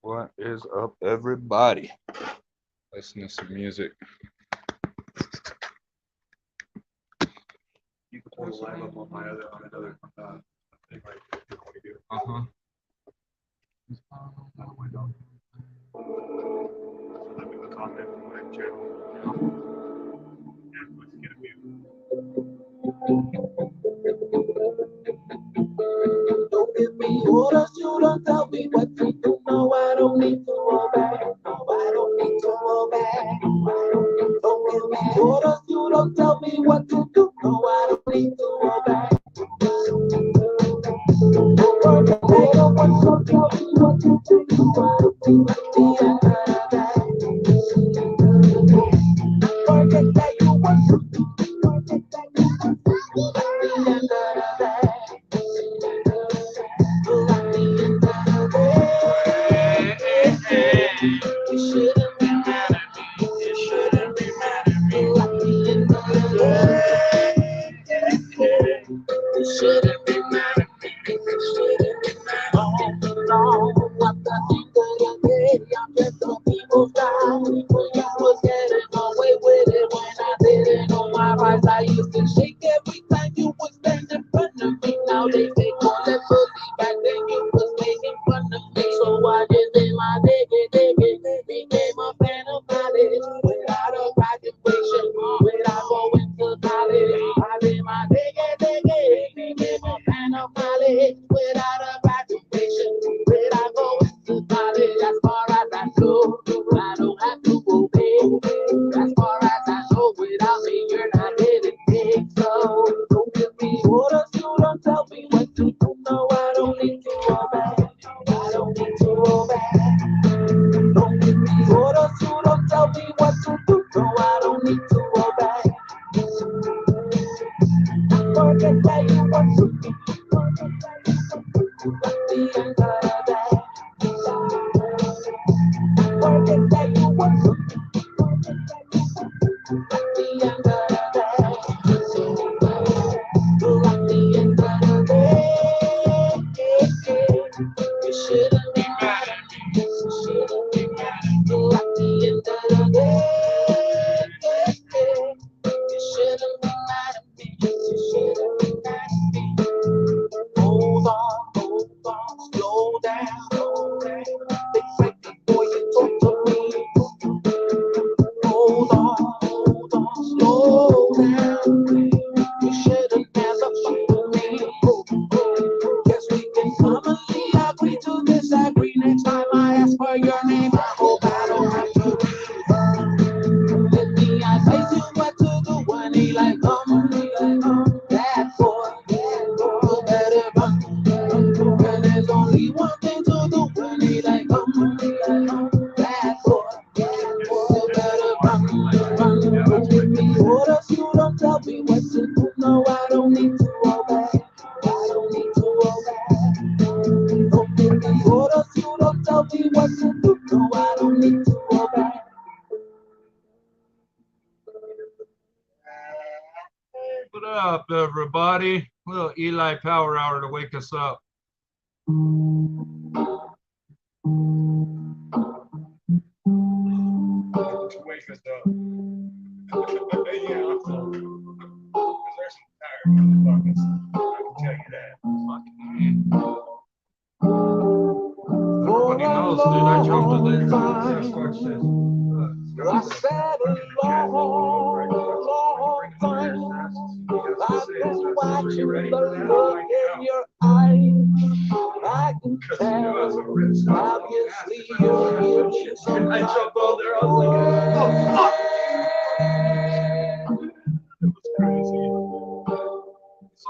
What is up, everybody? Listening to some music. You can pull the live up on my other thing right there if you want to do. Uh-huh. Out the window. So let me look on there for my channel. And let's get a view. Don't give me orders, you don't tell me what to do. No, I don't need to obey. No, I don't need to obey. Don't give me orders, you don't tell me what to do. No, I don't need to obey. Work it, they don't want to tell me what to do. No, I don't need to obey. Work it, they don't want to do. Work it, they don't want to do. At the end of the day. You shouldn't be mad at me. You shouldn't be mad at me. At the end of the day, you shouldn't be mad at me. You shouldn't be mad at me. No, at the end of the day, I'm just a people's guy. When you was getting away with it, when I didn't know my rights, I used to shake every time you would stand in front of me. Now they say call it bully. Back then you was making fun of me, so I just did my digging, became a fan of knowledge without a graduation, without going to college. I did my digging, became a fan of knowledge without a graduation, without going to college. As far as I know, I don't have to obey. As far as I know, without me, you're not getting big. So don't give me orders, you don't tell me what to do. No, I don't need to obey. I don't need to obey. Don't give me orders, you don't tell me what to do. No, I don't need to obey. Work it, tell you what to do. Work it, tell you what to do. At the end of the day. Work it, tell you what to do. Work it, tell you what to do. At the end of the day. So, at the end of the day, you shouldn't be mad at me. You shouldn't be mad at me. At the end of the day, you shouldn't be mad at me. You shouldn't be mad at me. Hold on, slow down, slow down. Think right before you talk to me. Hold on, slow down. You should've never fucked with me. Guess we can commonly agree to disagree. Next time I ask for your name, I hope I don't have to read. Let me advise you what to do when he like that boy, you better run. And there's only one thing to do when he like that boy, you better run. Don't give me orders, you don't tell me what to do. No, I don't need to obey. I don't need to obey. Don't give me orders, you don't tell me what to do. No, I don't need to obey. What up, everybody? Little Eli Power Hour to wake us up. To wake us up. Yeah, because there's some tired motherfuckers. I can tell you that. Everybody knows, dude. I jumped in there. I said a long time. I've been watching the look in your eyes. I can tell, obviously you're feeling some I type jumped of out there. I was like, oh, fuck. It was crazy.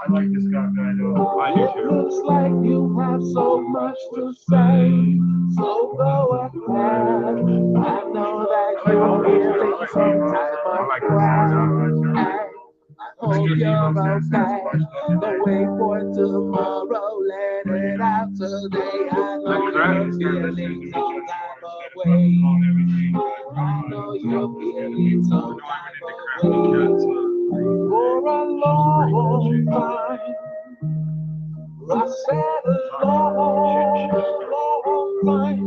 I like this guy, though. I do It too. looks like you have so much to say, so go ahead. I know that you're feeling some type of way. I hope you're okay. Don't wait for tomorrow, let it out today. I know you're feeling some type of way. I know you're feeling some type of way. For a long time, I said a long time.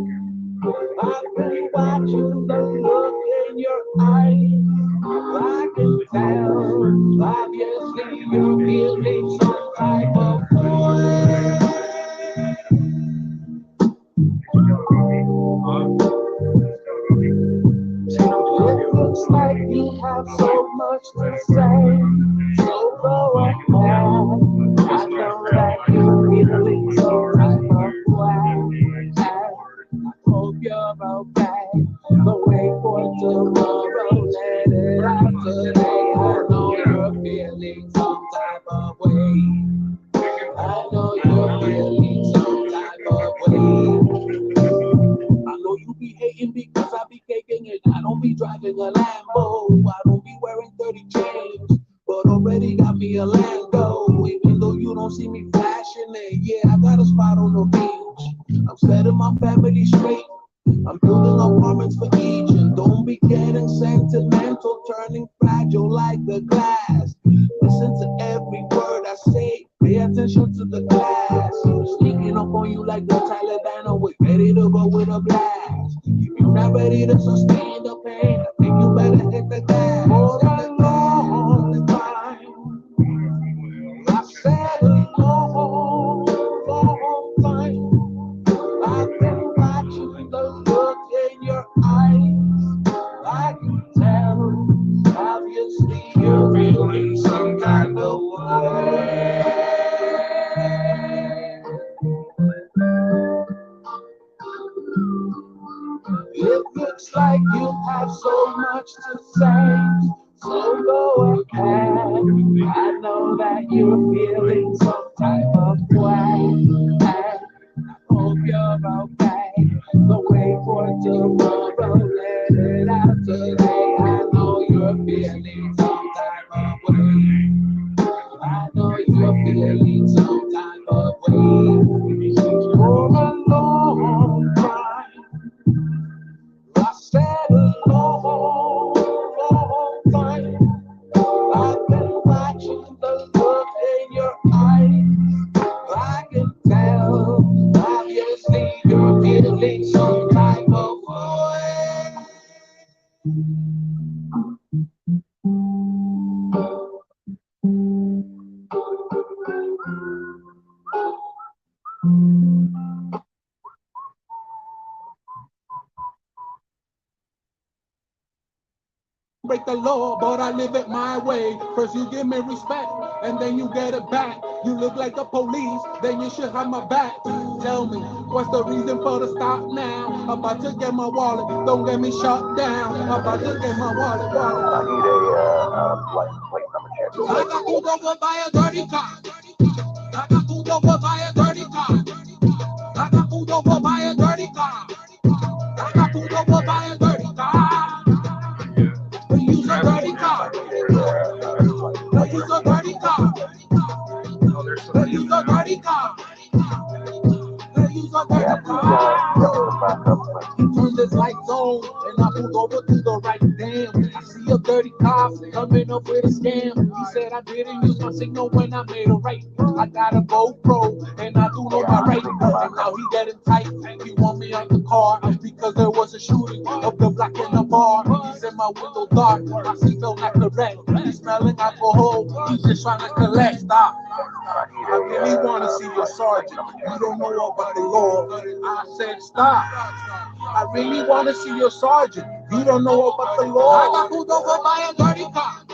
you're okay. Don't wait for tomorrow, let it out today. I know you're feeling some type of way. I know you're feeling some type of way. I know you be hating because I be caking it. I don't be driving a Lambo. I don't be wearing 30 chains, but already got me a Lambo. Even though you don't see me flashing it, yeah, I got a spot on the beach. I'm setting my family straight. I'm building apartments for each, and don't be getting sentimental, turning fragile like the glass. Listen to every word I say, pay attention to the class. Sneaking up on you like the Taliban, always ready to go with a blast. If you're not ready to sustain the pain, I think you better hit the gas. For a long time, I said a long, long time. I've been watching the look in your eyes. I can tell, obviously, you're feeling some kind of way. It looks like you have so much to say, so go ahead. I know that you're feeling some type of way. I hope you're okay. Don't wait for tomorrow, let it out today. I know you're feeling some type of way. I know you're feeling some type of way. For a long time, I said a long, long time. I've been watching the look in your eyes. I can tell, obviously, you're feeling some type of way. Break the law, but I live it my way. First you give me respect, and then you get it back. You look like the police, then you should have my back. Tell me, what's the reason for the stop now? About to get my wallet, don't get me shut down. About to get my wallet. I need a license plate number check. I got pulled over by a dirty car. I got pulled over by a dirty car. I got pulled over by a dirty car. I got pulled over by a dirty car. They use a dirty car. They use a dirty car. They use a dirty car. They use a dirty car. He turned his lights on and I pulled over to the right. Damn, I see a dirty car coming up with a scam. He said I didn't use my signal when I made a right. I got a GoPro and I do know my right. And now he getting tight and he want me out the car because there was a shooting of the black in the bar. He's in my window dark. My seat felt like a wreck. He's smelling alcohol. He's just trying to collect. Stop. I really want to see your sergeant. You don't know about the law. I said stop. I really want to see your sergeant. You don't know about the law. I got pulled over by a dirty car.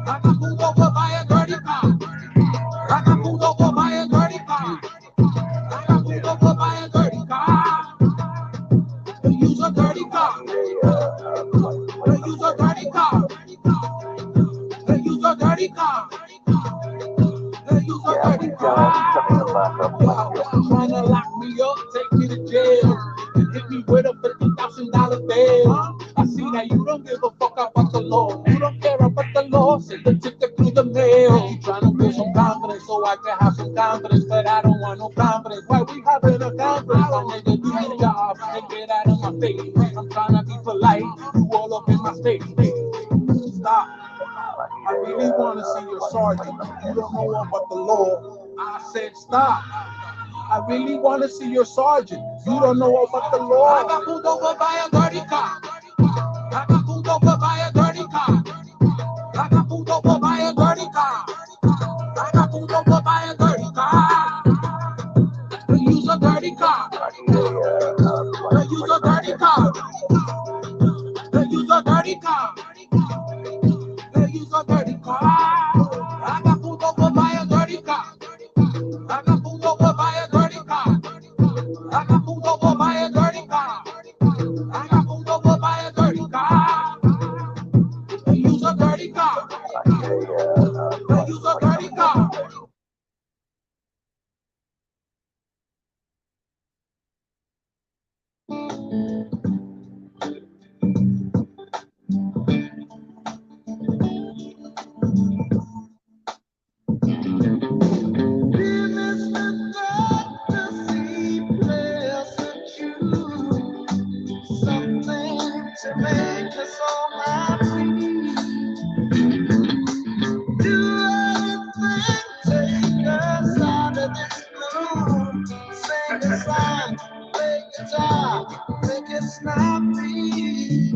I got pulled over by a dirty car. I got pulled over by a dirty car. I got pulled over by a dirty car. They use a dirty car. They use a dirty car. They use a dirty car. They use a dirty car. Trying to lock me up, take me to jail, and hit me with a $50,000 bill. I see that you don't give a fuck about the law. You don't care about the law. Send the ticket through the mail. You trying to build some confidence so I can have some confidence, but I don't want no confidence. Why we having a conference? My nigga, do your job and get out of my face. I'm trying to be polite. You all up in my face. Stop. I really want to see your sergeant. You don't know about the law. I said stop. I really want to see your sergeant. You don't know about the law. I got pulled over by a dirty car. I got pulled over by a dirty car. I got pulled over by a dirty car. I got pulled over by a dirty car. They use a dirty car. They use a dirty car. They use a dirty car. They use a dirty car. I got pulled over by a dirty car. I got pulled over by a dirty car. I got pulled over by a dirty car. To make us all happy. Do anything, take us out of this gloom. Sing a song, play guitar, make it snappy.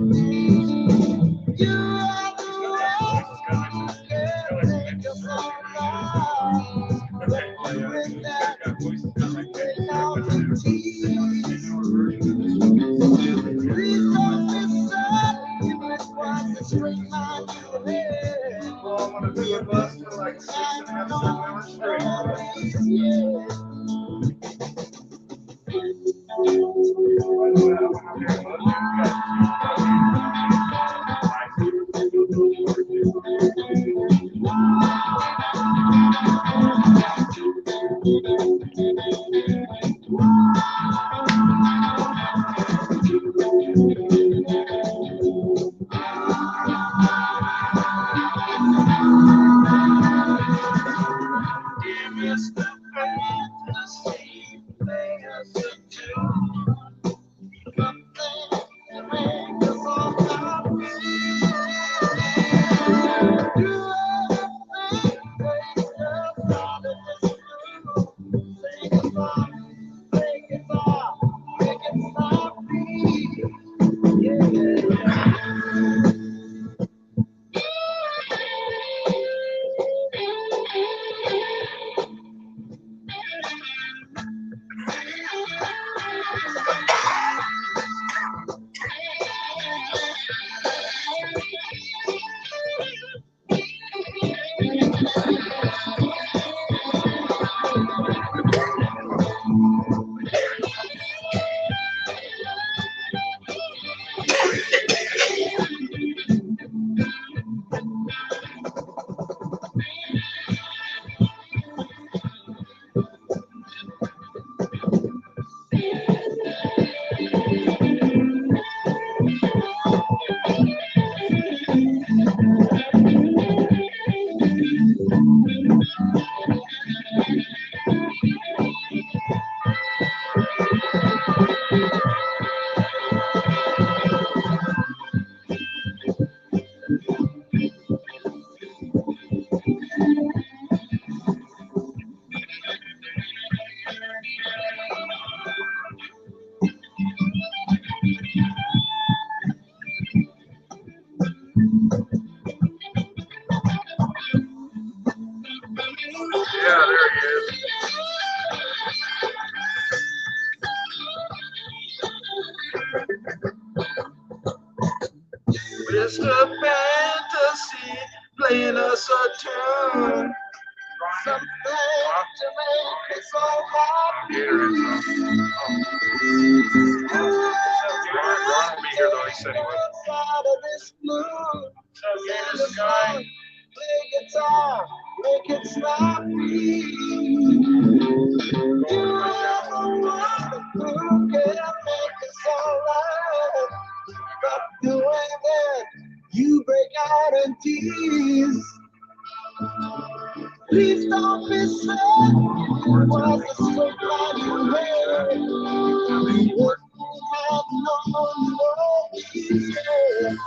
You are the one who can make us all right. But you in that, bring out the tears. Please don't be sad, even if once it's straight line you head. Well, I'm gonna be a bus for like 6.5, 7 hours straight. Yeah. Mr. Fantasy, play us a tune. Something to make us all happy. Do everything, take us out of this room. Sing a song, play guitar, make it snappy. Yeah. Yeah, there he is. Mr. Fantasy playing us a tune. Something to make us all happy. Ron will be here though, he said he would. Out of this blue, sing a song, play guitar, make it snappy. You are the one who can make us all right. Stop doing that, you break out in tears. Please don't be sad, it was a straight line you made. You wouldn't have known what you said.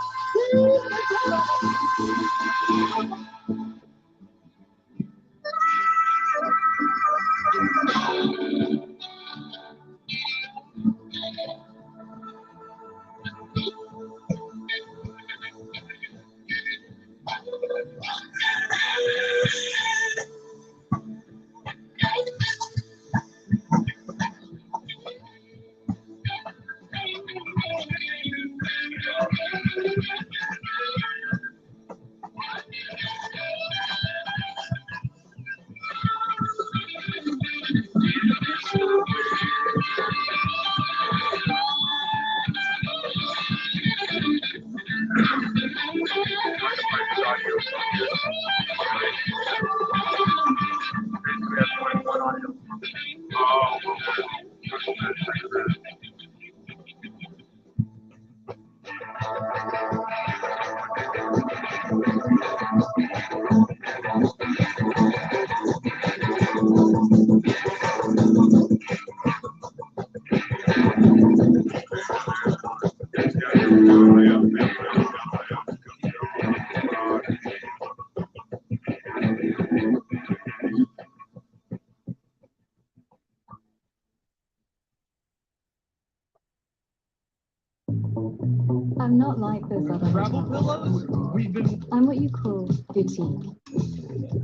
I'm not like those other Travel pillows? We've been. I'm what you call boutique.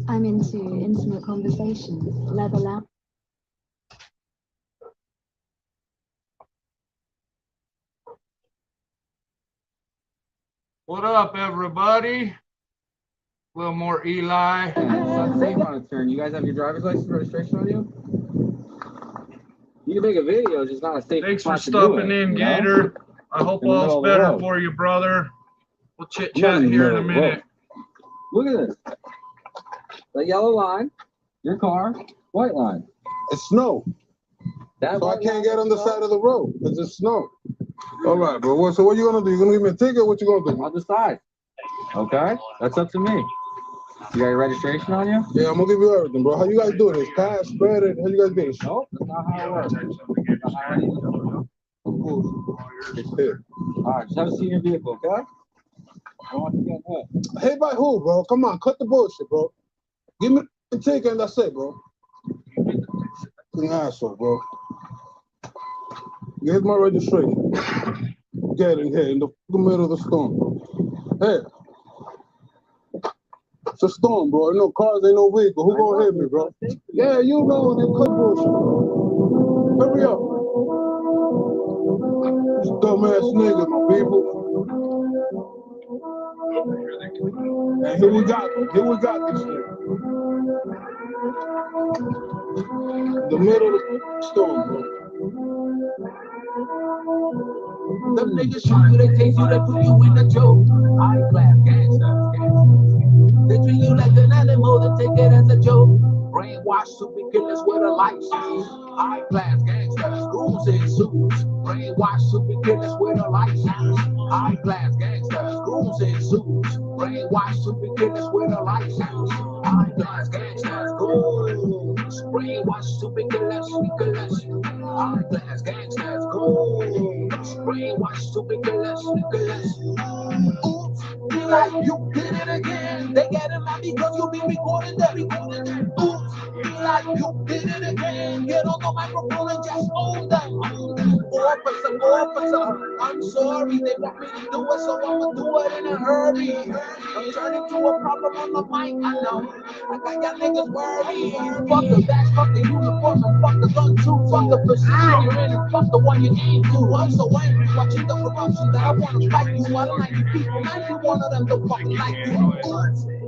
I'm into intimate conversations, leather lounge. What up, everybody? A little more Eli. Sun safe on its turn. You guys have your driver's license registration on you? You can make a video, just not a safe Thanks for spot to do stopping it, in, you know? Gator. I hope In the middle all's of the better road. for you, brother. We'll chit I'm not chat in the here in a middle of the road. minute. Look at this. The yellow line, your car, white line. It's snow. That So I white can't line get on the is side of the road because it's snow. All right, bro. So what you gonna do? You gonna give me a ticket? What you gonna do? I'll decide. Okay? That's up to me. You got your registration on you? Yeah, I'm gonna give you everything, bro. How you guys do this? Cash, credit? How you guys do this? Nope, that's not how it works. That's not how I need to do it. Cool. Yeah. All right, just have a seat in your vehicle, okay? I don't want you getting hit. Hey, by who, bro? Come on, cut the bullshit, bro. Give me the ticket and that's it, bro. You're an asshole, bro. Here's my registration. Get in here in the middle of the storm, bro. Hey. It's a storm, bro. Ain't no cars, ain't no vehicle. Who gonna hit me, bro? Yeah, you know, then cut bullshit, bro. Hurry up. This dumbass nigga, my people. And here we got this nigga. The middle of the storm, bro. Them niggas shoot you, they taste you, they put you in the joke. High class gangsters. They treat you like an animal, they take it as a joke. Brainwashed super killers with a license. High class gangsters, goons in suits. Brainwashed super killers with a license. High class gangsters, goons in suits. Brainwashed super killers with a license. High class gangsters, goons. Brainwashed super killers, killers. High class gangsters, goons. Brainwashed super killers, killers. Oops, be like you did it again. They get it mad because you be recording that, recording that. Oops, be like you did it again. Get on the microphone and just own them, own them. Officer, I'm sorry, they want me to do it, so I'ma do it in a hurry. I'm turning to a problem on the mic, I know. I got y'all niggas worried. Fuck the badge, fuck the uniform, and fuck the gun too. Fuck the position you're in, and fuck the one you aim to. I'm so angry watching the corruption that I wanna fight you. Out of 90 people, 91 of them don't fucking like you.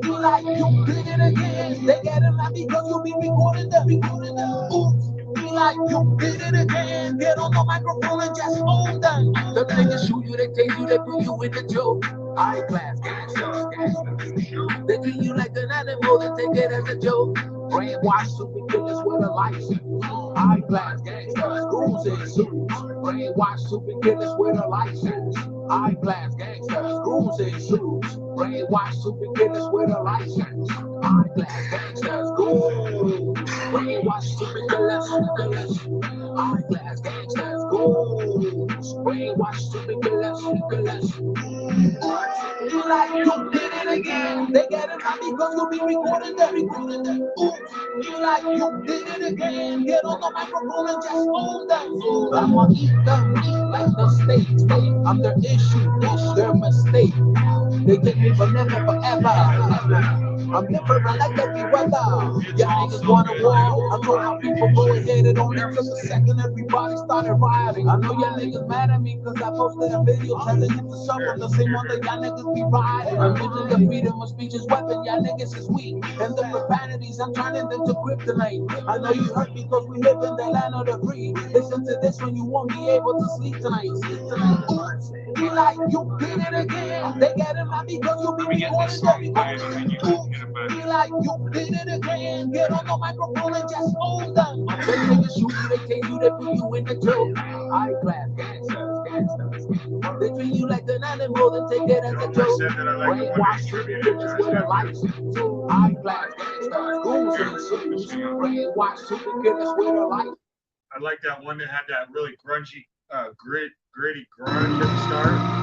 You like you did it again. They get it mad because you be recording them, recording them. Oops. Be like you did it again. Get on the microphone and just own them. The niggas shoot you, they take you, they put you in the joke. High class gangsters, gangsters. They treat you like an animal, they take it as a joke. Brainwashed super killers with a license. High class gangsters, goons in suits. Brainwashed super killers with a license. High class gangsters, goons in suits. Brainwashed super killers with a license. High class gangsters, goons. Brainwashed super killers, killers. High class gangsters, goons. Brainwashed super killers, killers. You like you did it again. They get it mad because you be recording them, recording them. Oops. You like you did it again. Get on the microphone and just own them. I'ma eat them, eat like the states. I'm their issue, it's their mistake. They take me for never, forever. I'm different like every weather. Yeah, niggas wanna war. I told my people go ahead, it only took a second. Everybody started rioting. I know y'all niggas mad at me cause I posted a video telling you to suffer the same one that y'all niggas be riding. I'm using the freedom of speech as weapon, y'all niggas is weak. And the profanities, I'm turning them to kryptonite. I know you hurt because we live in the land of the free. Listen to this when you won't be able to sleep tonight. Sleep tonight. Be like you did it again. They get it mad because you be recording them. Be like you did it again. Get on the microphone and just own them. They niggas shoot you, they take you, they put you in the joke. High class gangsters, gangsters. They treat you like an animal, they take it as a joke. Brainwashed super killers with a license. High class gangsters, goons in suits. Brainwashed super killers with a license. I like that one that had that really grungy, gritty grunge at the start.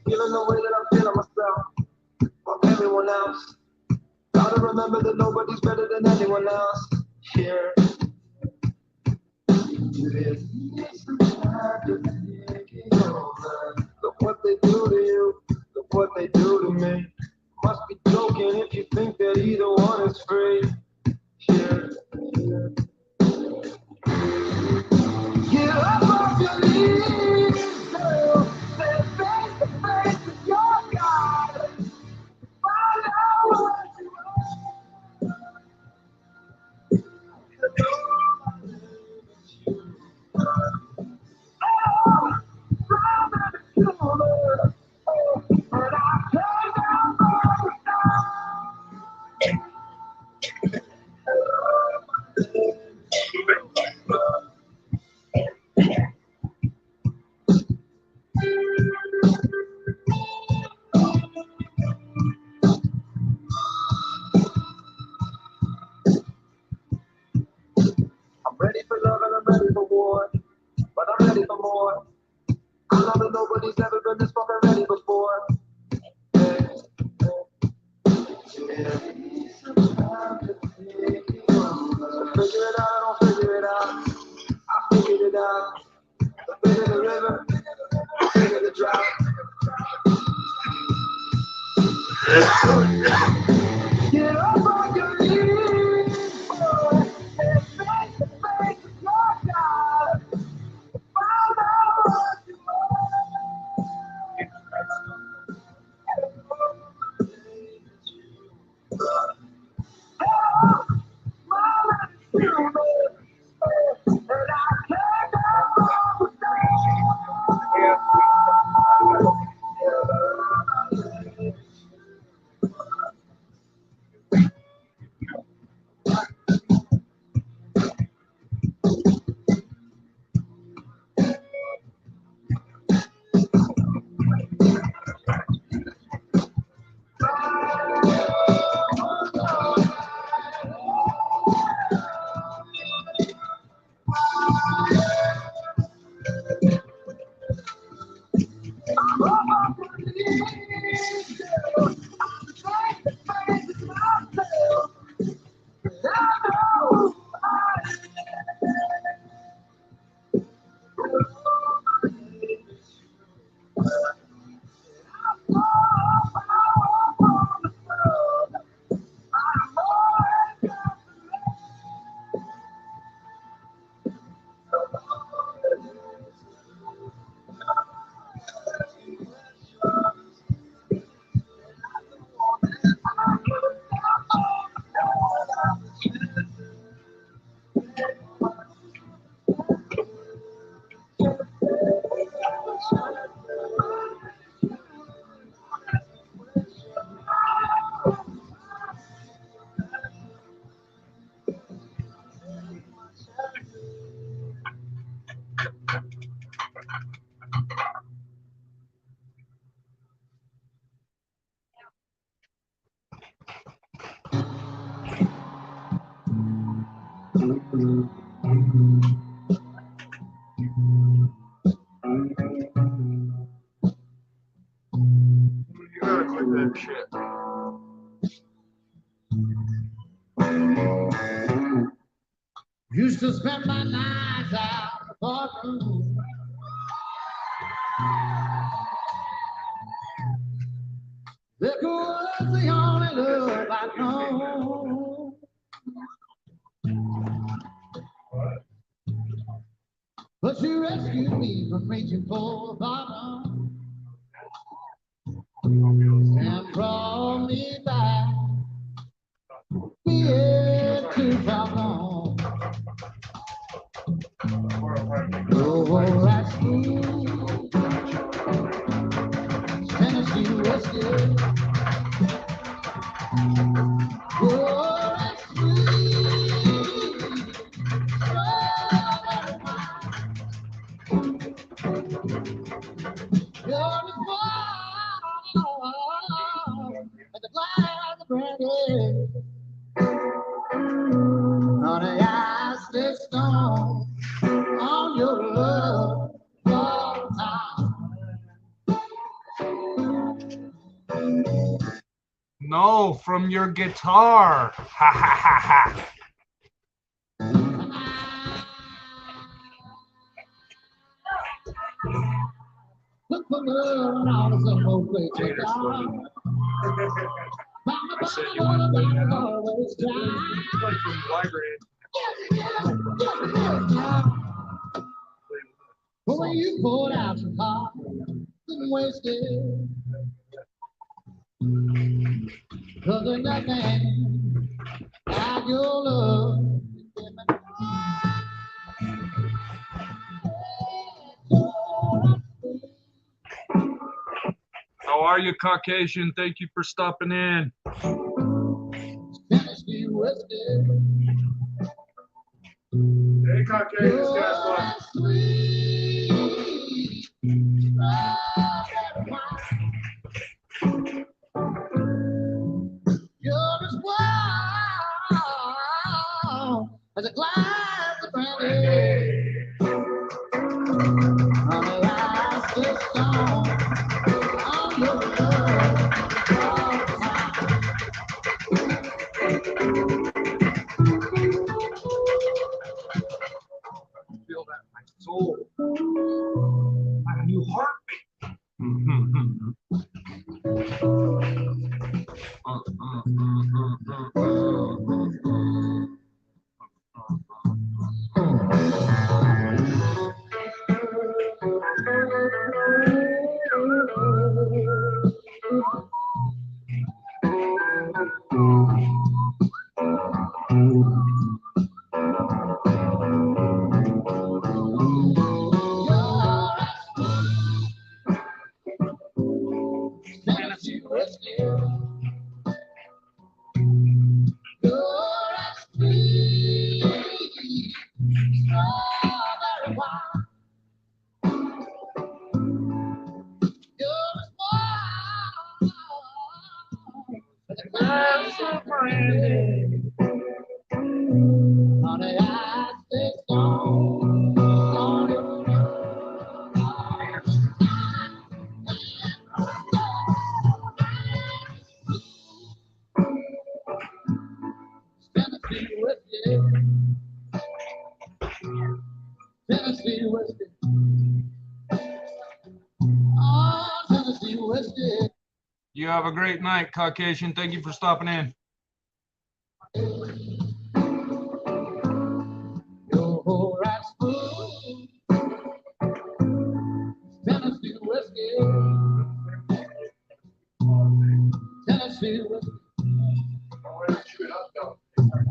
Feeling the way that I'm feeling myself, or everyone else. Gotta remember that nobody's better than anyone else. Here. Look what they do to you, look what they do to me. Must be joking if you think that either one is free. Here. Get up off your knees, girl. Stand face to face with your God. Find out what you I'm ready for love and I'm ready for war, but I'm ready for more. I know that nobody's ever been this fucking ready before. Hey, yeah. So figure it out, don't figure it out. I figured it out. The bigger the river, the bigger the drought. Get up on your knees, boy, and face to face with your God. Find out what you You gotta quit that shit. used to spend my nights out in the parkroom. Liquor was the only love I know. But you rescued me from reaching for the bottom and brought me back. Being too far gone. Oh, that's smooth. Tennessee whiskey. Oh, that's sweet. Strawberry wine. You're as warm as a glass of brandy. Honey, I stay strong on your love all the time. No, from your guitar. Ha ha ha ha. Look for love and all the same old place. I said you want to play now. Like from the library. But when you poured out some heart, didn't waste it. Cause there's nothing like your love. How are you, Caucasian? Thank you for stopping in. Tennessee whiskey. Hey, Caucasian, this guy's fun. Sweet strawberry wine. You're as wild as a glass of brandy. Honey, I still strong on your love all the time. Feel that in my soul. Like a new heartbeat. Tennessee whiskey. You're as sweet strawberry wine. You're as wild as a glass of brandy. Honey, I stay strong on your love. Tennessee whiskey. Tennessee whiskey. Oh, Tennessee whiskey. You have a great night, Caucasian. Thank you for stopping in. You're right smooth. Tennessee whiskey. Tennessee whiskey.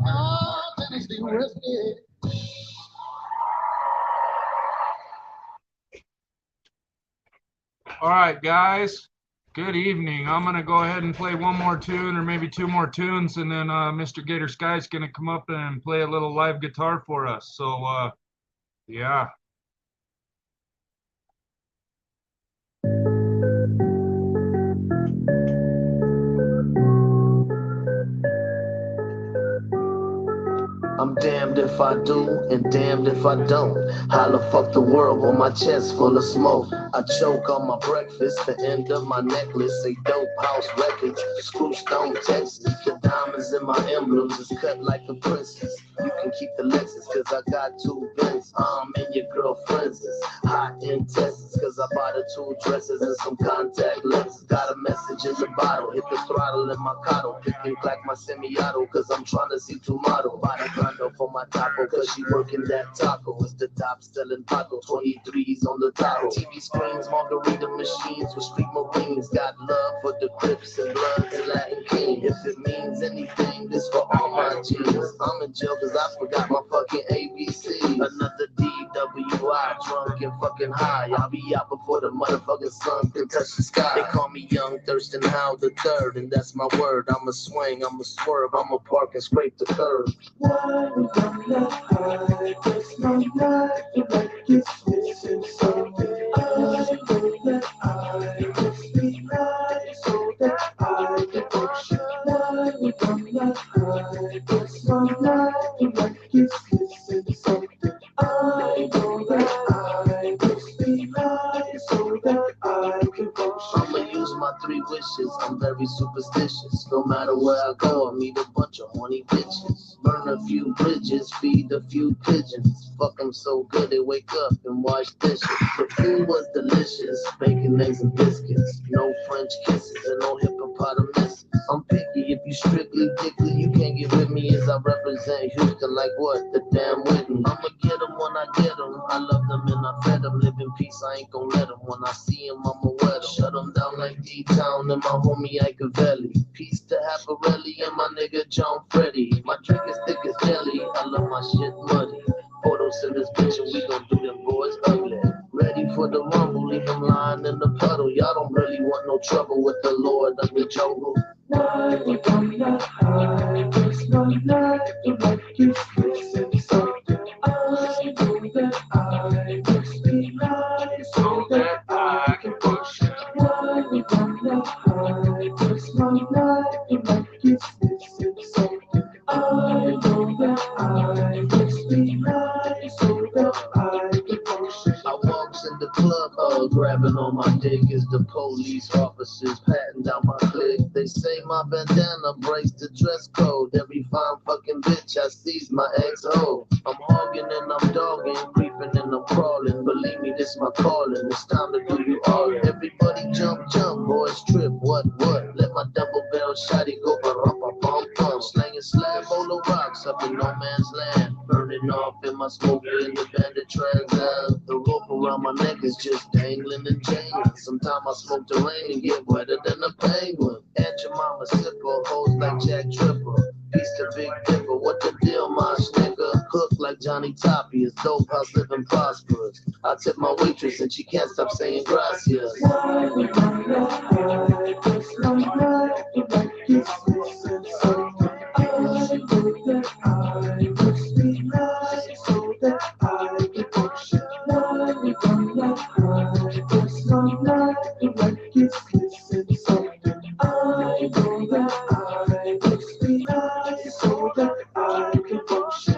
Oh, Tennessee whiskey. All right, guys. Good evening. I'm going to go ahead and play one more tune or maybe two more tunes, and then Mr. Gator Sky's going to come up and play a little live guitar for us. So, yeah. I'm damned if I do and damned if I don't. Holla fuck the world with my chest full of smoke. I choke on my breakfast, the end of my necklace, a dope house record, screw stone Texas. The diamonds in my emblems is cut like a princess. You can keep the Lexus cause I got two Benz. And your girlfriend's is hot in Texas cause I bought her two dresses and some contact lenses. Got a message in the bottle, hit the throttle in my cotto. Picking black my semi-auto cause I'm trying to see tomorrow. Bought a condo for my taco cause she working that taco. It's the top selling Paco, 23s on the Tahoe. TV screens, margarita machines with street marines. Got love for the Crips and Bloods and Latin King. If it means anything, this for all my G's. I'm in jail cause I forgot my fucking ABC. Another DWI, drunk and fucking high. I'll be out before the motherfucking sun can touch the sky. They call me Young Thurston Howe the Third, and that's my word. I'ma swing, I'ma swerve, I'ma park and scrape the curb. I'm a use my 3 wishes. I'm very superstitious. No matter where I go, I meet a bunch of horny bitches. Burn a few bridges, feed a few pigeons. Fuck them so good they wake up and wash dishes. The food was delicious, bacon, eggs, and biscuits. No French kisses and no hippopotamus. I'm picky, if you strictly dickly, you can't get with me as I represent Houston like what? The damn Whitney. I'ma get them when I get them. I love them and I fed them. Live in peace, I ain't gon' let them. When I see them, I'ma wet them. Shut them down like D-Town and my homie Icavelli. Peace to Haparelli and my nigga John Freddy. My drink is thick as jelly. I love my shit muddy. Photos in this bitch and we gon' do them boys ugly. Ready for the rumble, leave them lying in the puddle. Y'all don't really want no trouble with the Lord of the jungle. Night, we come not high, just one night, you like you listen something. I know that I must be nice, so that I can push it. Night, we come not high, just one night, you like you listen something. I know that I must be nice, so that I can push it. I walks in the club, grabbing on my dick is the police officers patting down my click. They say my bandana breaks the dress code. Every fine fucking bitch I see's my ex-ho. I'm hogging and I'm dogging, creeping and I'm crawling. Believe me, this my calling. It's time to do you all. Everybody jump, jump, boys trip. What? Let my double barrel shotty go ba-rum-pa-bum-bum. Slanging slab on the rocks up in no man's land. Burning off in my smoke in the bandit trans. The rope around my neck is just dangling and jangling. Sometimes I smoke the rain and get wetter than a penguin. And your mama sipper, hoes like Jack Tripper. Piece to Big Dipper, what the deal, my nigga? Hook like Johnny Toppy, is dope house living prosperous. I tip my waitress and she can't stop saying gracias. Night, we come not high, just one night, you like you listen something. I know that I must be nice, so that I can push it. Night, we come not high, just one night, you like you listen something. I know that I must be nice, so that I can push it.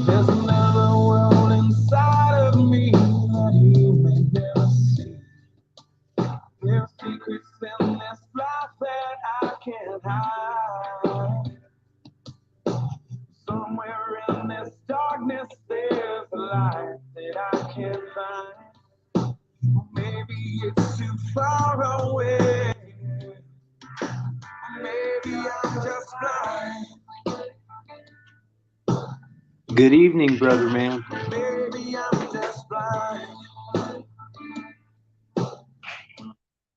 There's another world inside of me that you may never see. There's secrets in this life that I can't hide. Somewhere in this darkness there's a light that I can't find. Maybe it's too far away. Maybe I'm just blind. Good evening, brother man. Maybe I'm just blind.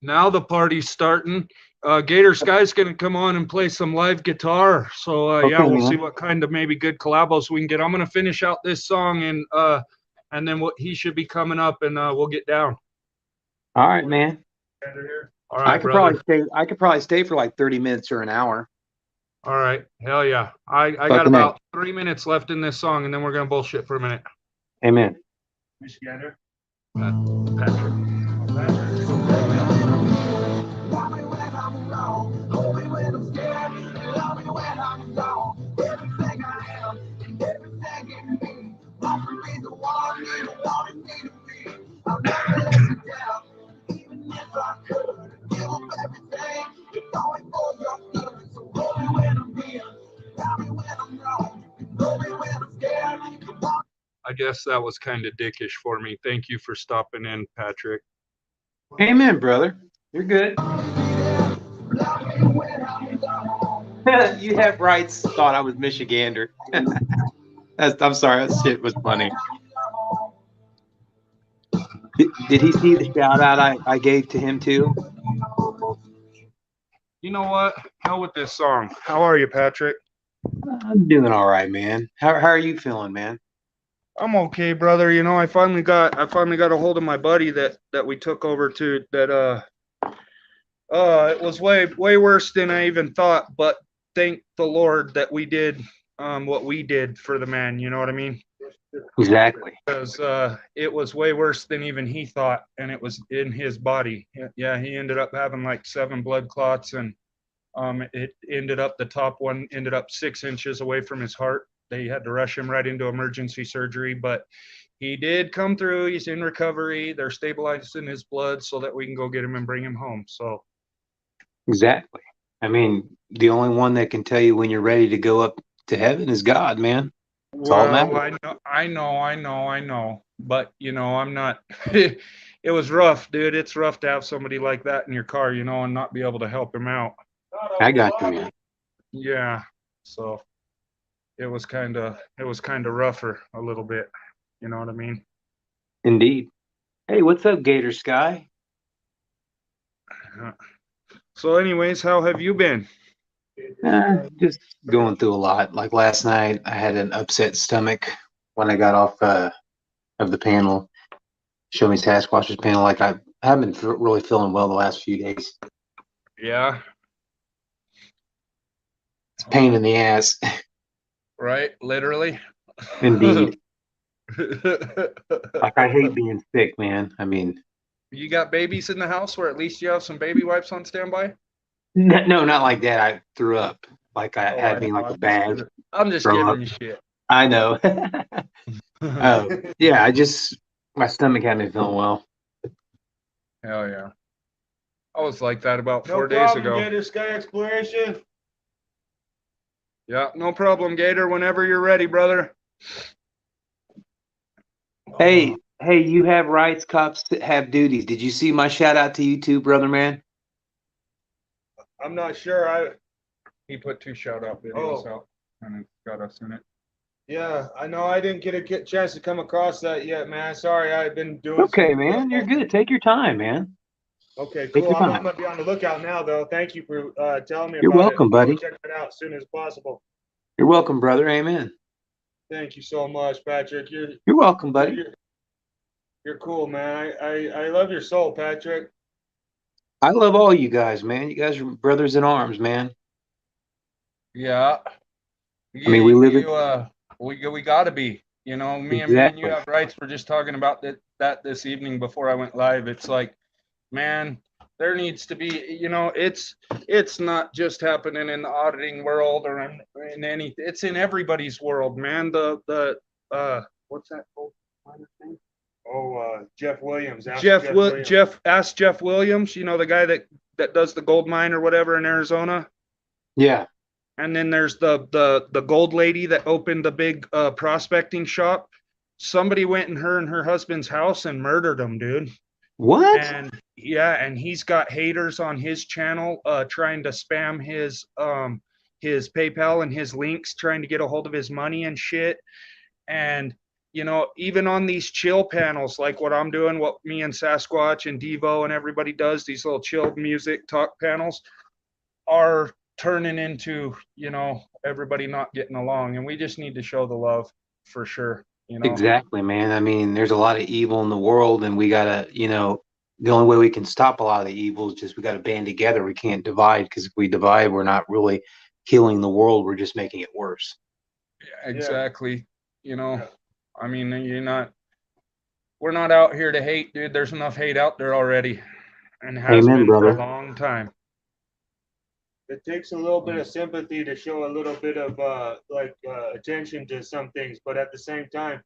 Now the party's starting. Gator Sky's going to come on and play some live guitar. So yeah, Okay, we'll man. see what kind of maybe good collabos we can get. I'm going to finish out this song and then he should be coming up and we'll get down. All right, man. All right, I could brother. probably stay for like 30 minutes or an hour. All right. Hell yeah. I got Fucking about 3 minutes left in this song and then we're going to bullshit for a minute. Amen. Patrick. Love me when I'm alone, hold me when I'm scared, love me when I'm gone. Everything I am and everything in me, want to be the one you wanted me to be. I'll never let you down, even if I could. Give up everything, it's only for your good. So hold me when I'm here, love me when I'm wrong, hold me when I'm scared. I guess that was kind of dickish for me. Thank you for stopping in, Patrick. Amen, brother. You're good. You have rights. Thought I was Michigander. I'm sorry. That shit was funny. Did he see the shout out I gave to him too? You know what? Hell with this song. How are you, Patrick? I'm doing all right, man. How are you feeling, man? I'm okay, brother. You know, I finally got a hold of my buddy that we took over to that it was way worse than I even thought, but thank the Lord that we did what we did for the man, you know what I mean? Exactly. Because it was way worse than even he thought, and it was in his body. Yeah, he ended up having like 7 blood clots, and it ended up the top one ended up 6 inches away from his heart. They had to rush him right into emergency surgery, but he did come through. He's in recovery. They're stabilizing his blood so that we can go get him and bring him home. So Exactly. I mean, the only one that can tell you when you're ready to go up to heaven is God, man. It's all that well, matters. I know. But you know, I'm not. It was rough, dude. It's rough to have somebody like that in your car, you know, and not be able to help him out. I got you, man. Yeah. So it was kind of rougher a little bit. You know what I mean? Indeed. Hey, what's up, Gator Sky? Yeah. So, anyways, how have you been? Just going through a lot. Like last night, I had an upset stomach when I got off of the panel. Show me Sasquatch's panel. Like I haven't been really feeling well the last few days. Yeah. It's a pain in the ass. Right. Literally. Indeed. Like I hate being sick, man. I mean, You got babies in the house where at least you have some baby wipes on standby? no, not like that. I threw up. Like I Oh, had I me know. like a bag. I'm just Throw giving up. you shit. I know. Yeah, my stomach had me feeling well. Hell yeah. I was like that about 4 days ago. Gator Sky Exploration. Yeah, no problem, Gator. Whenever you're ready, brother. Hey, you have rights, cops have duties. Did you see my shout out to you too, brother man? I'm not sure. He put 2 shout out videos out and it's got us in it. Yeah, I know I didn't get a chance to come across that yet, man. Sorry, I've been doing Okay, some man. You're good. Take your time, man. Okay, Take cool. your I'm time. gonna be on the lookout now, though. Thank you for telling me You're about it. welcome, I'll buddy. check it out as soon as possible. You're welcome, brother. Amen. Thank you so much, Patrick. You're welcome, buddy. You're cool, man. I love your soul, Patrick. I love all you guys, man. You guys are brothers in arms, man. Yeah. I mean, we live it We gotta be. You know, me and you exactly. have rights. We're just talking about that this evening before I went live. It's like, man, there needs to be, you know, it's not just happening in the auditing world or in any, it's in everybody's world, man. What's that old miner thing? Jeff Williams. Ask Jeff Williams, you know, the guy that does the gold mine or whatever in Arizona. Yeah. And then there's the gold lady that opened the big prospecting shop. Somebody went in her and her husband's house and murdered them, dude. What? And yeah, and he's got haters on his channel trying to spam his PayPal and his links, trying to get a hold of his money and shit. And you know, even on these chill panels, like what I'm doing, what me and Sasquatch and Devo and everybody does, these little chill music talk panels are turning into, you know, everybody not getting along. And we just need to show the love for sure, you know. Exactly, man. I mean, there's a lot of evil in the world, and we gotta, the only way we can stop a lot of the evil is just we gotta band together. We can't divide because if we divide, we're not really healing the world. We're just making it worse. Yeah, exactly. You know, I mean, we're not out here to hate, dude. There's enough hate out there already and has Amen, been for a brother. long time. It takes a little bit of sympathy to show a little bit of attention to some things, but at the same time,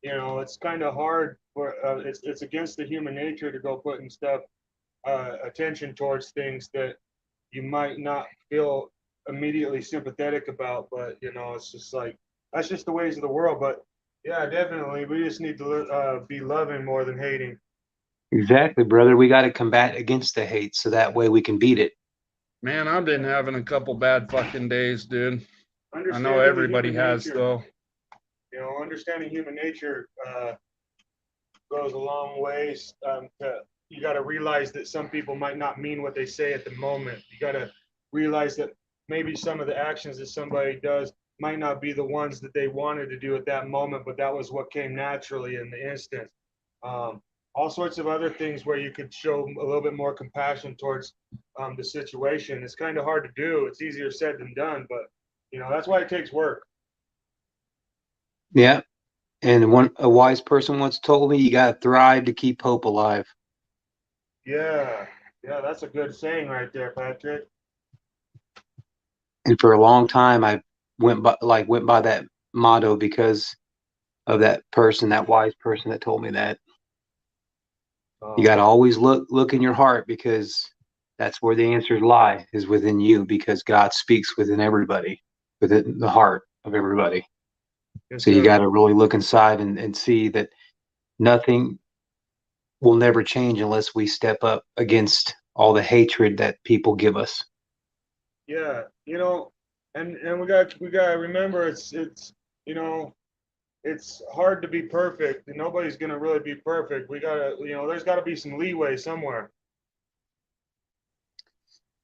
you know, it's kind of hard for it's against the human nature to go putting stuff attention towards things that you might not feel immediately sympathetic about, but you know, it's just like that's just the ways of the world. But yeah, definitely, we just need to be loving more than hating. Exactly, brother. We got to combat against the hate so that way we can beat it. Man, I've been having a couple bad fucking days, dude. I know everybody has, though. You know, understanding human nature goes a long ways. You got to realize that some people might not mean what they say at the moment. You got to realize that maybe some of the actions that somebody does might not be the ones that they wanted to do at that moment, but that was what came naturally in the instant. All sorts of other things where you could show a little bit more compassion towards the situation. It's kind of hard to do. It's easier said than done, but that's why it takes work. Yeah. And a wise person once told me, you got to thrive to keep hope alive. Yeah, yeah, that's a good saying right there, Patrick. And for a long time, I went by that motto because of that person, that wise person that told me that. You got to always look in your heart, because that's where the answers lie, is within you, because God speaks within everybody, within the heart of everybody. Yes, So you sir. got to really look inside and see that nothing will never change unless we step up against all the hatred that people give us. Yeah, and we got to remember it's hard to be perfect, and nobody's gonna really be perfect. We gotta, there's got to be some leeway somewhere.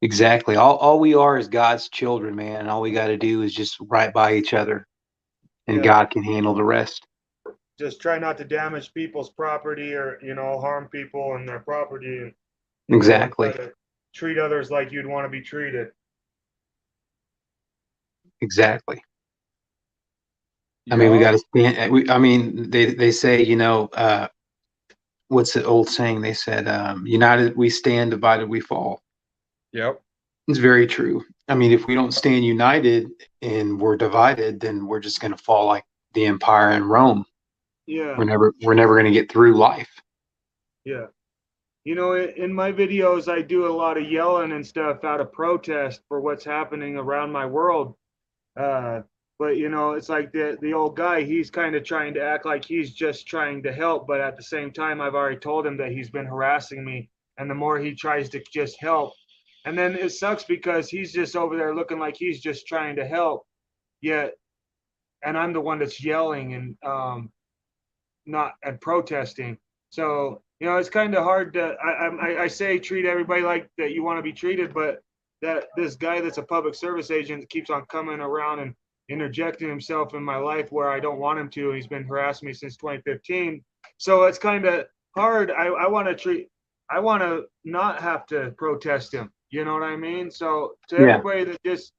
Exactly. All we are is God's children, man. And all we got to do is just right by each other, and Yeah, God can handle the rest. just try not to damage people's property or harm people and their property, and and try Exactly. to treat others like you'd want to be treated. Exactly. I mean, we Yeah. got to stand. I mean, they say, what's the old saying? They said, "United we stand, divided we fall." Yep. It's very true. I mean, if we don't stand united and we're divided, then we're just going to fall like the empire in Rome. Yeah, We're never going to get through life. yeah. In my videos, I do a lot of yelling and stuff out of protest for what's happening around my world. Uh, but it's like the old guy. He's kind of trying to act like he's just trying to help, but at the same time, I've already told him that he's been harassing me, and the more he tries to just help, and then it sucks because he's just over there looking like he's just trying to help, yet, and I'm the one that's yelling and not and protesting. So it's kind of hard to. I say treat everybody like that you want to be treated, but that this guy that's a public service agent keeps on coming around and interjecting himself in my life where I don't want him to. He's been harassing me since 2015, so it's kind of hard. I want to treat. I want to not have to protest him. You know what I mean? So to Yeah, everybody that just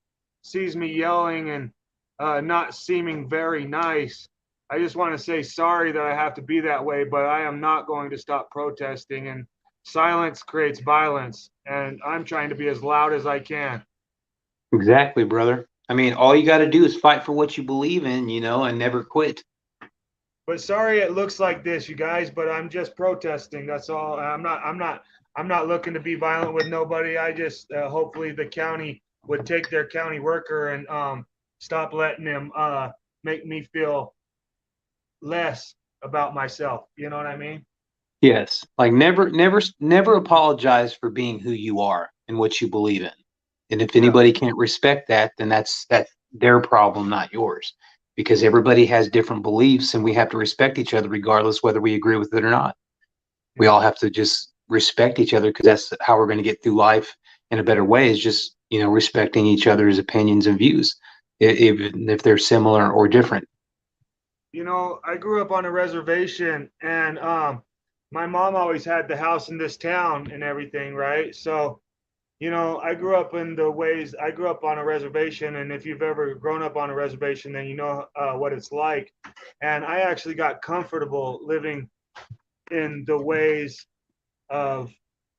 sees me yelling and not seeming very nice, I just want to say sorry that I have to be that way, but I am not going to stop protesting. And silence creates violence, and I'm trying to be as loud as I can. exactly, brother. I mean, all you got to do is fight for what you believe in, and never quit. But sorry it looks like this, you guys, but I'm just protesting. That's all. I'm not looking to be violent with nobody. I just hopefully the county would take their county worker and stop letting him make me feel less about myself. You know what I mean? Yes, like never apologize for being who you are and what you believe in. And if Yeah. anybody can't respect that, then that's their problem, not yours. Because everybody has different beliefs, and we have to respect each other regardless whether we agree with it or not. We all have to just respect each other, because that's how we're going to get through life in a better way, is just, respecting each other's opinions and views, even if they're similar or different. I grew up on a reservation, and my mom always had the house in this town and everything, right? So, I grew up in the ways I grew up on a reservation, and if you've ever grown up on a reservation, then you know what it's like. And I actually got comfortable living in the ways of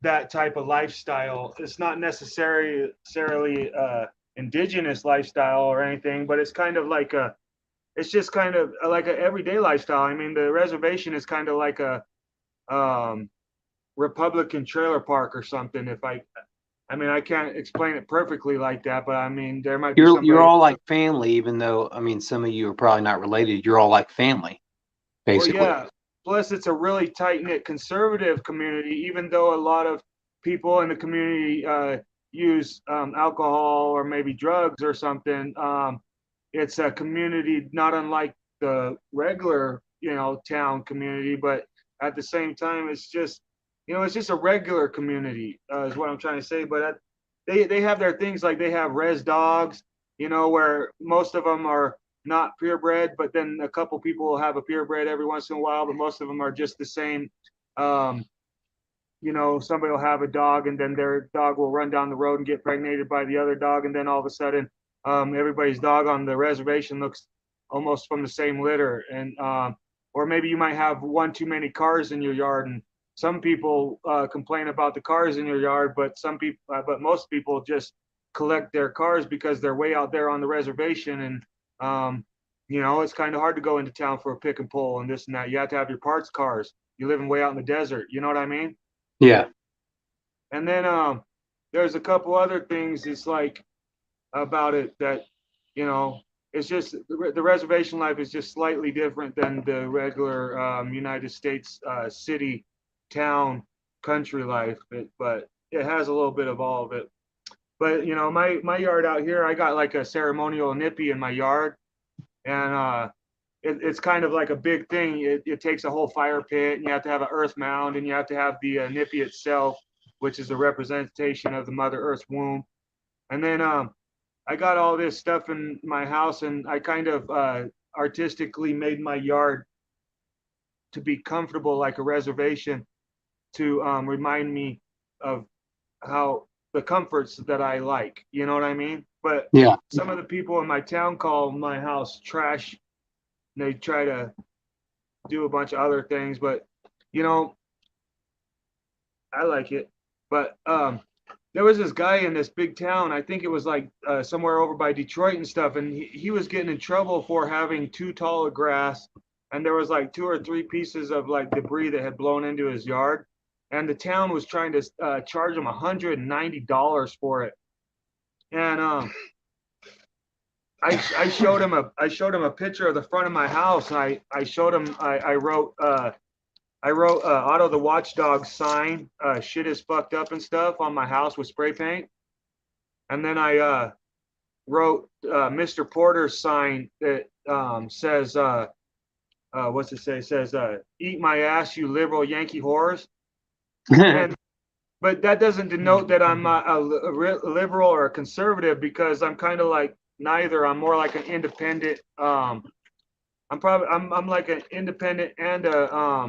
that type of lifestyle. It's not necessarily indigenous lifestyle or anything, but it's just kind of like an everyday lifestyle. I mean, the reservation is kind of like a um, Republican trailer park or something. I mean, I can't explain it perfectly like that, but I mean, there might be You're somebody. all like family, even though, I mean, some of you are probably not related. You're all like family, Well, basically. yeah. Plus, it's a really tight knit conservative community, even though a lot of people in the community use alcohol or maybe drugs or something. It's a community not unlike the regular, town community, but at the same time, it's just, it's just a regular community, is what I'm trying to say. But they have their things, like they have res dogs, where most of them are not purebred, but then a couple people will have a purebred every once in a while, but most of them are just the same. Um, Somebody will have a dog, and then their dog will run down the road and get pregnated by the other dog, and then all of a sudden, everybody's dog on the reservation looks almost from the same litter, and or maybe you might have one too many cars in your yard, and some people complain about the cars in your yard, but most people just collect their cars because they're way out there on the reservation, and it's kind of hard to go into town for a pick and pull and this and that. You have to have your parts cars. You live way out in the desert. You know what I mean? Yeah. And then there's a couple other things it's like about it that, it's just the reservation life is just slightly different than the regular United States city, town, country life. But it has a little bit of all of it. But, my yard out here, I got like a ceremonial nippy in my yard. And it's kind of like a big thing. It takes a whole fire pit, and you have to have an earth mound, and you have to have the nippy itself, which is a representation of the Mother Earth's womb. And then I got all this stuff in my house, and I kind of artistically made my yard to be comfortable like a reservation, to remind me of how the comforts that I like. You know what I mean? But Yeah. some of the people in my town call my house trash. They try to do a bunch of other things, but I like it. But there was this guy in this big town. I think it was like somewhere over by Detroit and stuff, and he was getting in trouble for having too tall a grass, and there was like 2 or 3 pieces of like debris that had blown into his yard, and the town was trying to charge him $190 for it. And I showed him a picture of the front of my house, and I showed him I wrote Otto the Watchdog sign, shit is fucked up and stuff, on my house with spray paint. And then I wrote Mr. Porter's sign that says what's it say? It says eat my ass, you liberal Yankee whores. But that doesn't denote that I'm a liberal or a conservative, because I'm kind of like neither. I'm more like an independent. I'm like an independent and a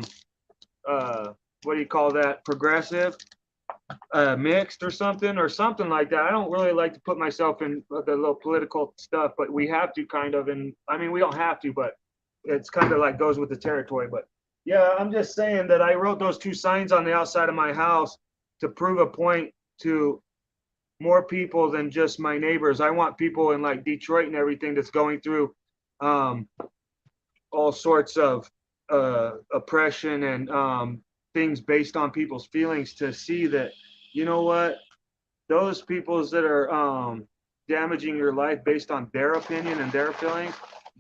what do you call that? Progressive, mixed or something like that. I don't really like to put myself in the little political stuff, but we have to kind of. And I mean, we don't have to, but it's kind of like goes with the territory. But yeah, I'm just saying that I wrote those 2 signs on the outside of my house to prove a point to more people than just my neighbors. I want people in like Detroit and everything that's going through all sorts of oppression and things based on people's feelings, to see that, you know what, those peoples that are damaging your life based on their opinion and their feelings,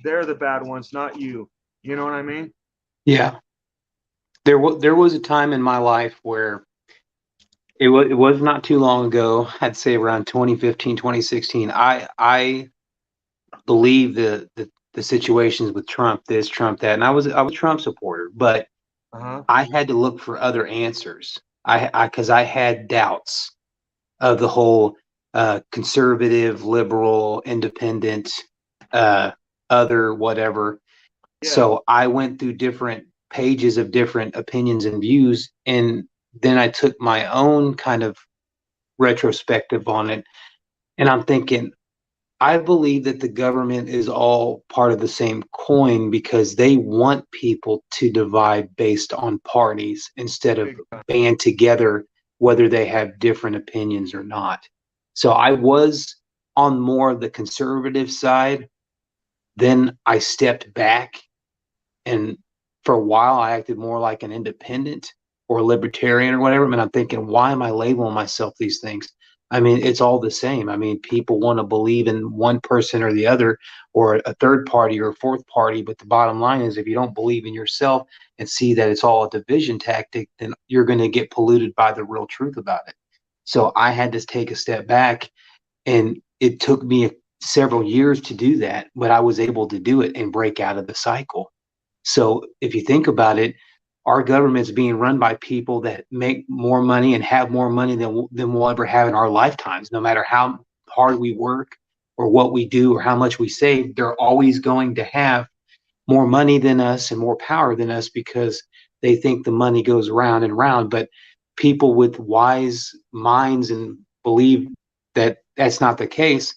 they're the bad ones, not you. You know what I mean? Yeah. There was a time in my life where it was not too long ago, I'd say around 2015, 2016. I believe the situations with Trump, this, Trump, that, and I was a Trump supporter, but I had to look for other answers. Because I had doubts of the whole conservative, liberal, independent, other, whatever. Yeah. So I went through different pages of different opinions and views, and then I took my own kind of retrospective on it, and I'm thinking, I believe that the government is all part of the same coin, because they want people to divide based on parties instead of band together, whether they have different opinions or not. So I was on more of the conservative side. Then I stepped back, and for a while I acted more like an independent or a libertarian or whatever. And I'm thinking, why am I labeling myself these things? I mean, it's all the same. I mean, people want to believe in one person or the other, or a third party or a fourth party. But the bottom line is, if you don't believe in yourself and see that it's all a division tactic, then you're going to get polluted by the real truth about it. So I had to take a step back, and it took me several years to do that, but I was able to do it and break out of the cycle. So if you think about it, our government's being run by people that make more money and have more money than we'll ever have in our lifetimes. No matter how hard we work or what we do or how much we save, they're always going to have more money than us and more power than us because they think the money goes round and round. But people with wise minds and believe that that's not the case.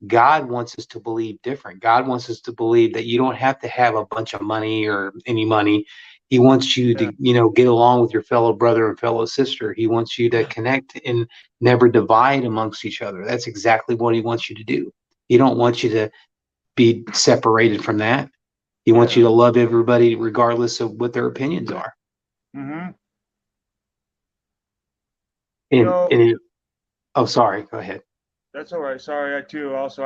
God wants us to believe different. God wants us to believe that you don't have to have a bunch of money or any money. He wants you to, get along with your fellow brother and fellow sister. He wants you to connect and never divide amongst each other. That's exactly what he wants you to do. He don't want you to be separated from that. He wants you to love everybody regardless of what their opinions are. Mm-hmm. Oh, sorry. Go ahead. That's all right. Sorry, I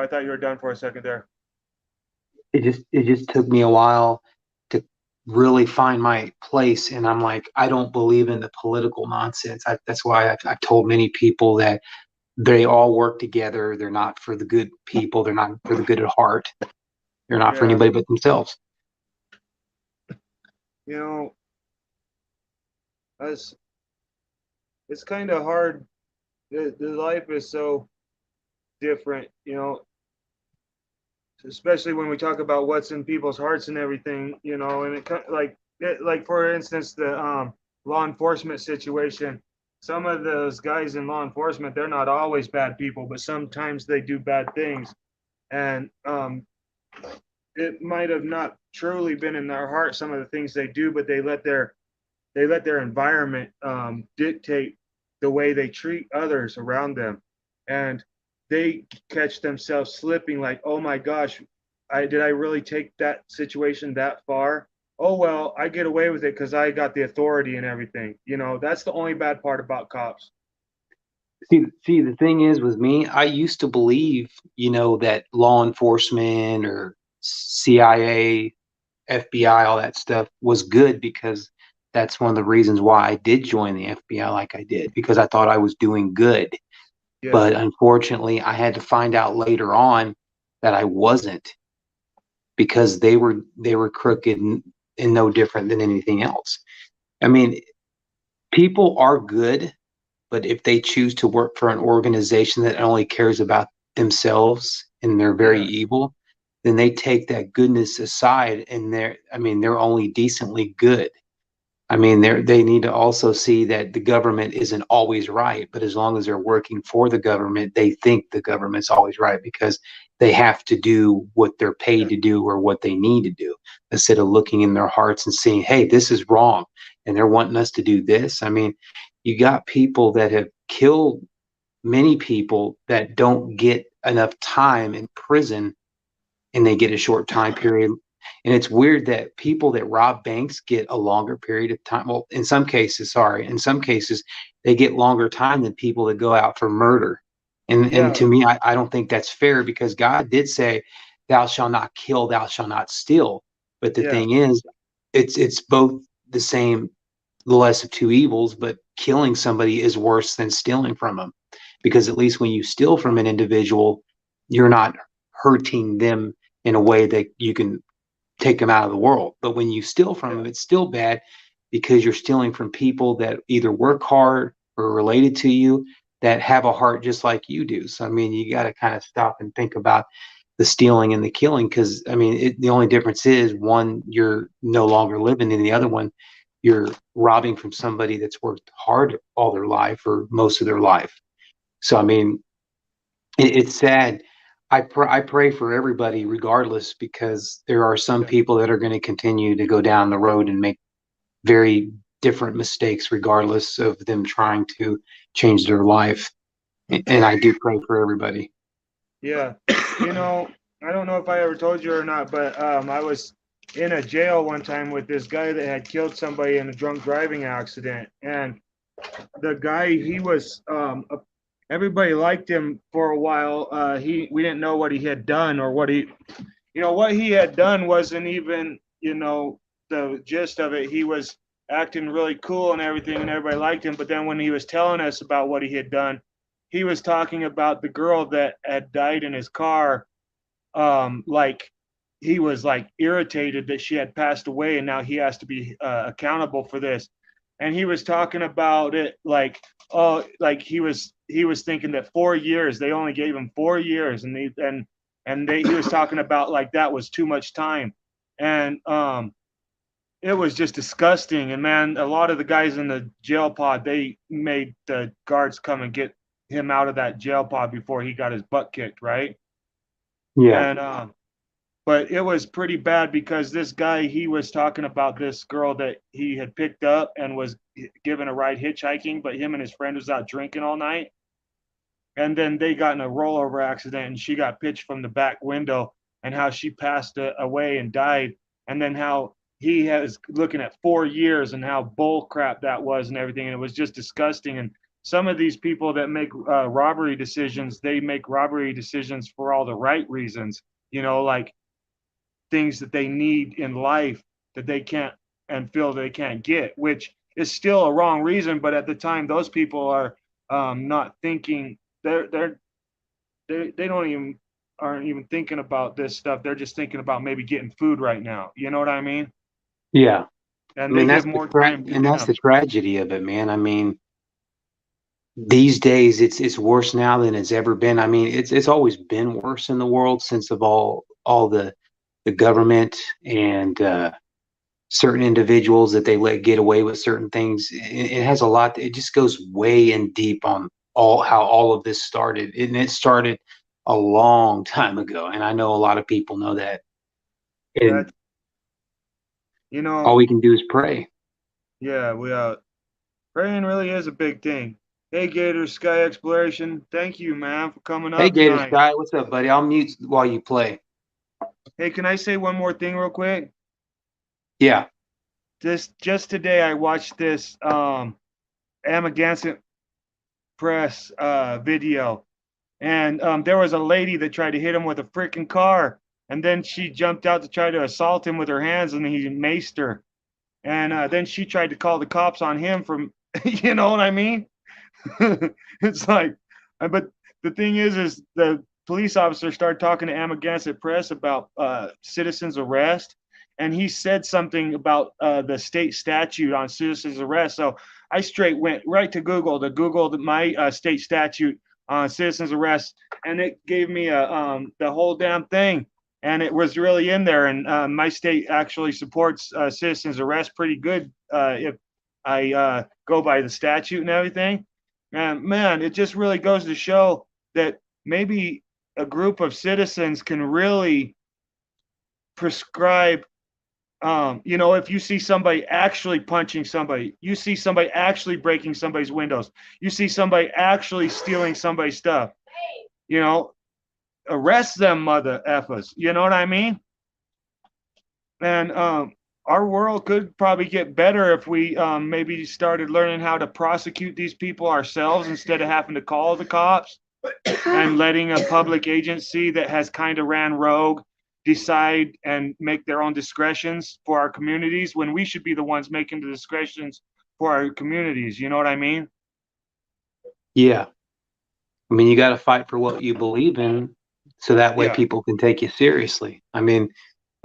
thought you were done for a second there. It just took me a while to really find my place, and I'm like, I don't believe in the political nonsense. That's why I've told many people that they all work together. They're not for the good people. They're not for the good at heart. They're not for anybody but themselves. It's kind of hard. The life is so different, especially when we talk about what's in people's hearts and everything, and like for instance, the law enforcement situation. Some of those guys in law enforcement, they're not always bad people, but sometimes they do bad things, and it might have not truly been in their heart some of the things they do, but they let their environment dictate the way they treat others around them, and they catch themselves slipping like, oh my gosh, did I really take that situation that far? Oh well, I get away with it because I got the authority and everything. That's the only bad part about cops. See, the thing is with me, I used to believe, that law enforcement or CIA, FBI, all that stuff was good because that's one of the reasons why I did join the FBI like I did, because I thought I was doing good. Yeah. But unfortunately, I had to find out later on that I wasn't, because they were crooked and no different than anything else. I mean, people are good, but if they choose to work for an organization that only cares about themselves and they're very evil, then they take that goodness aside and they're only decently good. I mean, they need to also see that the government isn't always right, but as long as they're working for the government, they think the government's always right because they have to do what they're paid to do or what they need to do, instead of looking in their hearts and seeing, hey, this is wrong, and they're wanting us to do this. I mean, you got people that have killed many people that don't get enough time in prison, and they get a short time period. And it's weird that people that rob banks get a longer period of time. Well, in some cases, they get longer time than people that go out for murder. And to me, I don't think that's fair, because God did say, thou shalt not kill, thou shalt not steal. But the thing is, it's both the same, the less of two evils, but killing somebody is worse than stealing from them, because at least when you steal from an individual, you're not hurting them in a way that you can take them out of the world. But when you steal from them, it's still bad, because you're stealing from people that either work hard or related to you, that have a heart just like you do. So, I mean, you got to kind of stop and think about the stealing and the killing, because, I mean, the only difference is, one, you're no longer living, and the other one, you're robbing from somebody that's worked hard all their life or most of their life. So, I mean, it's sad. I pray for everybody regardless, because there are some people that are going to continue to go down the road and make very different mistakes regardless of them trying to change their life. And I do pray for everybody. Yeah. I don't know if I ever told you or not, but I was in a jail one time with this guy that had killed somebody in a drunk driving accident. And the guy, he was everybody liked him for a while. We didn't know what he had done, or what he had done wasn't even, the gist of it. He was acting really cool and everything, and everybody liked him. But then when he was telling us about what he had done, he was talking about the girl that had died in his car. Like he was like irritated that she had passed away, and now he has to be accountable for this. And he was talking about it like, oh, like he was thinking that 4 years, they only gave him 4 years, he was talking about like that was too much time. And it was just disgusting. And man, a lot of the guys in the jail pod, they made the guards come and get him out of that jail pod before he got his butt kicked, right? Yeah. And but it was pretty bad because this guy, he was talking about this girl that he had picked up and was given a ride hitchhiking, but him and his friend was out drinking all night. And then they got in a rollover accident and she got pitched from the back window, and how she passed away and died. And then how he has looking at 4 years and how bull crap that was and everything. And it was just disgusting. And some of these people that make robbery decisions, they make robbery decisions for all the right reasons, like things that they need in life that they can't and feel they can't get, which is still a wrong reason. But at the time, those people are not thinking. They don't even aren't even thinking about this stuff. They're just thinking about maybe getting food right now. You know what I mean? Yeah. I And mean, they give more time to that's them. the tragedy of it, man. I mean, these days it's worse now than it's ever been. I mean, it's always been worse in the world since of all the government and certain individuals that they let get away with certain things. It has a lot. It just goes way in deep on how all of this started, and it started a long time ago. And I know a lot of people know that. And That all we can do is pray. yeah, praying really is a big thing. Hey, Gator Sky Exploration, thank you, man, for coming Hey, up Gator tonight. Sky, what's up, buddy? I'll mute while you play. Hey, can I say one more thing real quick? Yeah. Just today, I watched this Amagansett Press video, and there was a lady that tried to hit him with a freaking car, and then she jumped out to try to assault him with her hands, and he maced her. And then she tried to call the cops on him from, you know what I mean? It's like, but the thing is the police officer started talking to Amagansett Press about citizens arrest, and he said something about the state statute on citizens arrest. So I straight went right to Google to Google my state statute on citizens arrest, and it gave me the whole damn thing. And it was really in there. And my state actually supports citizens arrest pretty good if I go by the statute and everything. And man, it just really goes to show that maybe a group of citizens can really prescribe. If you see somebody actually punching somebody, you see somebody actually breaking somebody's windows, you see somebody actually stealing somebody's stuff, arrest them mother effers. You know what I mean? And our world could probably get better if we maybe started learning how to prosecute these people ourselves instead of having to call the cops and letting a public agency that has kind of ran rogue decide and make their own discretions for our communities when we should be the ones making the discretions for our communities. You know what I mean? Yeah. I mean, you got to fight for what you believe in so that way Yeah. people can take you seriously. I mean,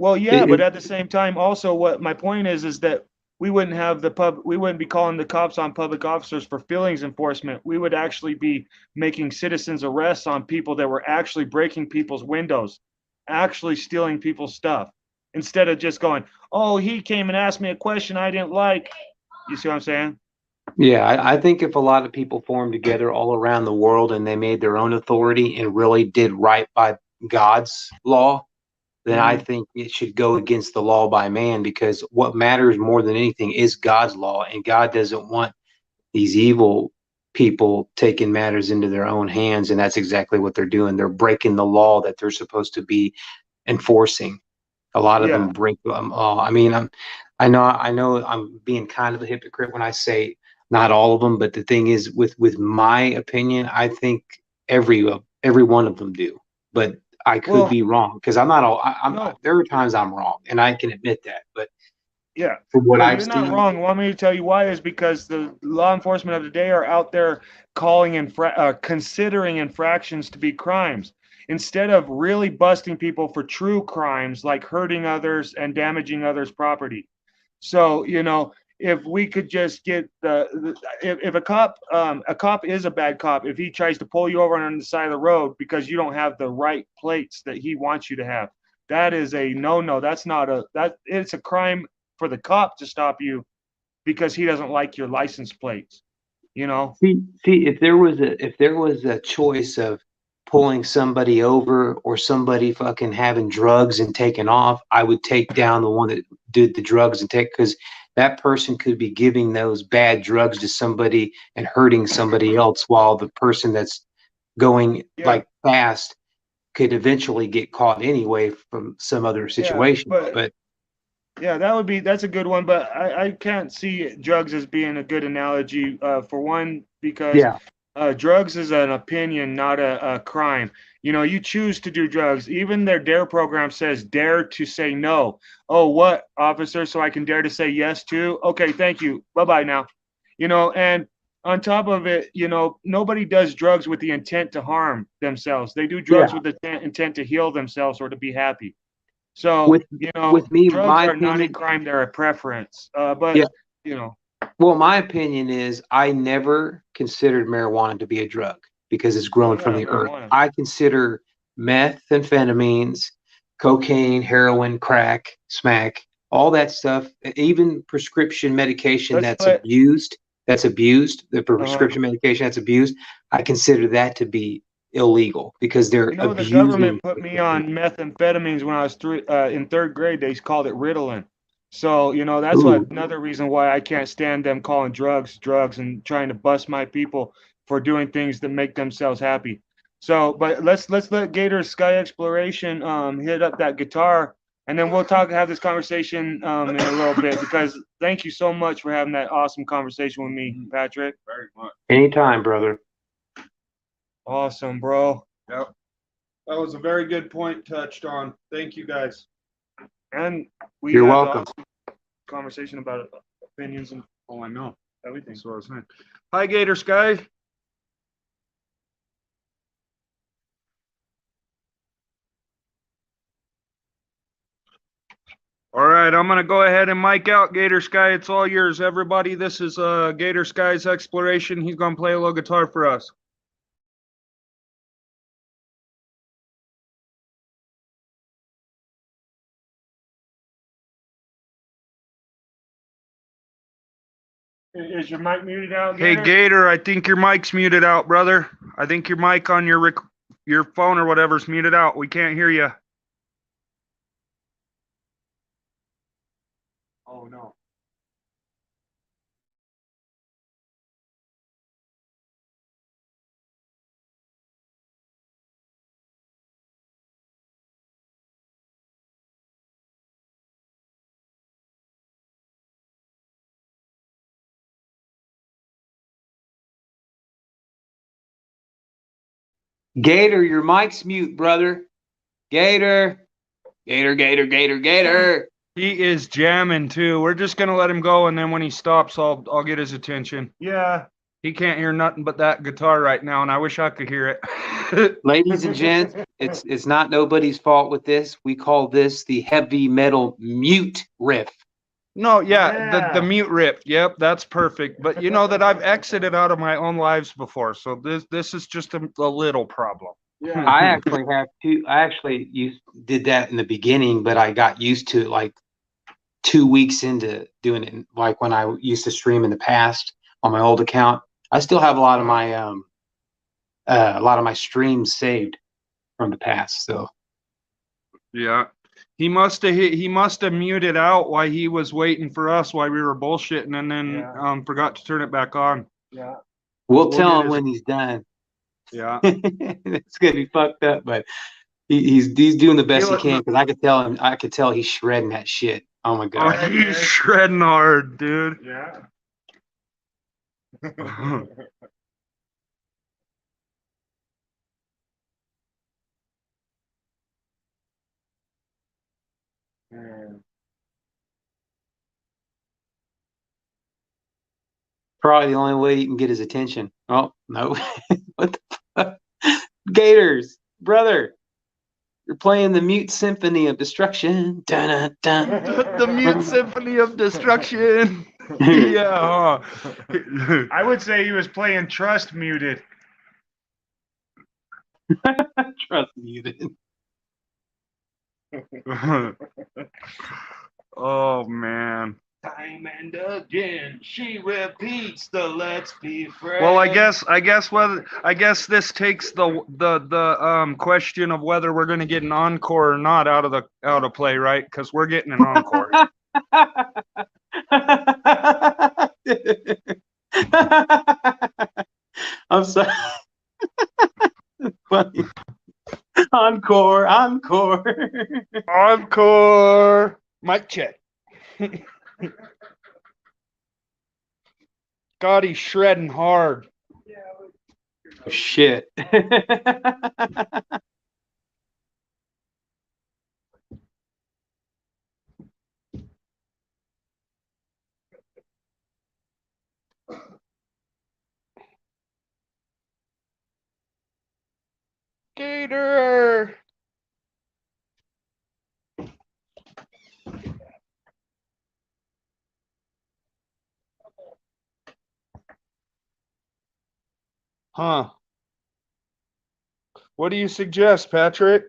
well, yeah, but at the same time, also, what my point is that we wouldn't have we wouldn't be calling the cops on public officers for feelings enforcement. We would actually be making citizens arrests on people that were actually breaking people's windows, actually stealing people's stuff, instead of just going, "Oh, he came and asked me a question I didn't like." You see what I'm saying? yeah, I think if a lot of people formed together all around the world and they made their own authority and really did right by God's law, then I think it should go against the law by man, because what matters more than anything is God's law, and God doesn't want these evil people taking matters into their own hands, and that's exactly what they're doing. They're breaking the law that they're supposed to be enforcing. A lot of them break law. I mean, I know I'm being kind of a hypocrite when I say not all of them, but the thing is, with my opinion, I think every one of them do. But I could be wrong, because I'm not all. There are times I'm wrong, and I can admit that. But yeah, from what I've you're seen, not wrong. Want me to tell you why? Is because the law enforcement of today are out there calling considering infractions to be crimes. instead of really busting people for true crimes like hurting others and damaging others' property. So, if we could just get if a cop is a bad cop if he tries to pull you over on the side of the road because you don't have the right plates that he wants you to have, that is a no. That's not it's a crime for the cop to stop you because he doesn't like your license plates, you know? See, if there was a choice of pulling somebody over or somebody fucking having drugs and taking off, I would take down the one that did the drugs and take, because that person could be giving those bad drugs to somebody and hurting somebody else, while the person that's going Yeah. like fast could eventually get caught anyway from some other situation. But Yeah, that's a good one, but I can't see drugs as being a good analogy, for one, because yeah, drugs is an opinion, not a crime. You choose to do drugs. Even their DARE program says dare to say no. Oh, what, officer? So I can dare to say yes to? Okay, thank you. Bye-bye now. And on top of it, nobody does drugs with the intent to harm themselves. They do drugs yeah. with the intent to heal themselves or to be happy. So, With me, drugs my are not a opinion, crime, they're a preference. But, yeah. you know, Well, my opinion is I never considered marijuana to be a drug because it's grown yeah, from the earth. marijuana. I consider methamphetamines, cocaine, heroin, crack, smack, all that stuff, even prescription medication Let's let, that's abused, the uh, prescription medication that's abused, I consider that to be illegal because they're the government abusing. put me on methamphetamines when I was in third grade. They called it Ritalin. So, that's Ooh, another reason why I can't stand them calling drugs and trying to bust my people for doing things that make themselves happy. So, but let's let Gator Sky Exploration hit up that guitar, and then we'll have this conversation in a little bit, because thank you so much for having that awesome conversation with me, Patrick. Very much. anytime, brother. Awesome, bro. Yep. That was a very good point touched on. Thank you guys. And we You're had welcome. awesome conversation about opinions and Oh, I know. everything. That's what I was saying. Hi, Gator Sky. All right, I'm gonna go ahead and mic out Gator Sky. It's all yours, everybody. This is Gator Sky's exploration. He's gonna play a little guitar for us. Is your mic muted out, Hey, Gator? Gator, I think your mic's muted out, brother. I think your mic on your phone or whatever's muted out. We can't hear you. Oh no. Gator, your mic's mute, brother. Gator, Gator, Gator, Gator, Gator. He is jamming too. We're just gonna let him go, and then when he stops, I'll get his attention. Yeah. He can't hear nothing but that guitar right now, and I wish I could hear it. Ladies and gents, it's not nobody's fault with this. We call this the heavy metal mute riff. No, yeah, the Yeah. mute rip. Yep, that's perfect. But you know that I've exited out of my own lives before, so this is just a little problem. Yeah. I actually have to. I actually did that in the beginning, but I got used to it like 2 weeks into doing it. Like when I used to stream in the past on my old account, I still have a lot of my streams saved from the past. So Yeah. He must have muted out while he was waiting for us while we were bullshitting, and then Yeah. forgot to turn it back on. Yeah. we'll We'll tell get him his- when he's done. Yeah. It's gonna be fucked up, but he's doing the best he Feel it- can, because I could tell he's shredding that shit. Oh my Oh, god. he's shredding hard, dude. Yeah. Man. Probably the only way you can get his attention. Oh no. What the fuck? Gators, brother. You're playing the Mute Symphony of Destruction. Dun, dun, dun. The Mute Symphony of Destruction. Yeah. Huh? I would say he was playing Trust muted. Trust muted. Oh man. Time and again, she repeats the "Let's be friends." Well, I guess this takes the question of whether we're going to get an encore or not out of play, right? Because we're getting an encore. I'm sorry. Funny. Encore, encore. Encore. Mic check. God, he's shredding hard. Oh, shit. Gator. Huh. What do you suggest, Patrick?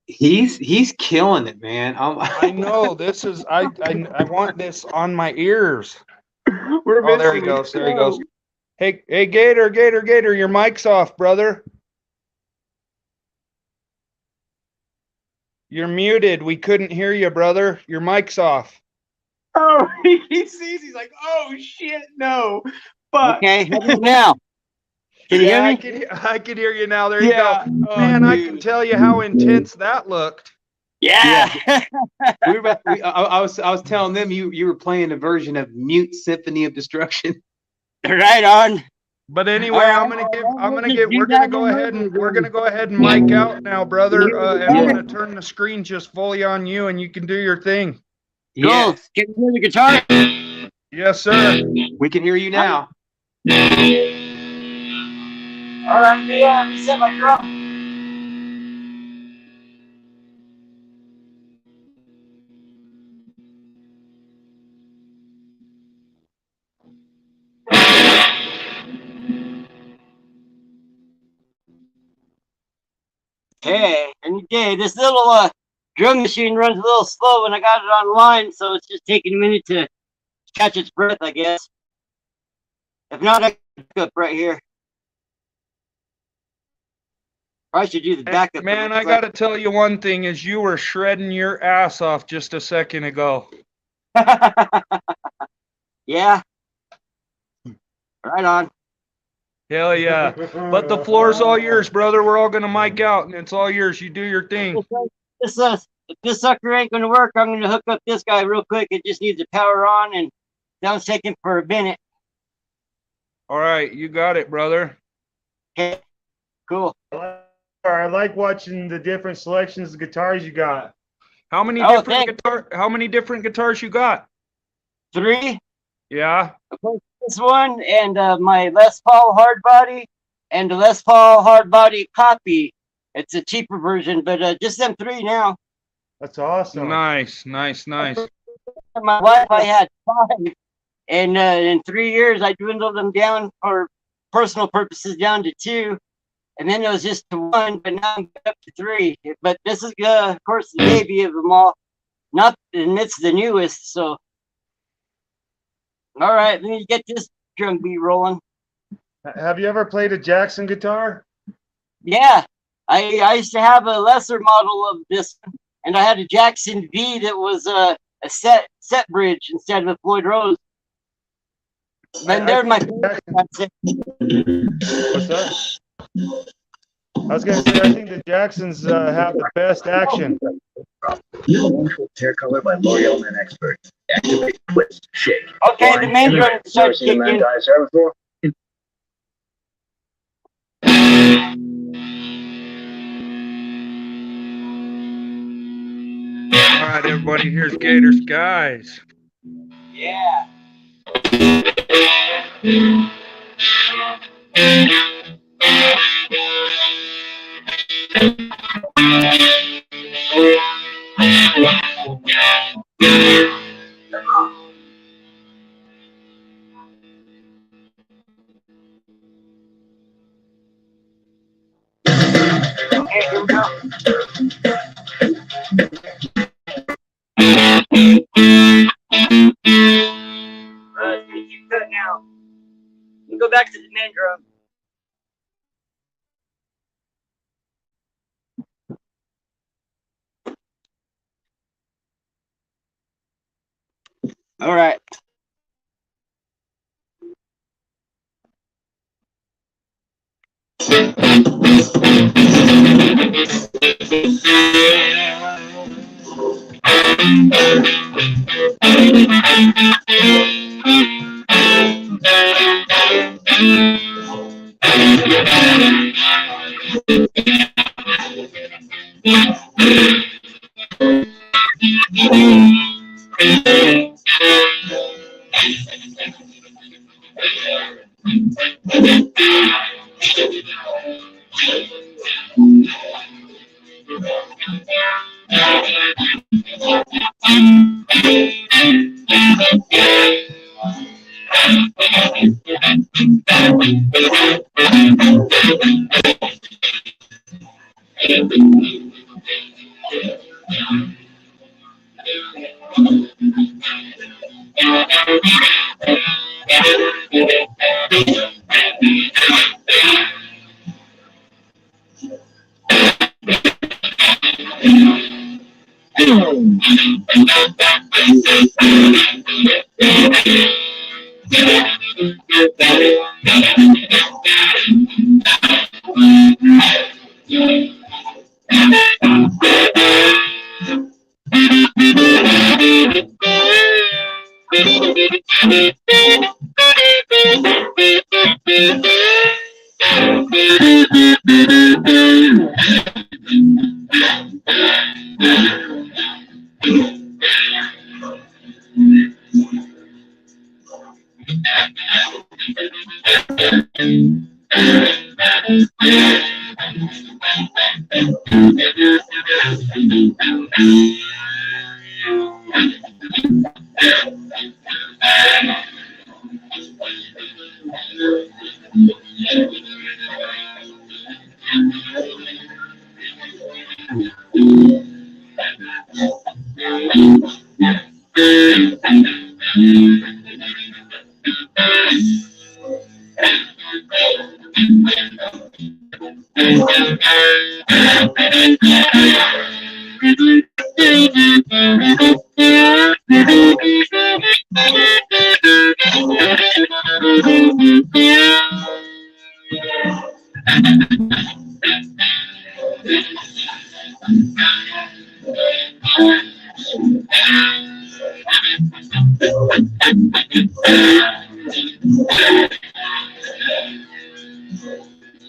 He's killing it, man. I know this is I want this on my ears. We're Oh, there he missing goes. it. There he goes. Hey, Gator, your mic's off, brother. You're muted. We couldn't hear you, brother. Your mic's off. Oh, he sees. He's like, oh shit, no. But okay, how about now? Can you hear me? I can hear you now. There you yeah. go. Oh, Man, I dude. can tell you how intense that looked. Yeah. I was telling them you were playing a version of Mute Symphony of Destruction. Right on. But anyway, we're gonna go ahead and mic out now, brother. And I'm gonna turn the screen just fully on you, and you can do your thing. Cool. Yes. Can you hear the guitar? Yes, sir. We can hear you now. All right, yeah, set my drum. Okay, and this little drum machine runs a little slow when I got it online, so it's just taking a minute to catch its breath, I guess. If not, I can pick up right here. Probably should do the backup. Man, I gotta tell you one thing: is you were shredding your ass off just a second ago. Yeah. Right on. Hell yeah! But the floor's all yours, brother. We're all gonna mic out, and it's all yours. You do your thing. If this sucker ain't gonna work, I'm gonna hook up this guy real quick. It just needs to power on, and sounds taking for a minute. All right, you got it, brother. Okay, cool. I like watching the different selections of guitars you got. How many different guitars you got? 3. Yeah. This one and my Les Paul hard body and the Les Paul hard body copy. It's a cheaper version, but just them 3 now. That's awesome. Nice. My wife, I had 5, and in 3 years, I dwindled them down for personal purposes down to 2, and then it was just to 1, but now I'm up to 3. But this is, of course, the baby of them all. And it's the newest, so. All right, let me get this drum beat rolling. Have you ever played a Jackson guitar? Yeah, I used to have a lesser model of this, and I had a Jackson V that was a set bridge instead of a Floyd Rose. And they're my favorite. What's that? I was gonna say I think the Jacksons have the best action. Hair color by L'Oreal Men Experts. Activate, twist, shake. Okay, the main drum starts kicking. All right, everybody, here's Gator Skies. Yeah. Okay, here we go. It's gonna keep cutting out. You go back to the main drum. All right.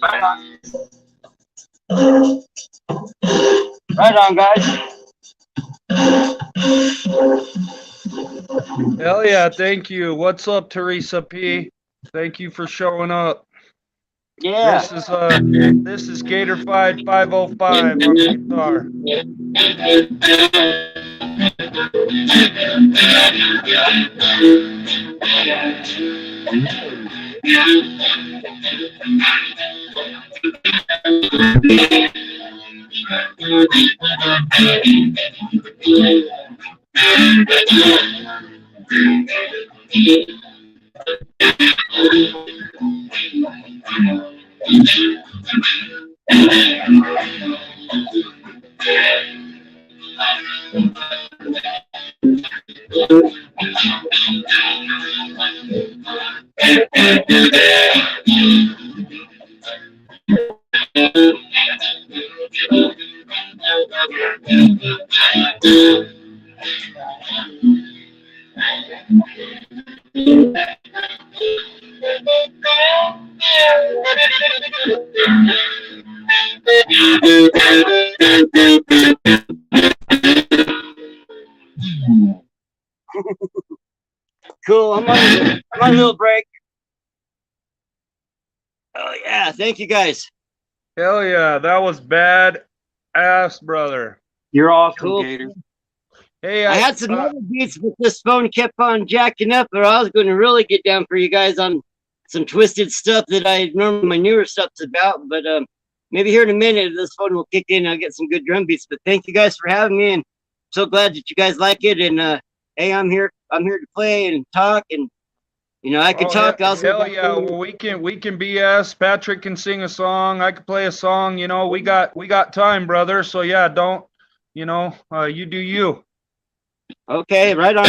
Right on. Right on, guys. Hell yeah, thank you. What's up, Teresa P? Thank you for showing up. Yeah. This is Gatorfied 505 on guitar. Cool. I'm on a little break. Oh yeah, thank you guys. Hell yeah, that was bad. ass, brother. You're awesome, Cool. Gator. Hey, I had some other beats, but this phone kept on jacking up, or I was going to really get down for you guys on some twisted stuff that I normally my newer stuff's about. But maybe here in a minute, this phone will kick in. I'll get some good drum beats. But thank you guys for having me, and I'm so glad that you guys like it. And hey, I'm here to play and talk, and you know I can talk. Hell yeah! Well, we can BS. Patrick can sing a song. I can play a song. You know, we got time, brother. So yeah, don't, you know, you do you. Okay, right on.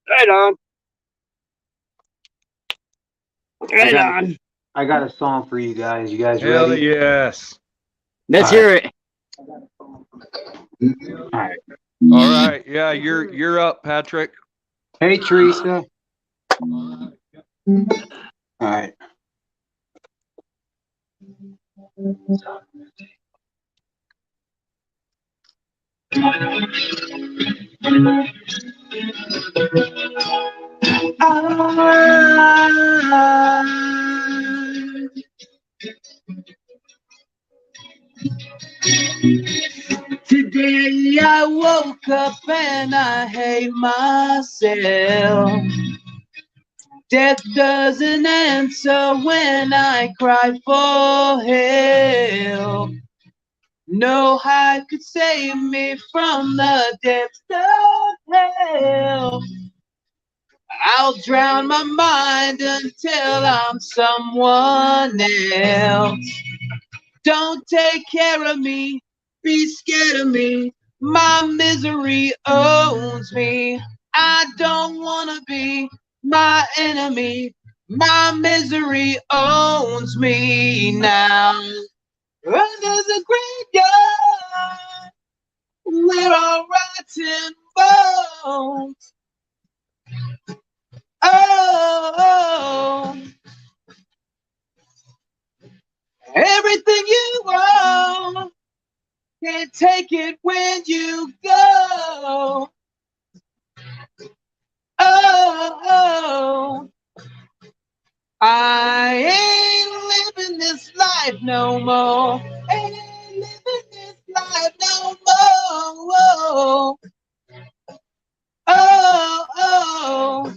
Right on. Right on. I got a song for you guys. You guys Hell ready? yes. Let's hear it. All right. All right. Yeah, you're up, Patrick. Hey, Teresa. All right. Today I woke up and I hate myself. Death doesn't answer when I cry for help. No high could save me from the depths of hell. I'll drown my mind until I'm someone else. Don't take care of me, be scared of me. My misery owns me. I don't wanna be my enemy. My misery owns me now. Oh, there's a graveyard where all rotten bones. Oh, everything you own, can't take it when you go. Oh, I ain't living this life no more. Ain't living this life no more. Oh,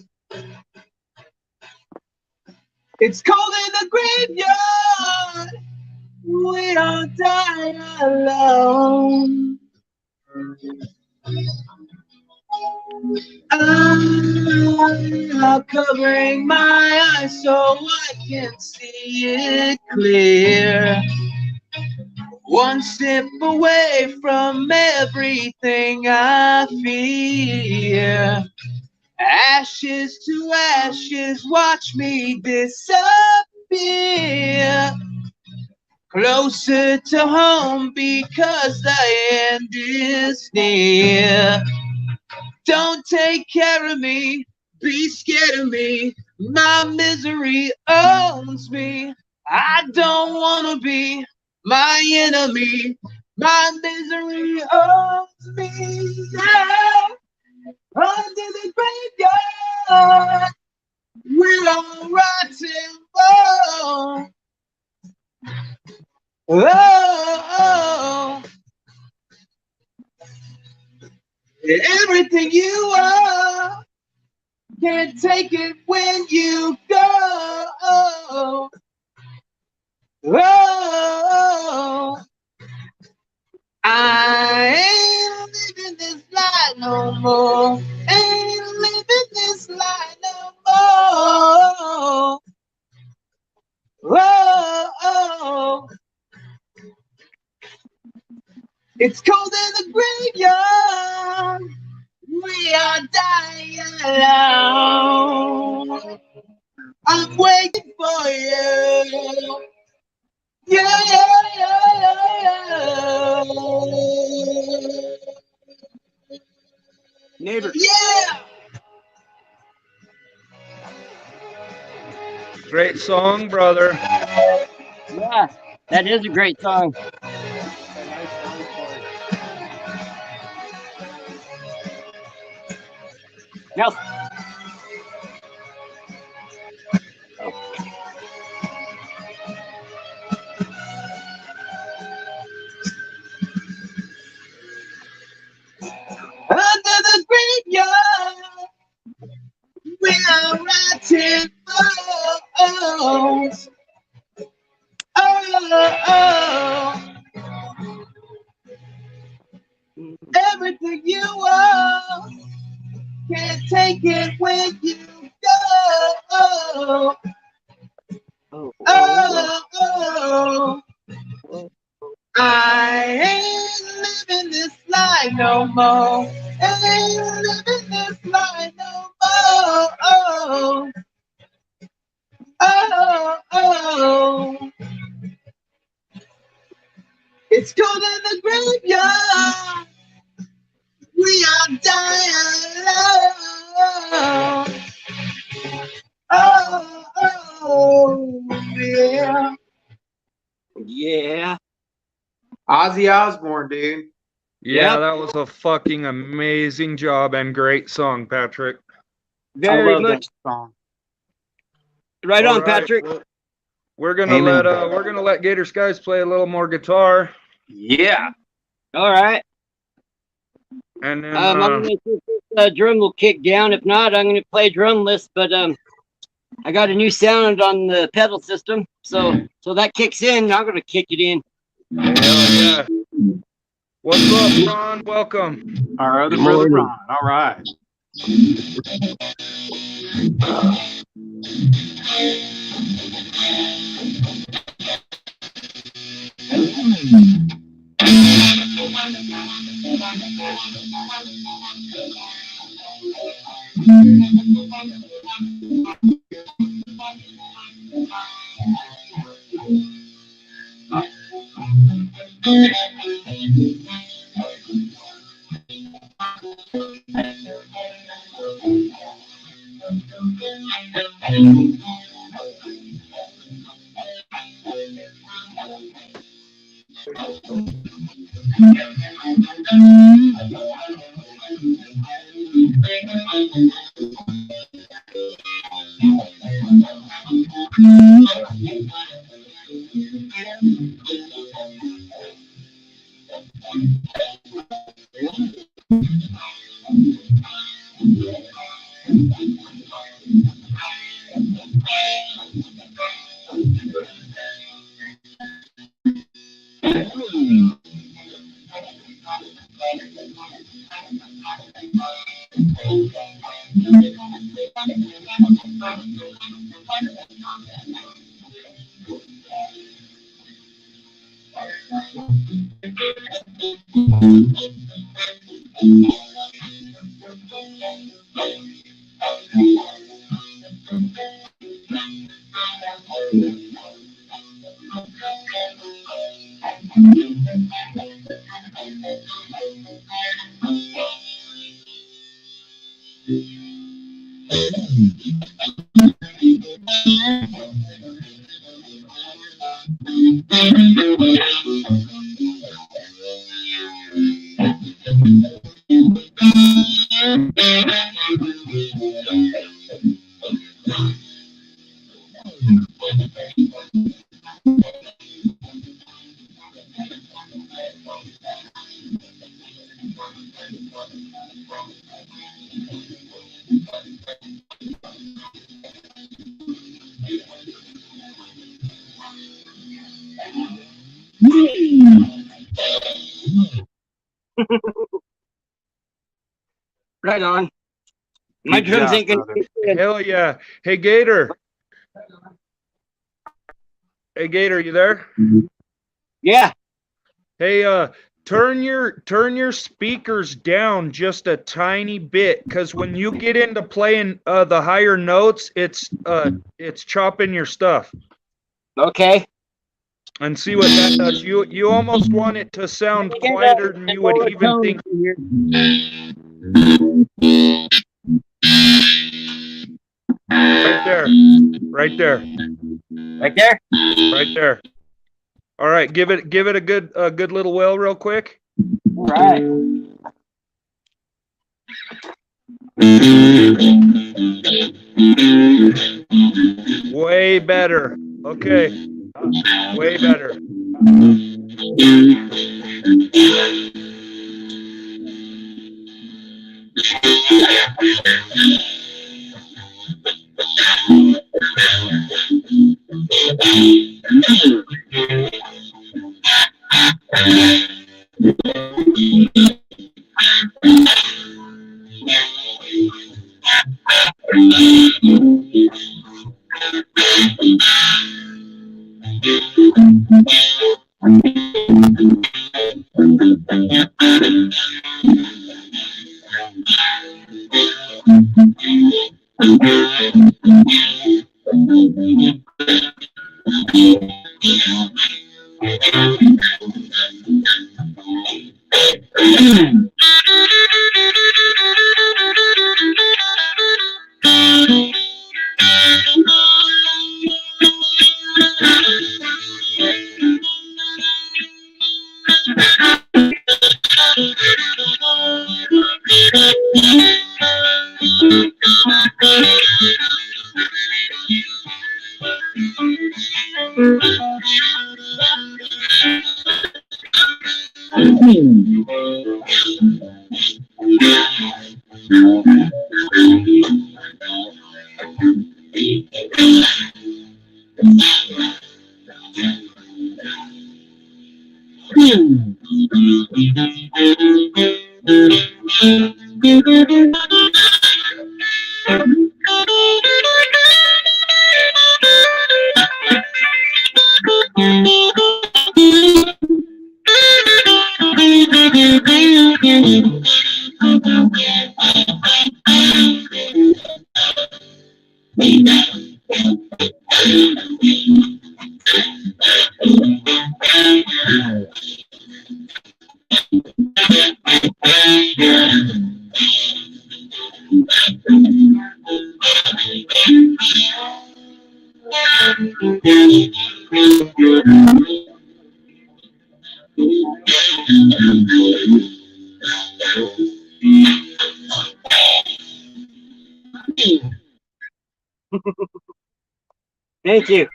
it's cold in the graveyard. We don't die alone. I'm covering my eyes so I can see it clear. One step away from everything I fear. Ashes to ashes, watch me disappear. Closer to home because the end is near. Don't take care of me, be scared of me. My misery owns me. I don't wanna be my enemy. My misery owns me. Yeah. Under the graveyard, we're all rotten bones. Oh, everything you are, can't take it when you go. Oh, I ain't living this life no more. Ain't living this life no more. Oh, it's cold in the graveyard. We are dying alone. I'm waiting for you. Yeah, yeah, yeah, yeah, yeah. Neighbor. Yeah. Great song, brother. Yeah, that is a great song. Now, Under the graveyard, we are rotten bones. Oh, everything you are, can't take it when you go. Oh, I ain't living this life no more. Ain't living this life no more. Oh, it's cold in the graveyard. We are dying alone. Oh, yeah. yeah. Ozzy Osbourne, dude. Yeah, Yep. that was a fucking amazing job and great song, Patrick. Very I love much. that song. Right All on, right, Patrick. We're gonna Amen. let Gator Skies play a little more guitar, Yeah. All right. and then I'm gonna see if this drum will kick down. If not, I'm gonna play drumless. But I got a new sound on the pedal system, so that kicks in. I'm gonna kick it in. hell yeah. What's up, Ron? Welcome. Our other Good brother morning. Ron. All right. Right on. My Good drums job, ain't gonna brother. kick in. Hell yeah. Hey, Gator. Hey, Gator, you there? Yeah. Hey, turn your speakers down just a tiny bit, because when you get into playing the higher notes, it's chopping your stuff. Okay. And see what that does. You almost want it to sound quieter than you would even think. Right there. Right there. Right there? Right there. All right, give it a good little whirl real quick. All right. Way better. Okay. Way better. Thank you.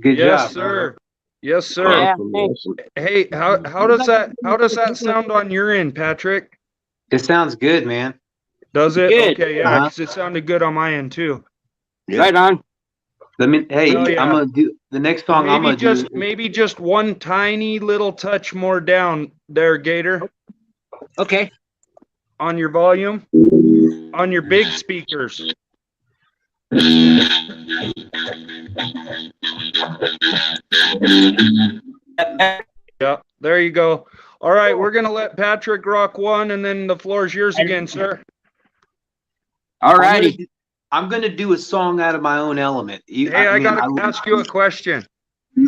Good Yes, job, sir. brother. Yes, sir. Yeah. Thanks. Hey, how does that sound on your end, Patrick? It sounds good, man. Does it? Good. Okay, yeah, Uh-huh. because it sounded good on my end too. Right on. Hey, Hell yeah. I'm gonna do the next song. I'm gonna do. Maybe just one tiny little touch more down there, Gator, Okay. on your volume, on your big speakers. Yeah, there you go. All right, we're gonna let Patrick rock one, and then the floor is yours again, sir. Alrighty. I'm gonna do a song out of my own element. Hey, I gotta ask you a question.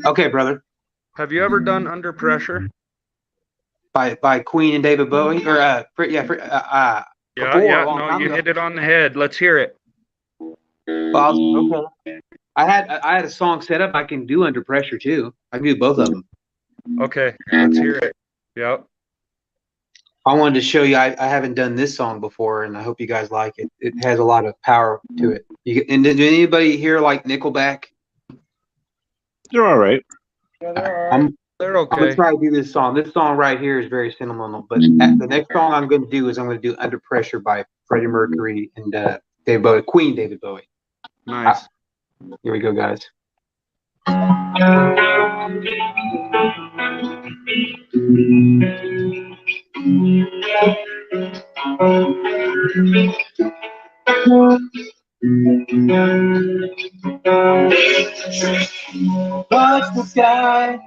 Okay, brother. Have you ever done Under Pressure? By Queen and David Bowie, or Yeah, before, yeah. a long No, time you ago. hit it on the head. Let's hear it. Well, okay. I had a song set up. I can do Under Pressure too. I can do both of them. Okay, let's hear it. Yep. I wanted to show you. I haven't done this song before, and I hope you guys like it. It has a lot of power to it. And did anybody here like Nickelback? They're all right. Yeah, they're all right. They're I'm gonna okay. try to do this song. This song right here is very sentimental, but the next song I'm gonna do is I'm gonna do Under Pressure by Freddie Mercury and David Bowie, Queen David Bowie. Nice. Here we go, guys. Watch the sky,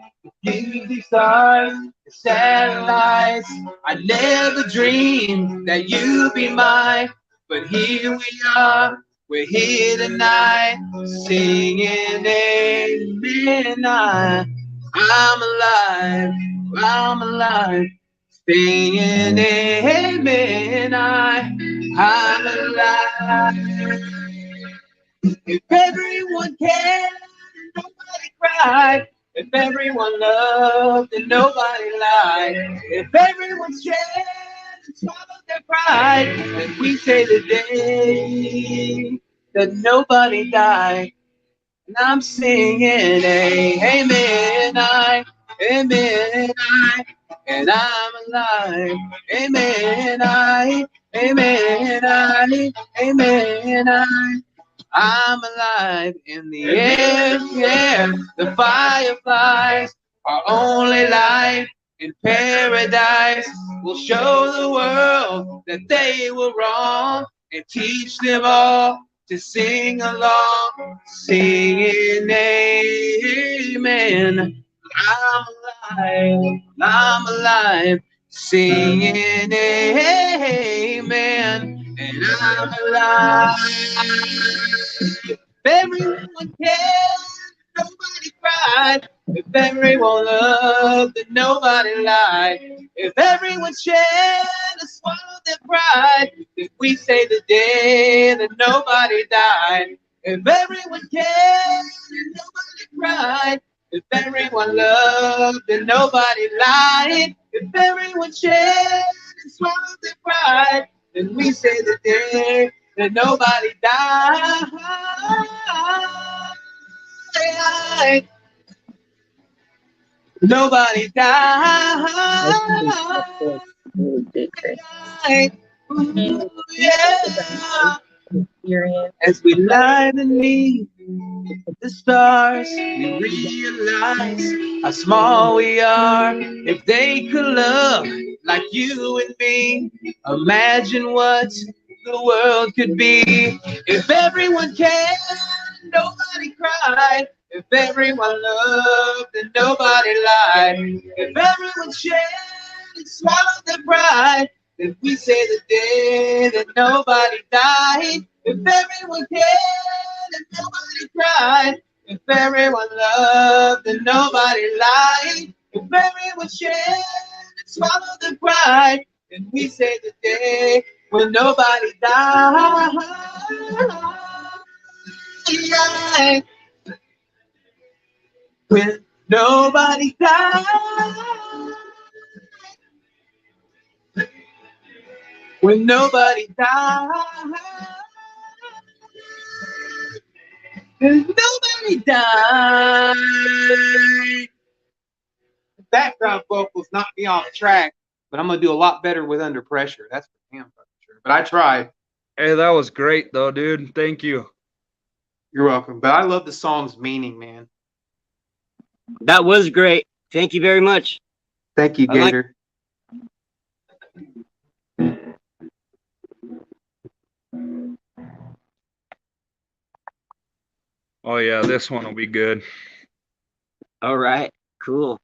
give the stars, the satellites. I never dreamed that you'd be mine, but here we are. We're here tonight, singing amen. I'm alive, I'm alive, singing amen. I'm alive. If everyone cared and nobody cried, if everyone loved and nobody lied, if everyone shared and swallowed their pride, then we say today that nobody died. And I'm singing amen, amen, and I'm alive. Amen, amen, amen, I'm alive in the air, yeah. The fireflies are only life in paradise. We'll show the world that they were wrong and teach them all to sing along, singing amen. I'm alive, singing amen, and I'm alive. If everyone cared, nobody cried. If everyone loved, and nobody lied. If everyone shared and swallowed their pride, if we say the day that nobody died. If everyone cared and nobody cried. If everyone loved and nobody lied. If everyone shared and swallowed their pride, then we say the day that nobody died. Nobody died. Ooh, yeah. As we lie beneath the stars, we realize how small we are. If they could love like you and me, imagine what the world could be. If everyone cared, nobody cried. If everyone loved and nobody lied. If everyone shared and swallowed their pride, then we say the day that nobody died. If everyone cared and nobody cried. If everyone loved and nobody lied. If everyone shared and swallowed their pride, then we say the day when nobody died. When nobody died. When nobody died. When nobody died. The background vocals knocked me off track, but I'm gonna do a lot better with Under Pressure. That's for damn fucking sure. But I tried. Hey, that was great though, dude. Thank you. You're welcome. But I love the song's meaning, man. That was great. Thank you very much. Thank you, Gator. Oh yeah, this one will be good. All right, cool.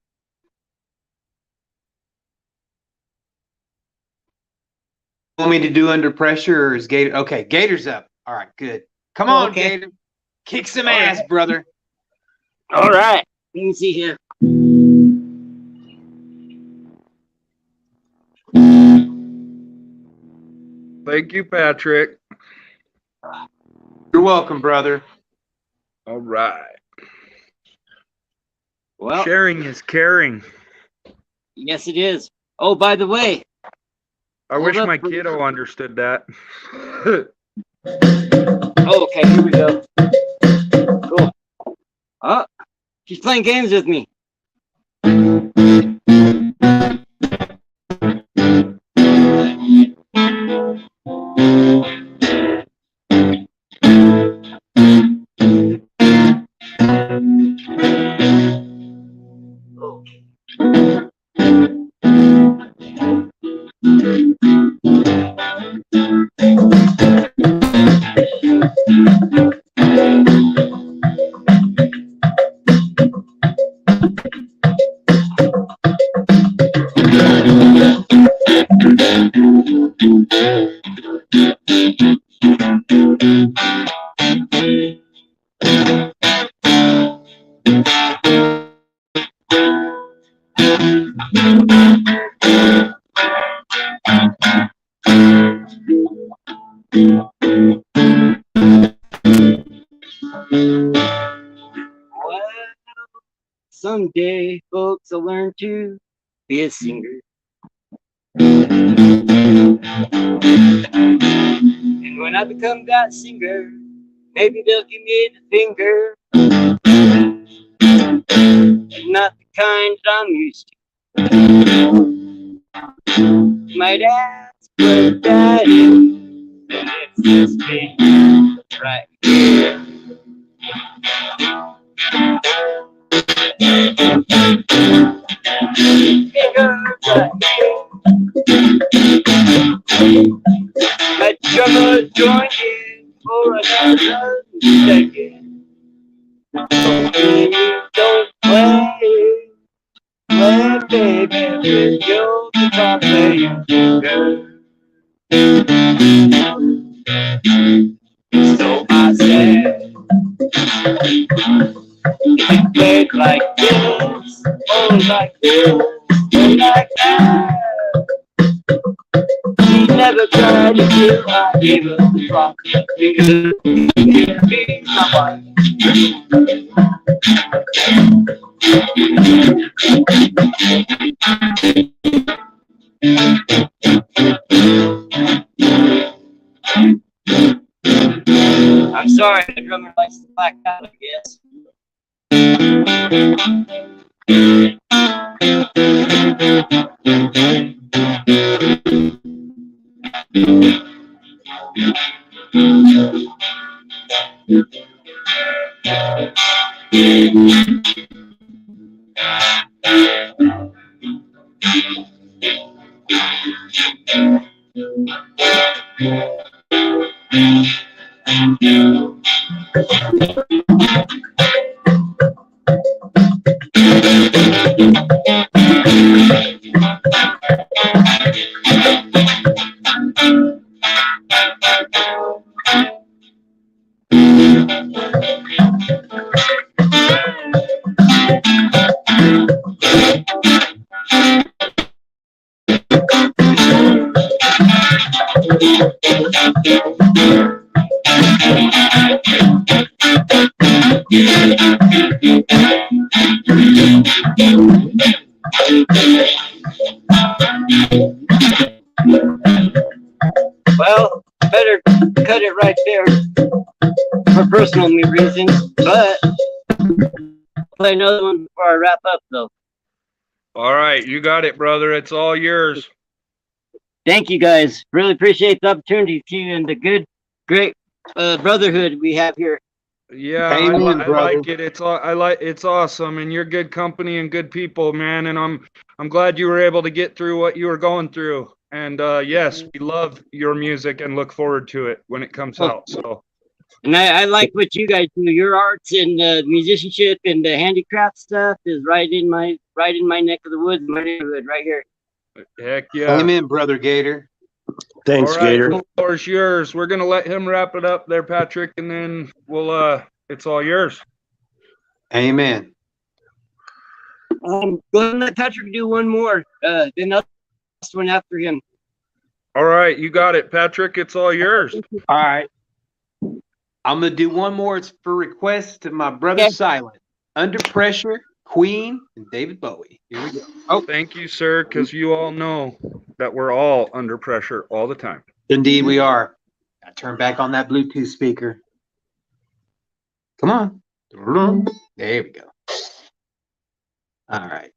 Want me to do Under Pressure or is Gator? Okay, Gator's up. All right, good. Come on, okay. Gator. Kick some ass, brother. All right. Let me see here. Thank you, Patrick. You're welcome, brother. All right. Well, sharing is caring. Yes, it is. Oh, by the way. I wish my kiddo understood that. Oh, okay, here we go. Cool. Oh, she's playing games with me. Someday, folks will learn to be a singer. And when I become that singer, maybe they'll give me the finger. Not the kind that I'm used to. Might ask for daddy. It's this thing right here. My drummer joined in for another decade. Don't play, baby, with your guitar playing finger. So I said, if you played like this, or like this, or like that. He never cried until I gave up the rock. Because he could be my wife. I'm sorry, the drummer likes to black out, I guess. Well, better cut it right there for personal reasons, but I'll play another one before I wrap up, though. All right, you got it, brother. It's all yours. Thank you, guys. Really appreciate the opportunity to you and the great brotherhood we have here. Yeah, I like it. It's awesome, and you're good company and good people, man. And I'm glad you were able to get through what you were going through. And yes, we love your music and look forward to it when it comes out. So. And I like what you guys do. Your arts and musicianship and the handicraft stuff is right in my neck of the woods, my neighborhood, right here. Heck yeah. Amen, brother Gator. Thanks, All right, Gator. the floor's yours. We're gonna let him wrap it up there, Patrick, and then we'll it's all yours. Amen. Go ahead and let Patrick do one more. Then the last one after him. All right, you got it, Patrick. It's all yours. All right. I'm gonna do one more. It's for request to my brother Okay. Silent. Under Pressure, Queen, and David Bowie. Here we go. Oh, Thank you, sir, because you all know that we're all under pressure all the time. indeed we are. I turn back on that Bluetooth speaker. Come on. There we go. All right.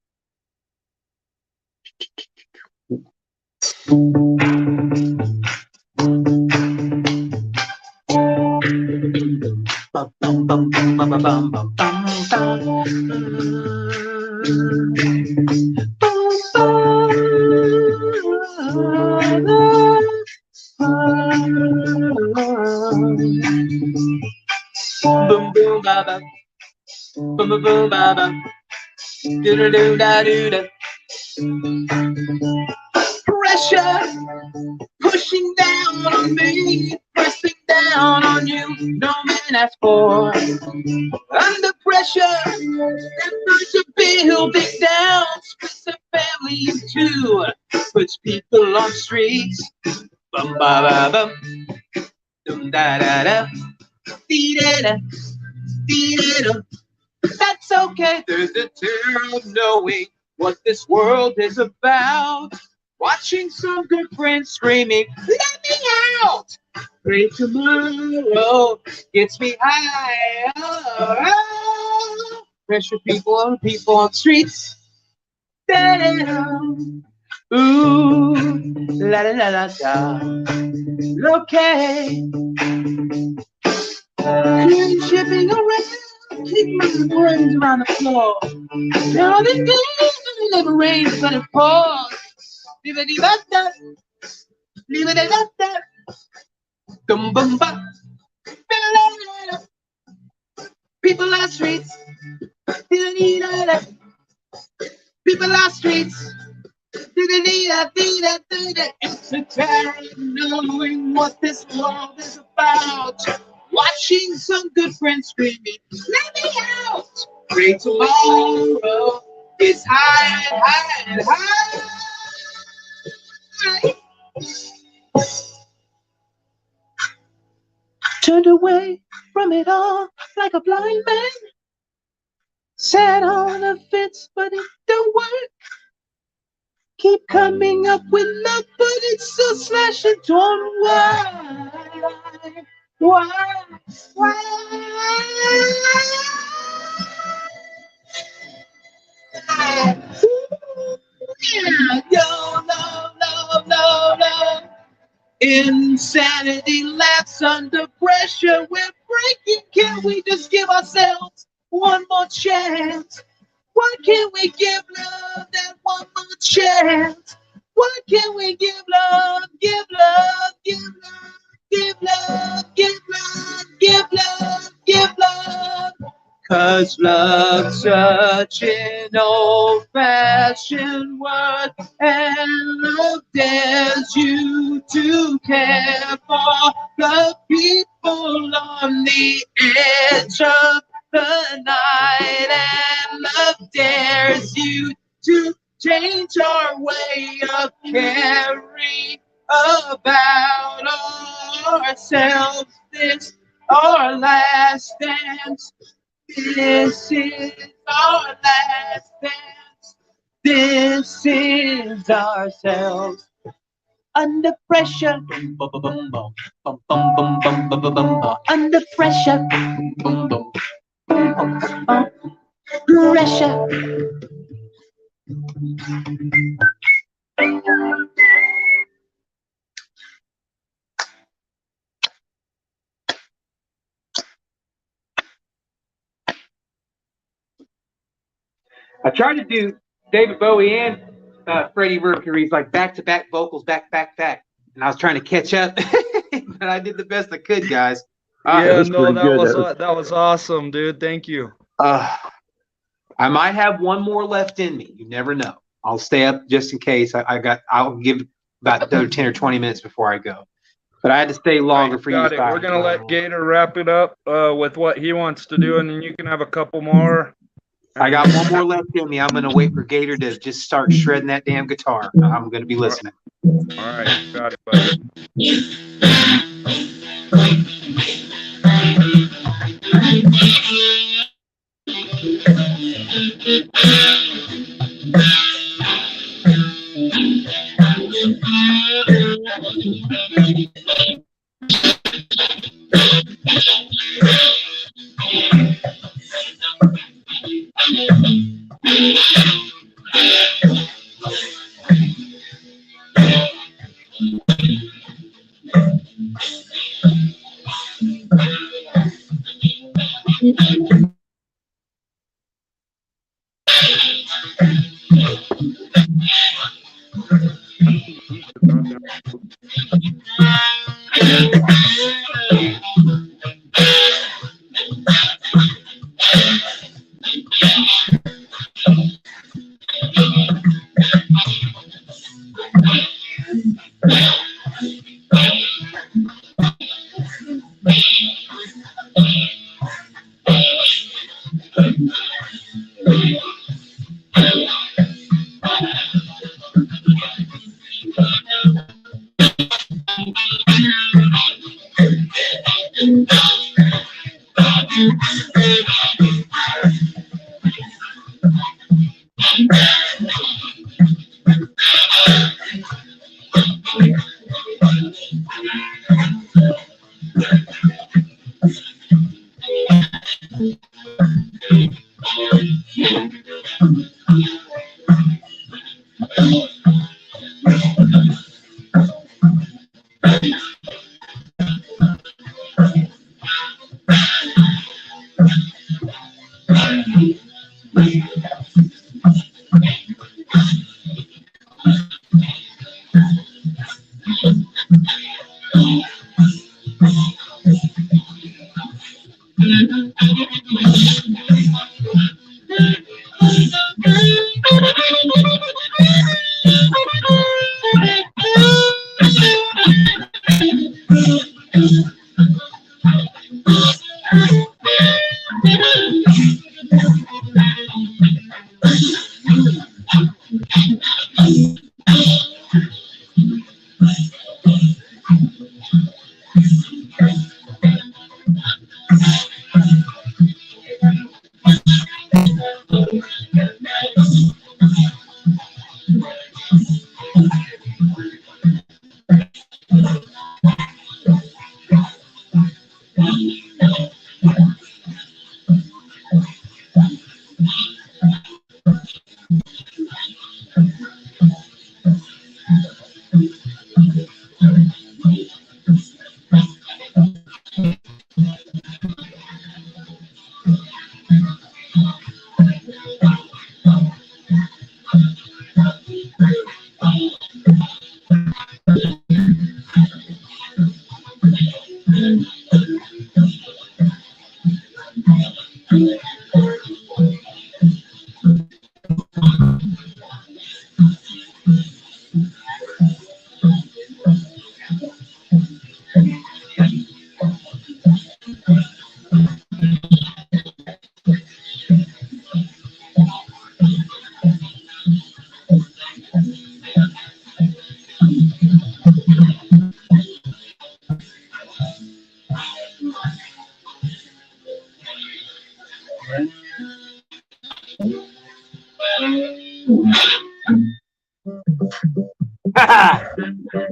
Boom boom ba ba, boom boom boom ba ba, do do do da do da. Pressure pushing down on me, pressing down on you. No man asked for. Under pressure, that pressure building down, splits the family in two, puts people on streets. Bum ba ba bum, dum da da da, dee da da, dee da da. That's okay. There's a terror of knowing what this world is about. Watching some good friends screaming, "Let me out!" Pray tomorrow gets me high. Oh. Pressure people on streets. Da-da-da. Ooh, la la la la da. Okay. Shipping around, keep my brains around the floor. Now the days it never rains, but it pours. Leave it up there, leave it up there. Dum bum ba. People are streets. People are streets. It's a terror knowing what this world is about. Watching some good friends screaming, "Let me out!" Pray tomorrow is high and high and high. Turned away from it all like a blind man. Sat on a fence, but it don't work. Keep coming up with love, but it's so slashed and torn. Why? Why? Yeah, yo, no. Insanity laughs under pressure. We're breaking. Can we just give ourselves one more chance? Why can't we give love that one more chance? Why can't we give love, give love, give love, give love, give love, give love, give love? 'Cause love's such an old-fashioned word, and love dares you to care for the people on the edge of the night, and love dares you to change our way of caring about ourselves. This our last dance. This is our last dance. This is ourselves. Under pressure. Under pressure. Pressure. I tried to do David Bowie and Freddie Mercury's like back-to-back vocals, back, and I was trying to catch up, but I did the best I could, guys. Yeah, no, that was awesome, dude. Thank you. I might have one more left in me. You never know. I'll stay up just in case. I'll give about 10 or 20 minutes before I go. But I had to stay longer for you Got to it. start. We're gonna let Gator wrap it up with what he wants to do, and then you can have a couple more. I got one more left in me. I'm gonna wait for Gator to just start shredding that damn guitar. I'm gonna be listening. All right, got it, buddy.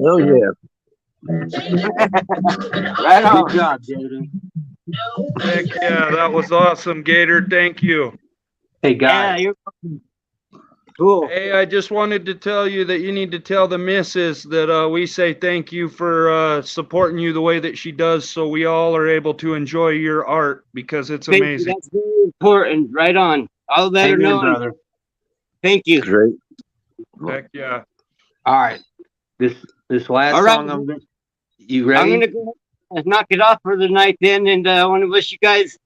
Oh yeah. Right on. Good job, Gator. Heck yeah, that was awesome, Gator. Thank you. Hey Yeah, guys, you're welcome. Cool. Hey, I just wanted to tell you that you need to tell the missus that we say thank you for supporting you the way that she does, so we all are able to enjoy your art because it's Thank you. amazing. That's very important. Right on. I'll let her amen, know. brother. Thank you. Great. Heck yeah. All right, this last All right. song. You I'm ready? gonna go and knock it off for the night then, and I want to wish you guys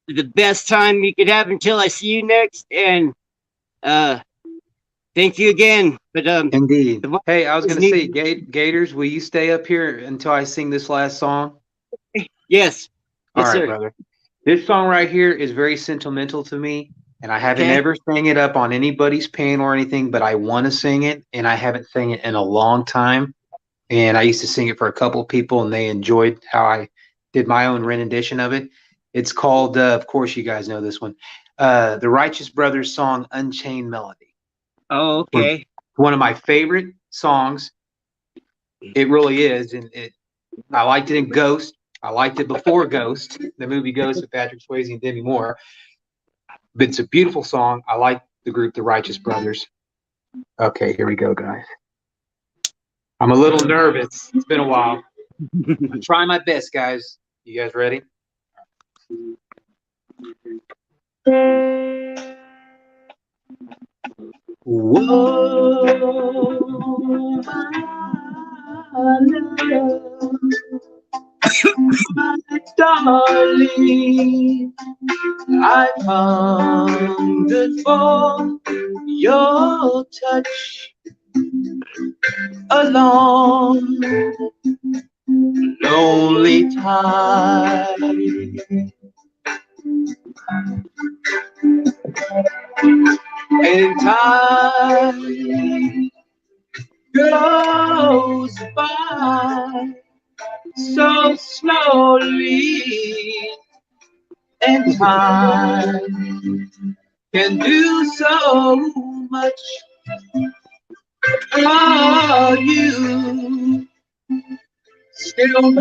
the best time you could have until I see you next. And Thank you again. But Indeed. the Hey, I was vocals going to need- say, Gators, will you stay up here until I sing this last song? Yes. All Yes, right, sir. brother. This song right here is very sentimental to me, and I haven't Okay. ever sang it up on anybody's panel or anything, but I want to sing it, and I haven't sang it in a long time. And I used to sing it for a couple of people, and they enjoyed how I did my own rendition of it. It's called, of course, you guys know this one, the Righteous Brothers song, Unchained Melody. Oh, okay. One of my favorite songs. It really is, and I liked it in Ghost. I liked it before Ghost, the movie Ghost with Patrick Swayze and Demi Moore. But it's a beautiful song. I like the group, the Righteous Brothers. Okay, here we go, guys. I'm a little nervous. It's been a while. I'm trying my best, guys. You guys ready? Whoa, my love, my darling, I hungered for your touch a long, lonely time. And time goes by so slowly, and time can do so much for you. Still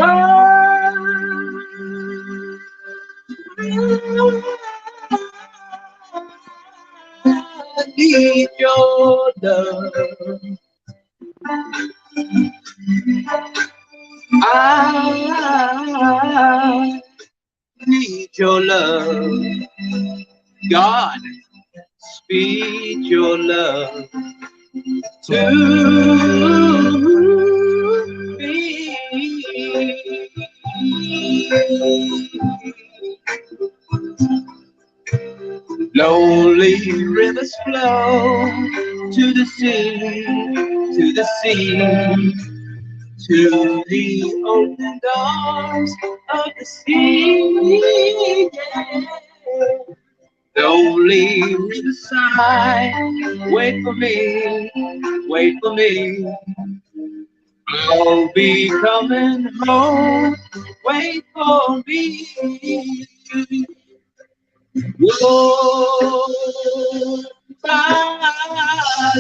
I need your love. I need your love. God, speed your love to me. Lonely rivers flow to the sea, to the sea, to the open arms of the sea. Yeah. Lonely riverside, wait for me, wait for me. I'll be coming home, wait for me. Whoa, my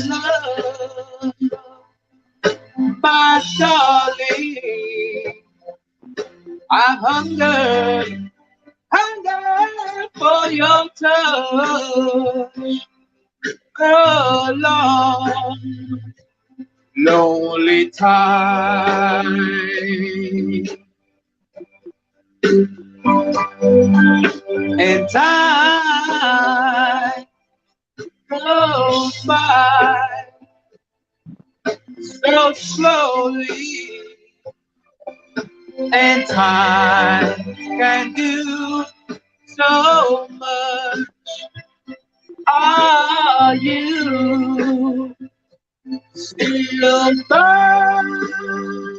love, my darling, I've hungered for your touch. A long, lonely time. And time goes by so slowly, and time can do so much. Are you still burning?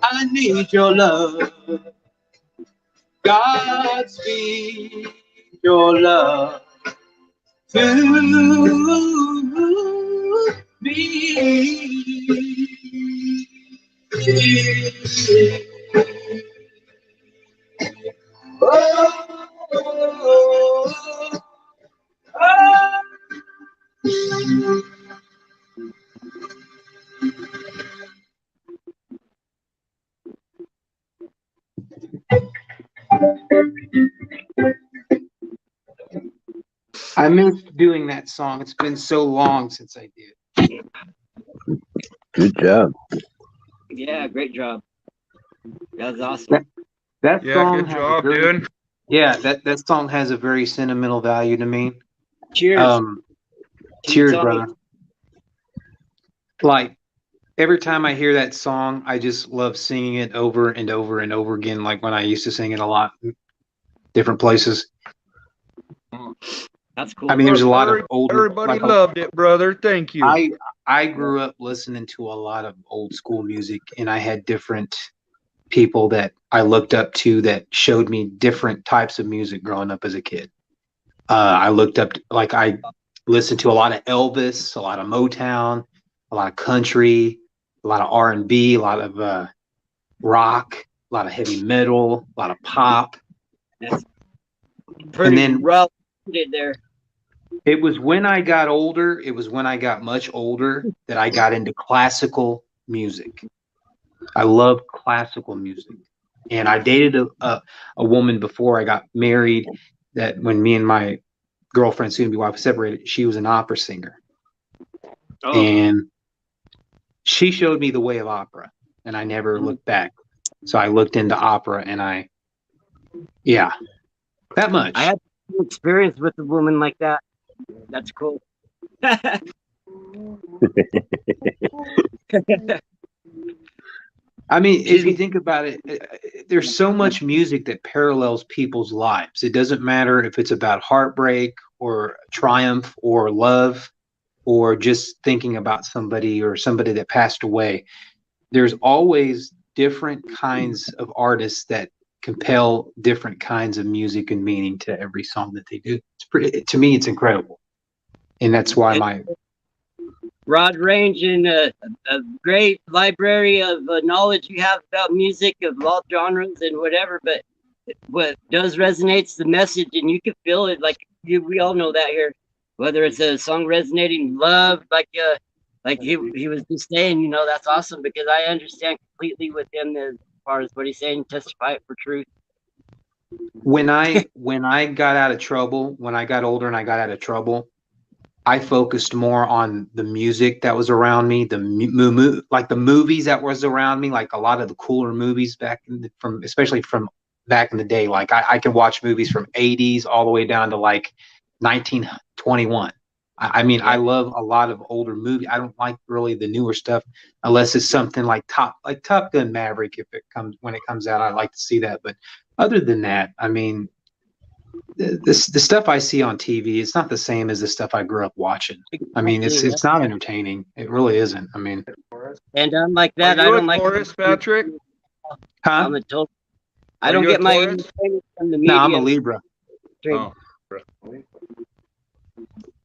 I need your love. Godspeed your love to me. I miss doing that song. It's been so long since I did. Good job. Yeah, great job. That was awesome. That Yeah, song good has job, a very, dude. yeah, that song has a very sentimental value to me. Cheers. Cheers, song. brother. Like every time I hear that song, I just love singing it over and over and over again. Like when I used to sing it a lot, different places. That's cool. I mean, there's a lot of older, Everybody loved it, brother. Thank you. I grew up listening to a lot of old school music, and I had different people that I looked up to that showed me different types of music growing up as a kid. I looked up, like I listened to a lot of Elvis, a lot of Motown, a lot of country, a lot of R&B, a lot of rock, a lot of heavy metal, a lot of pop. That's pretty then rough there. It was when I got older, it was when I got much older that I got into classical music. I love classical music. And I dated a woman before I got married that when me and my girlfriend, soon to be wife, separated, she was an opera singer. Oh. And she showed me the way of opera, and I never looked back. So I looked into opera, and that much. I had experience with a woman like that. That's cool. I mean, if you think about it, there's so much music that parallels people's lives. It doesn't matter if it's about heartbreak or triumph or love or just thinking about somebody or somebody that passed away. There's always different kinds of artists that compel different kinds of music and meaning to every song that they do. To me, it's incredible. And that's why my broad range and a great library of knowledge you have about music of all genres and whatever, but what does resonates the message, and you can feel it. Like we all know that here, whether it's a song resonating love, like he was just saying, you know, that's awesome because I understand completely with him as far as what he's saying, testify it for truth. When I got out of trouble, when I got older and I got out of trouble, I focused more on the music that was around me, like the movies that was around me, like a lot of the cooler movies especially from back in the day. Like I could watch movies from 80s all the way down to like 1921. I mean, I love a lot of older movies. I don't like really the newer stuff unless it's something like Top Gun Maverick. When it comes out, I like to see that. But other than that, I mean, the stuff I see on TV, it's not the same as the stuff I grew up watching. I mean, it's not entertaining. It really isn't. I mean, and I'm like that. I don't like Taurus, Patrick. Huh? I'm a total. I don't get my entertainment from the media. No, I'm a Libra. Oh.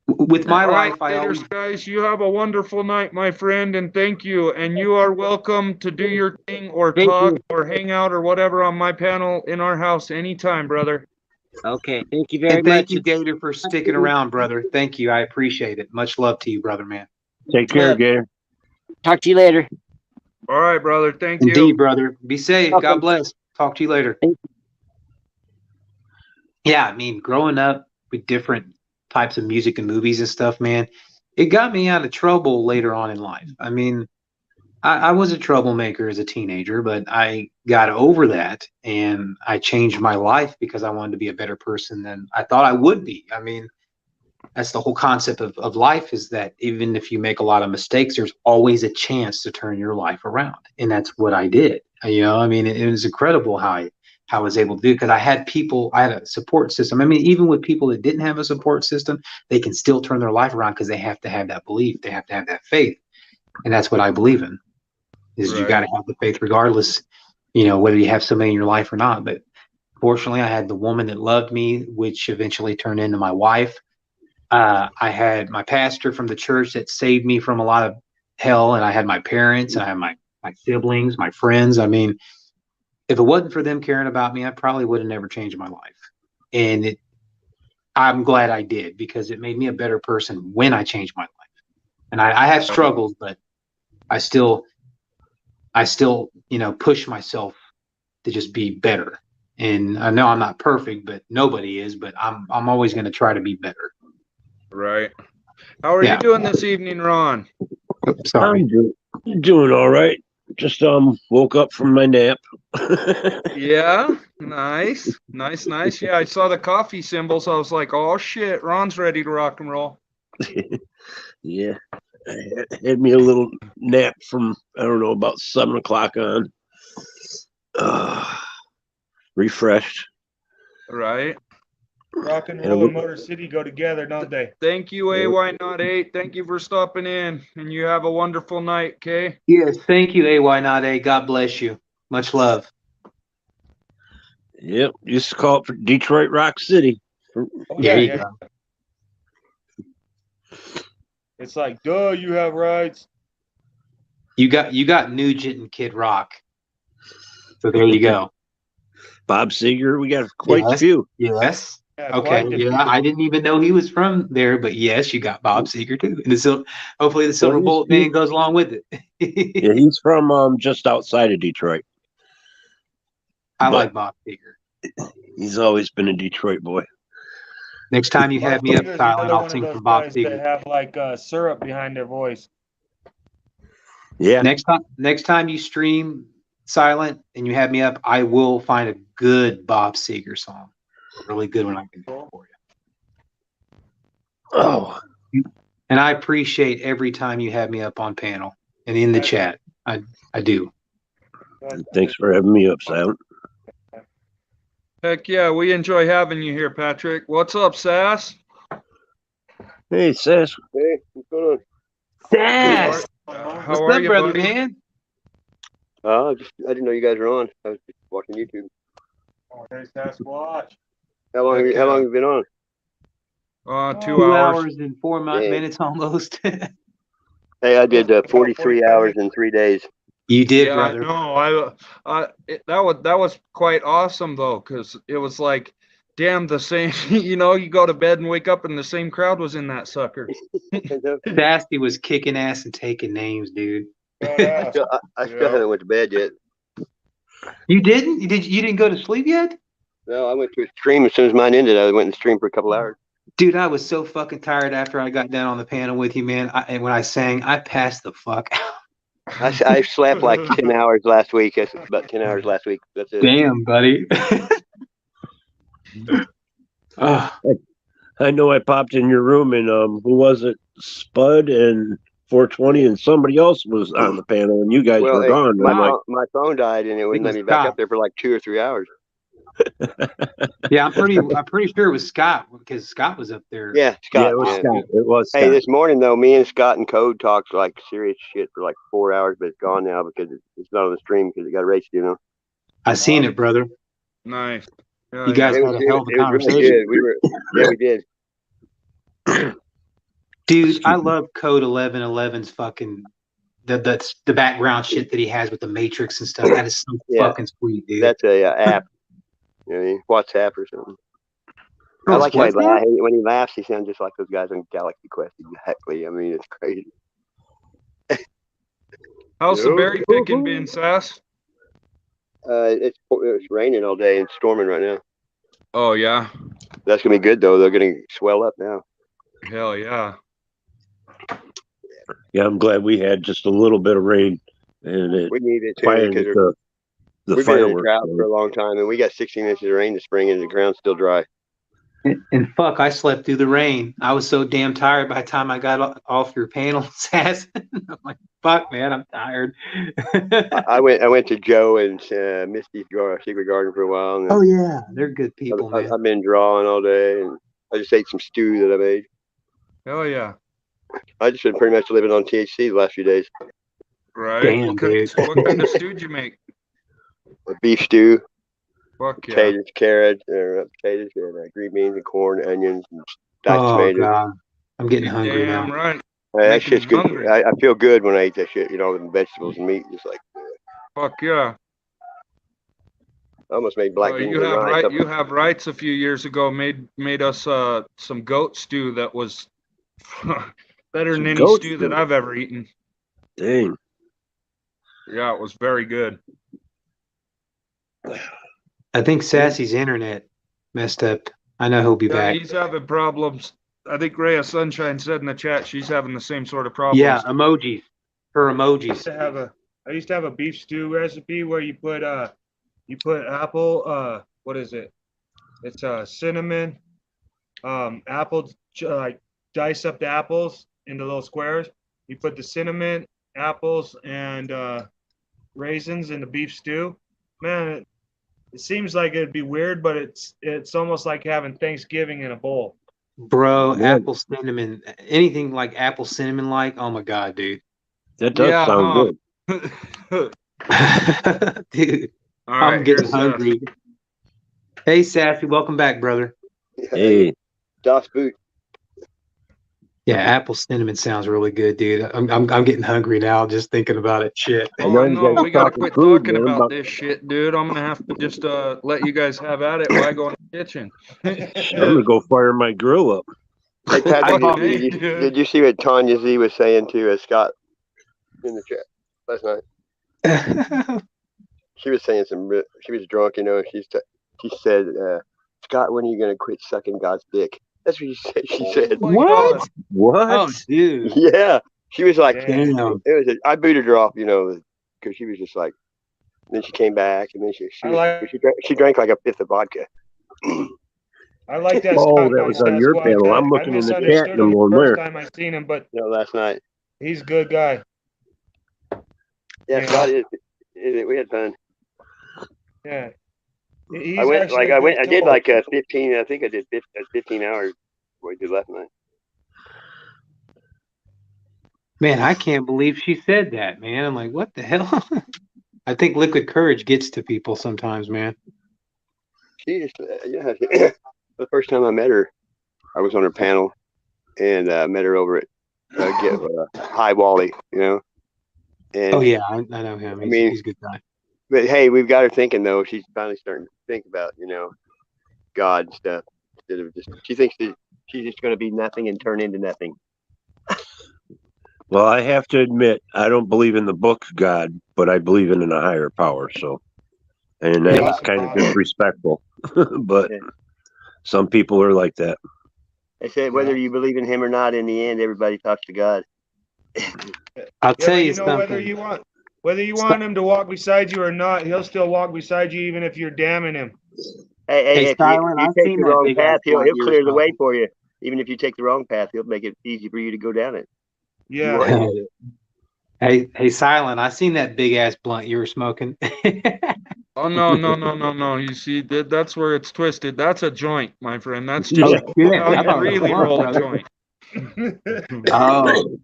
With my life, guys, you have a wonderful night, my friend, and thank you. And you are welcome to do your thing or talk or hang out or whatever on my panel in our house anytime, brother. Okay, thank you very much. And thank you, Gator, for sticking around, brother. Thank you. I appreciate it. Much love to you, brother, man. Take care, Gator. Talk to you later. All right, brother. Thank you. Indeed, brother. Be safe. God bless. Talk to you later. Yeah, I mean, growing up with different types of music and movies and stuff, man, it got me out of trouble later on in life. I mean, I was a troublemaker as a teenager, but I got over that and I changed my life because I wanted to be a better person than I thought I would be. I mean, that's the whole concept of life, is that even if you make a lot of mistakes, there's always a chance to turn your life around. And that's what I did. You know, I mean, it was incredible how I was able to do it because I had a support system. I mean, even with people that didn't have a support system, they can still turn their life around because they have to have that belief. They have to have that faith. And that's what I believe in. You got to have the faith regardless, you know, whether you have somebody in your life or not. But fortunately, I had the woman that loved me, which eventually turned into my wife. I had my pastor from the church that saved me from a lot of hell, and I had my parents, and I had my siblings, my friends. I mean, if it wasn't for them caring about me, I probably would have never changed my life. And I'm glad I did, because it made me a better person when I changed my life. And I have struggles, but I still, you know, push myself to just be better. And I know I'm not perfect, but nobody is, but I'm always going to try to be better. Right. How are you doing this evening, Ron? Oops, sorry. I'm doing all right. Just woke up from my nap. Yeah, nice. Yeah, I saw the coffee symbol, so I was like, oh shit, Ron's ready to rock and roll. Yeah. Had me a little nap from, I don't know, about 7 o'clock on. Refreshed. Right. Rock and And roll we- and Motor City go together, don't they? Thank you, AY08. Thank you for stopping in, and you have a wonderful night, okay? Yes, thank you, AY08. God bless you. Much love. Yep, used to call it for Detroit Rock City. Oh, There you yeah. go. It's like, duh, you have rights. You got Nugent and Kid Rock. So there you go. Bob Seger, we got quite a Yes. few. Yes. Yeah, Okay. quite the Yeah, few. I didn't even know he was from there, but yes, you got Bob Seger too. And hopefully the Silver Well, Bullet he's- Band goes along with it. Yeah, he's from just outside of Detroit. I But like Bob Seger. he's always been a Detroit boy. Next time you have me up, Seger's Silent, another I'll one of sing those for Bob guys Seger. that have like syrup behind their voice. Yeah. Next time you stream Silent and you have me up, I will find a good Bob Seger song. A really good one I can do for you. Oh. And I appreciate every time you have me up on panel and in the chat. I do. Thanks for having me up, Silent. Heck yeah, we enjoy having you here, Patrick. What's up, Sass? Hey, Sass. Hey, what's going on? Sass! How What's are up, you, brother, buddy? man? I didn't know you guys were on. I was just watching YouTube. Oh, there's Sasquatch. How long Heck have yeah. you been on? 2 2 hours. hours and 4 Dang. minutes almost. Hey, I did 43 hours in 3 days. You did, Yeah, brother. no, that was quite awesome though, because it was like, damn, the same. You go to bed and wake up, and the same crowd was in that sucker. Sassy was kicking ass and taking names, dude. I still haven't went to bed yet. You didn't? You didn't go to sleep yet? No, I went to a stream as soon as mine ended. I went and streamed for a couple hours. Dude, I was so fucking tired after I got down on the panel with you, man. And when I sang, I passed the fuck out. I slept like 10 hours last week. That's about 10 hours last week. That's it. Damn, buddy. I know I popped in your room and who was it? Spud and 420 and somebody else was on the panel and you guys were gone. And I'm like, my phone died and it wouldn't let me back up there for like 2 or 3 hours. Yeah, I'm pretty sure it was Scott because Scott was up there. Yeah, Scott. Yeah, it was Scott. It was Hey, Scott. this morning though, me and Scott and Code talked like serious shit for like 4 hours, but it's gone now because it's not on the stream because it got erased. I seen it, brother. Nice. Yeah, You guys It had was, a hell of a it was conversation. really good. We did. Dude, I love Code 1111's fucking the background shit that he has with the Matrix and stuff. That is so fucking sweet, dude. That's a app. You know what I mean? WhatsApp or something. Oh, I like how he what's that? laughs. When he laughs, he sounds just like those guys on Galaxy Quest. Exactly. I mean, it's crazy. How's the berry picking been, Sass? It's raining all day and storming right now. Oh yeah. That's gonna be good though. They're gonna swell up now. Hell yeah. Yeah, I'm glad we had just a little bit of rain and it We need it too fired because the we've been in a fireworks. drought for a long time, and we got 16 inches of rain this spring, and the ground's still dry. And fuck, I slept through the rain. I was so damn tired by the time I got off your panel, Sass. I'm like, fuck, man, I'm tired. I went to Joe and Misty's Secret Garden for a while. And oh yeah, they're good people, man. I've been drawing all day, and I just ate some stew that I made. Hell yeah. I just been pretty much living on THC the last few days. Right. Damn, what kind of stew did you make? A beef stew. Fuck yeah. Potatoes, carrots, potatoes, and green beans and corn, onions, and diced Oh tomatoes. god, I'm getting hungry Damn now. right. That Making shit's me good. hungry. I feel good when I eat that shit, with vegetables and meat. Just like Fuck yeah. I almost made black beans You and have rice. You have rights a few years ago made us some goat stew that was better than any stew that I've ever eaten. Dang. Yeah, it was very good. I think Sassy's internet messed up. I know he'll be back. He's having problems. I think Rhea Sunshine said in the chat she's having the same sort of problems. Yeah, emojis. Her I emojis. used to have a beef stew recipe where you put apple, what is it? It's cinnamon, apple, like dice up the apples into little squares, You put the cinnamon, apples, and raisins in the beef stew. Man, it seems like it'd be weird, but it's almost like having Thanksgiving in a bowl. Bro, Yeah. apple cinnamon, anything like apple cinnamon like, oh my God, dude. That does Yeah, sound good. Dude, All I'm right, getting here's hungry. Hey, Sassy, welcome back, brother. Hey, Das Boot. Yeah, apple cinnamon sounds really good, dude. I'm getting hungry now just thinking about it. Shit. I Oh, know I you know. guys We gotta talking quit food, talking man, about but this shit, dude. I'm gonna have to just let you guys have at it while I go in the kitchen. I'm gonna go fire my grill up. Hey, Patrick, Fucking did, hey, you, dude. did you see what Tanya Z was saying to Scott in the chat last night? She was saying she was drunk, you know. She said, Scott, when are you gonna quit sucking God's dick? That's what she said. Oh my What? God. What? Oh, dude. Yeah, she was like, Damn. I booted her off, you know, because she was just like. Then she came back, and then she drank like a fifth of vodka. I like that Oh, Scott that guy, was on your Sasquatch. panel. I'm I looking in the chat misunderstood and I'm him the going, first where? time I seen him, but Last night. he's a good guy. Yeah, You Scott know? we had fun. Yeah. I did like 15. I think I did 15 hours. What I did last night. Man, I can't believe she said that, man. I'm like, what the hell? I think liquid courage gets to people sometimes, man. She just, yeah. The first time I met her, I was on her panel, and met her over at High Wally, you know. And Oh yeah, I know him. He's a good guy. But hey, we've got her thinking though. She's finally starting to think about, you know, God and stuff instead of just. She thinks that she's just going to be nothing and turn into nothing. Well, I have to admit, I don't believe in the book God, but I believe in a higher power. So, and that's kind of disrespectful, but some people are like that. I said, whether you believe in him or not, in the end, everybody talks to God. I'll tell you know, something. whether you want him to walk beside you or not, he'll still walk beside you even if you're damning him. Hey, if Silent, you I've take seen the that wrong big path, ass he'll blunt you were clear the way smoking. for you. Even if you take the wrong path, he'll make it easy for you to go down it. Yeah. Hey, Silent, I seen that big ass blunt you were smoking. Oh no! You see, that's where it's twisted. That's a joint, my friend. That's just Oh, shit. how I you thought it was a really blunt, roll a brother. joint. Oh,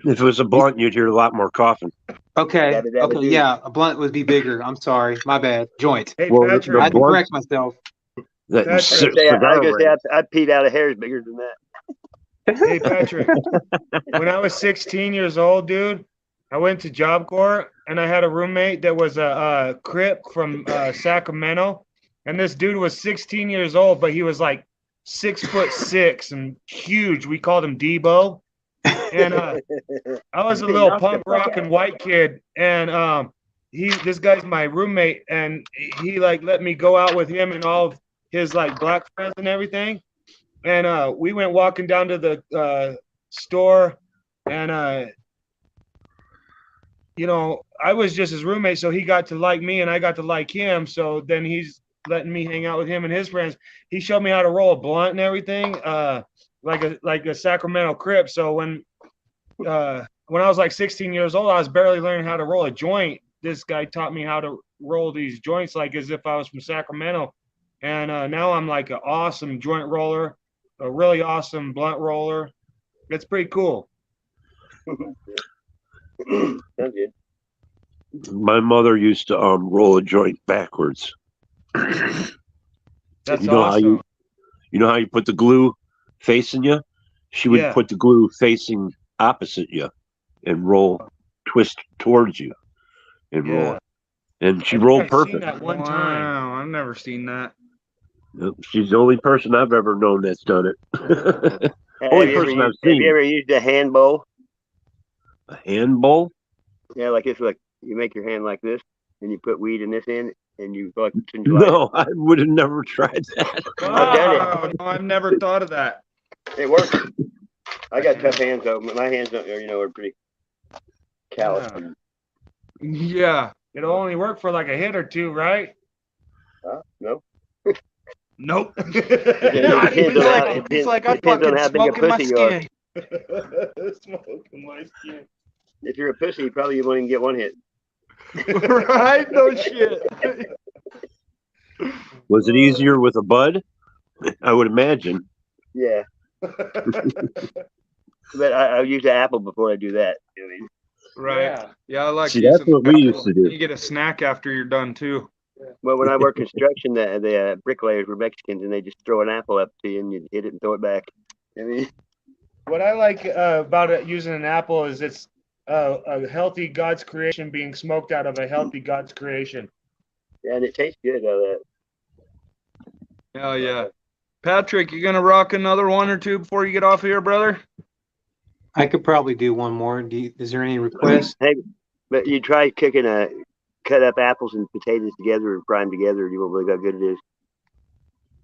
If it was a blunt, you'd hear a lot more coughing. okay. Okay, yeah, a blunt would be bigger. I'm sorry, my bad. Joint. Hey, Well, Patrick. the I had to blunt, correct myself. that I was gonna say I peed out of hairs bigger than that. Hey, Patrick. When I was 16 years old, dude, I went to Job Corps and I had a roommate that was a Crip from Sacramento, and this dude was 16 years old, but he was like 6'6" and huge. We called him Debo, and I was a little punk rockin' white kid, and this guy's my roommate, and he like let me go out with him and all of his like black friends and everything, and we went walking down to the store, and you know, I was just his roommate, so he got to like me and I got to like him. So then he's letting me hang out with him and his friends. He showed me how to roll a blunt and everything, like a Sacramento Crip. So when I was like 16 years old, I was barely learning how to roll a joint. This guy taught me how to roll these joints like as if I was from Sacramento. And now I'm like an awesome joint roller, a really awesome blunt roller. It's pretty cool. Sounds good. My mother used to roll a joint backwards. That's awesome. You know how you put the glue facing you? She would put the glue facing opposite you and twist towards you and roll it. And she rolled perfect. I've seen that one time. Wow, I've never seen that. She's the only person I've ever known that's done it. Only person I've seen. Have you ever used a hand bowl? A hand bowl? Yeah, like it's like you make your hand like this, and you put weed in this end, and you like. No, I would have never tried that. Wow, no, I've never thought of that. It works. I got tough hands though. My hands, are pretty callous. Yeah, it'll only work for like a hit or two, right? No. Nope. It's like I'm fucking smoking my skin. Smoking my skin. If you're a pussy, you probably won't even get one hit. Right? No shit. Was it easier with a bud? I would imagine. Yeah. But I use the apple before I do that. I mean, Right. Yeah, I like See, that's using what the we apple. used to do. You get a snack after you're done too. well, when I worked construction, the bricklayers were Mexicans, and they just throw an apple up to you, and you hit it and throw it back. I mean, What I like about it, using an apple is it's a healthy God's creation being smoked out of a healthy God's creation. yeah, and it tastes good. Hell yeah. Patrick, you gonna rock another one or two before you get off here, brother? I could probably do one more. Is there any requests? Hey, but you try cooking cut up apples and potatoes together and fry them together, and you won't believe how good it is.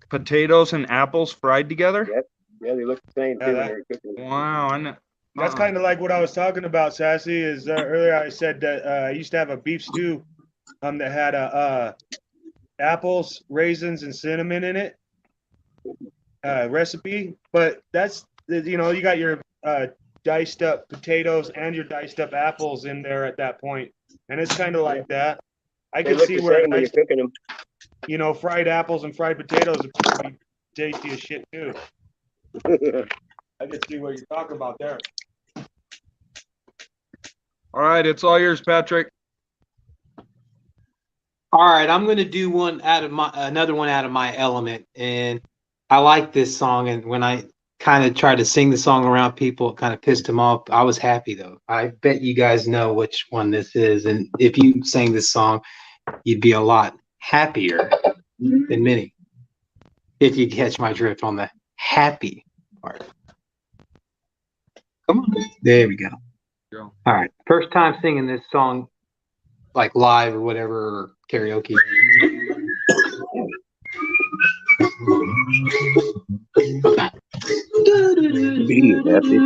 Potatoes and apples fried together? Yep. Yeah, they look the same too when they're cooking. Wow. I know. That's kind of like what I was talking about, Sassy. Is earlier I said that I used to have a beef stew that had apples, raisins, and cinnamon in it recipe. But that's you got your diced up potatoes and your diced up apples in there at that point, and it's kind of like that. I They can look see the where same when you're cooking them. fried apples and fried potatoes would be tasty as shit too. I can see what you're talking about there. All right, it's all yours, Patrick. All right, I'm gonna do another one out of my element, and I like this song. And when I kind of tried to sing the song around people, it kind of pissed them off. I was happy though. I bet you guys know which one this is, and if you sang this song, you'd be a lot happier than many. If you catch my drift on the happy part. Come on, there we go. All right, first time singing this song, like live or whatever, or karaoke. Be happy.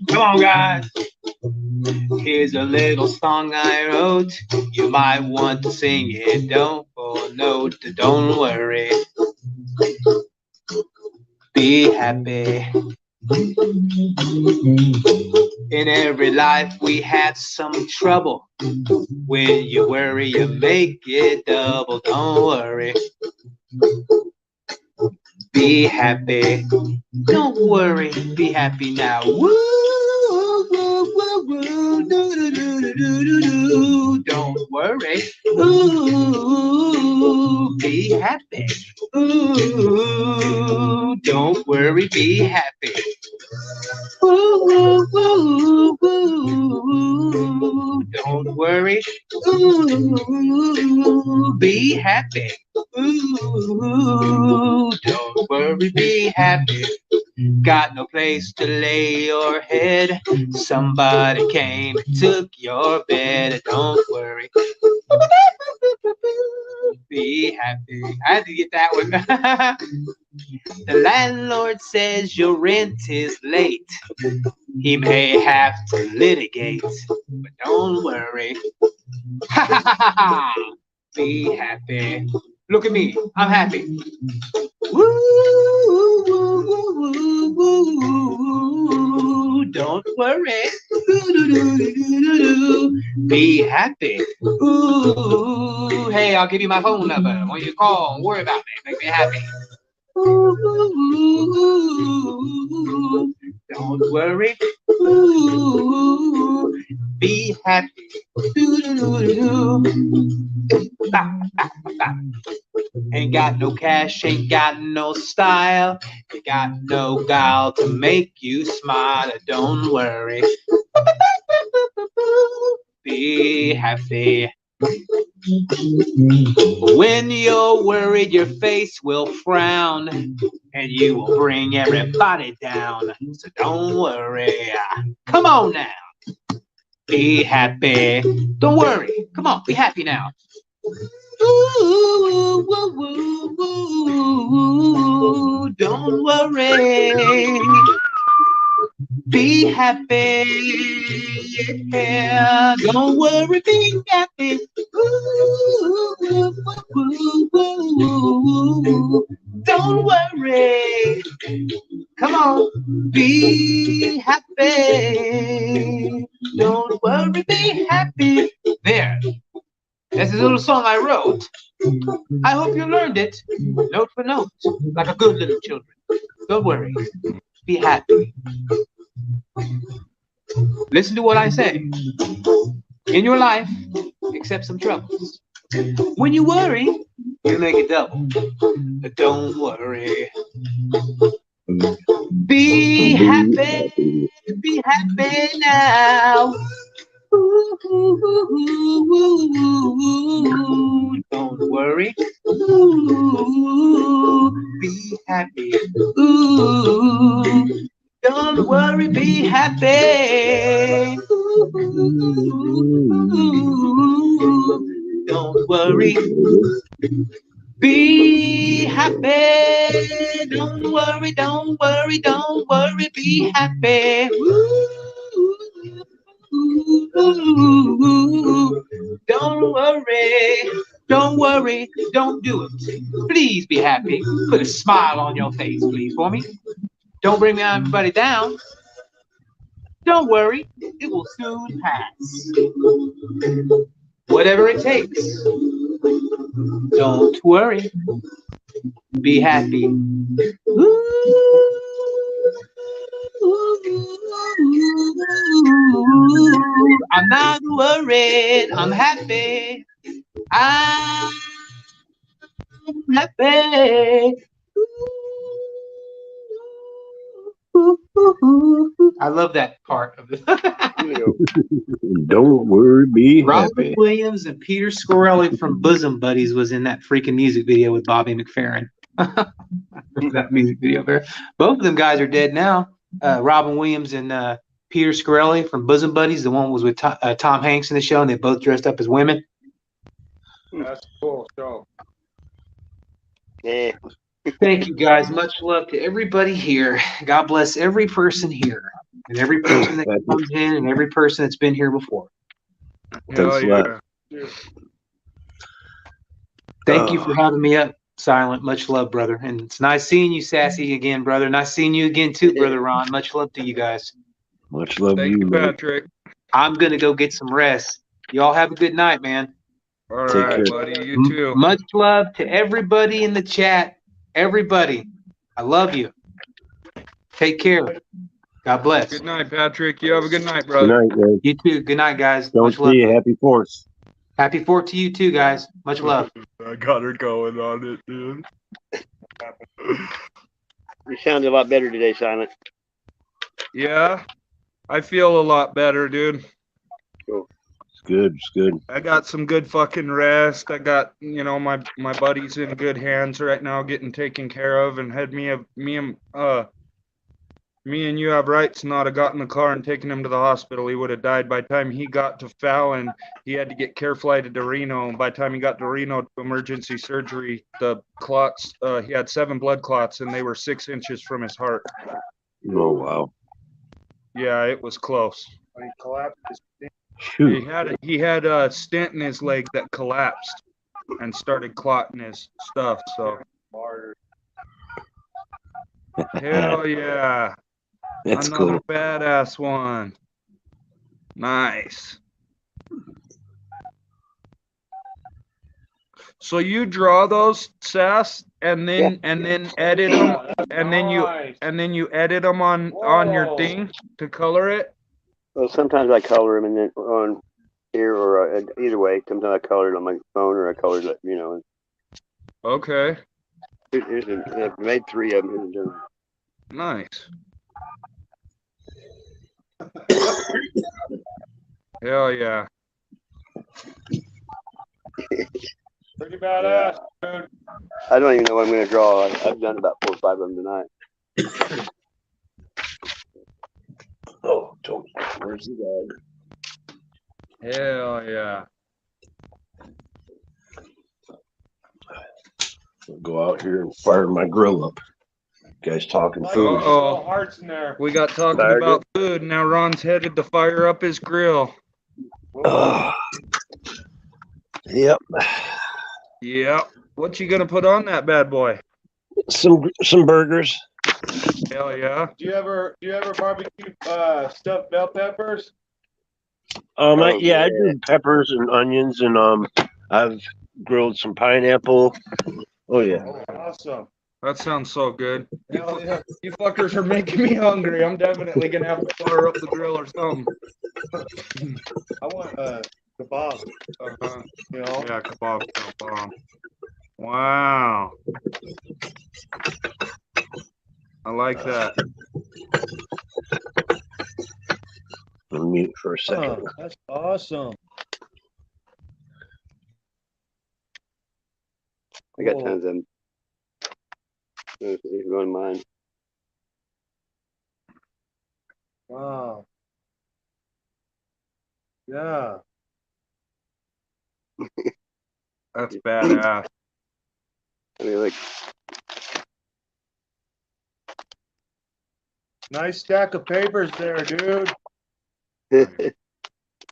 Come on, guys. Here's a little song I wrote. You might want to sing it. Don't note. Don't worry. Be happy. In every life we have some trouble. When you worry, you make it double. Don't worry. Be happy. Don't worry. Be happy now. Woo, woo, woo, woo. Do, do, do, do, do, do. Don't worry. Ooh, be happy. Ooh, don't worry. Be happy. Ooh, ooh, ooh, ooh, don't worry. Ooh, be happy. Ooh, don't worry, be happy. Got no place to lay your head. Somebody came and took your bed. Don't worry. Be happy. I had to get that one. The landlord says your rent is late. He may have to litigate, but don't worry. Be happy. Look at me, I'm happy. Woo, woo, woo, woo, woo. Don't worry. Be happy. Ooh, hey, I'll give you my phone number. When you call, don't worry about me. Make me happy. Ooh, don't worry. Ooh, be happy. Ain't got no cash, ain't got no style. You got no guile to make you smile. Don't worry. Be happy. When you're worried, your face will frown and you will bring everybody down. So don't worry. Come on now. Be happy. Don't worry. Come on, be happy now. Ooh, woo, woo, woo. Don't worry. Be happy. Yeah. Don't worry. Be happy. Ooh, woo, woo, woo. Don't worry. Come on. Be happy. Don't worry. Be happy. There. That's a little song I wrote. I hope you learned it, note for note, like a good little children. Don't worry, be happy. Listen to what I say. In your life, accept some troubles. When you worry, you make it double. But don't worry. Be happy, be happy now. Ooh, ooh, ooh, ooh, ooh. Don't worry. Ooh, be happy. Ooh, don't worry, be happy. Ooh, don't worry. Be happy. Don't worry, don't worry, don't worry, be happy. Don't worry, don't do it. Please be happy. Put a smile on your face, please, for me. Don't bring everybody down. Don't worry, it will soon pass. Whatever it takes. Don't worry. Be happy. I'm not worried. I'm happy. I'm happy. I love that part of it. Don't worry, be Robin happy. Williams and Peter Scorelli from Bosom Buddies was in that freaking music video with Bobby McFerrin. That music video there. Both of them guys are dead now. Robin Williams and Peter Scorelli from Bosom Buddies. The one was with Tom Hanks in the show, and they both dressed up as women. That's cool. So, Yeah. Thank you, guys. Much love to everybody here. God bless every person here, and every person that comes in, and every person that's been here before. Hell yeah. Thank you for having me up, Silent. Much love, brother. And it's nice seeing you, Sassy, again, brother. Nice seeing you again, too, brother Ron. Much love to you guys. Much love to Thank you, man. Patrick. I'm going to go get some rest. Y'all have a good night, man. All Take right, care. buddy. You too. Much love to everybody in the chat. Everybody. I love you. Take care. God bless. Good night, Patrick. You have a good night, Good brother. night, man. You too. Good night, guys. Don't Much love. see you. Happy Fourth. Happy 4th to you too, guys. Much love. I got her going on it, dude. You sound a lot better today, Silent. Yeah, I feel a lot better, dude. Cool. It's good. It's good. I got some good fucking rest. I got, my buddy's in good hands right now, getting taken care of, and had me and you have rights not have got in the car and taken him to the hospital. He would have died. By the time he got to Fallon, he had to get care flighted to Reno. And by the time he got to Reno to emergency surgery, the clots, he had 7 blood clots, and they were 6 inches from his heart. Oh wow. Yeah, it was close. he collapsed. Shoot. He had a stent in his leg that collapsed and started clotting his stuff. So hell yeah. That's Another cool. badass one. Nice. So you draw those, Sass, and then edit them, and then you edit them on your thing to color it. Well, sometimes I color them and then on here or either way. Sometimes I color it on my phone or I colored it, Okay. I've made 3 of them. Nice. Hell yeah. Pretty badass, dude. I don't even know what I'm going to draw. I've done about 4 or 5 of them tonight. Oh, Tony, where's the dog? Hell yeah. I'll go out here and fire my grill up. Guys talking food. Uh-oh. Hearts in there. We got talking Fired about food. Now Ron's headed to fire up his grill. Yep. Yep. What you gonna put on that bad boy? Some burgers. Hell yeah. Do you ever barbecue stuffed bell peppers? I do peppers and onions, and I've grilled some pineapple. Oh yeah. Awesome. That sounds so good. Hell yeah. You fuckers are making me hungry. I'm definitely gonna have to fire up the grill or something. I want kebab. You know? Yeah, kebab. Wow. I like that. Let me mute for a second. Oh, that's awesome. I got tons of them. Here's one of mine. Wow. Yeah. That's badass. I mean, like, Nice stack of papers there, dude. this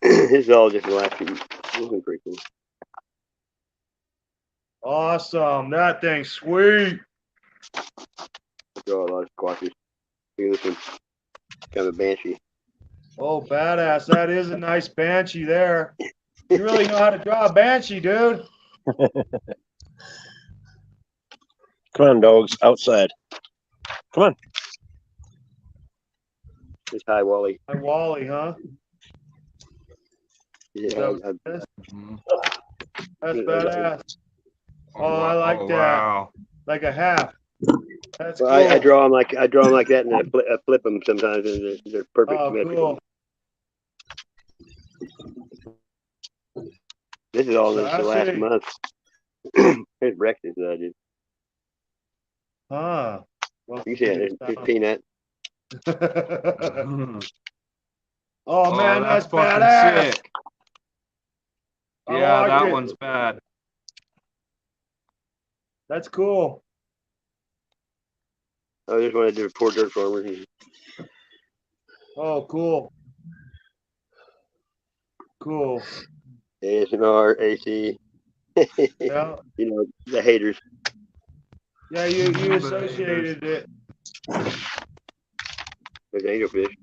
is all just the last few. This has been pretty cool. Awesome. That thing's sweet. I draw a lot of squashes. Look at this one. Kind of a banshee. Oh, badass. That is a nice banshee there. You really know how to draw a banshee, dude. Come on, dogs, outside. Come on. It's Hi Wally. Hi Wally, huh? Yeah, That's badass. Oh, I like that. Wow. Like a half. That's well, cool. I draw them like that, and I flip them sometimes, and they're perfect symmetrical. Cool. This is all just the last month. Here's breakfast that I did. Huh. Well, You see it? There's Peanut. Oh man, that's fucking badass. sick. Yeah, like that it. one's bad. That's cool. Oh, there's one I did with poor dirt farmers. Oh, cool. Cool. ASMR, AC. Yeah. You know, the haters. Yeah, you associated it. There's angelfish.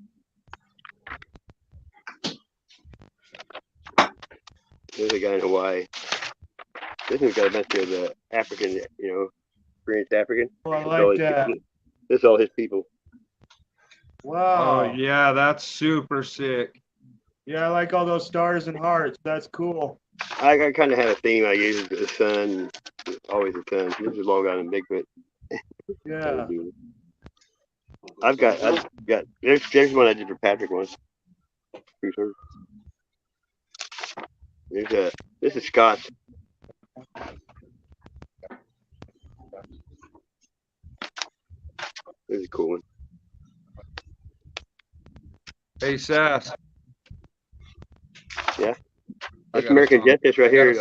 There's a guy in Hawaii. This one's got a bunch of African, you know, experienced African. Oh, I like that. This is all his people. Wow. Oh yeah, that's super sick. Yeah, I like all those stars and hearts. That's cool. I kind of have a theme I use. The sun, always the sun. This is Long Island Bigfoot. Yeah. I've got. There's one I did for Patrick once. This is Scott's. This is a cool one. Hey Sass. Yeah. That's American Justice right here.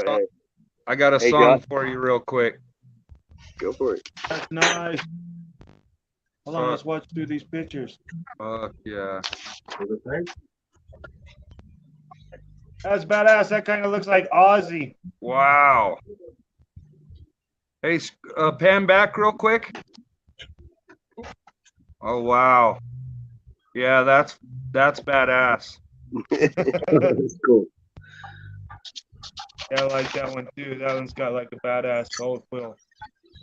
I got a song for you real quick. Go for it. That's nice. Hold on, let's watch through these pictures. Fuck yeah. That's badass. That kind of looks like Ozzy. Wow. Hey, pan back real quick. Oh wow. Yeah, that's badass. That's cool. Yeah, I like that one too. That one's got like a badass gold quill.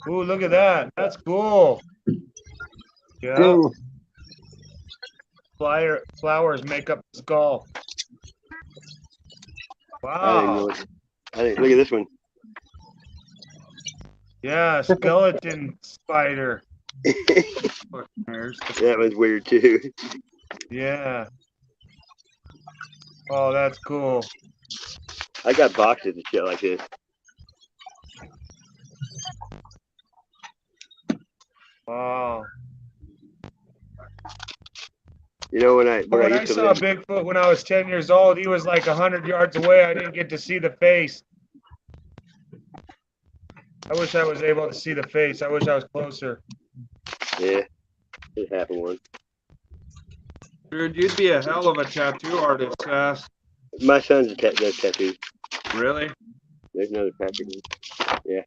Ooh, look at that. That's cool. Yeah. Cool. Flowers make up the skull. Wow. Look at this one. Yeah, skeleton spider. That was weird too. Yeah. Oh, that's cool. I got boxes of shit like this. Wow. You know, when I I saw Bigfoot when I was 10 years old, he was like 100 yards away. I didn't get to see the face. I wish I was able to see the face. I wish I was closer. Yeah, it happened one. Dude, you'd be a hell of a tattoo artist, Sass. My son's does tattoos. Really? There's another Patrick. Yeah.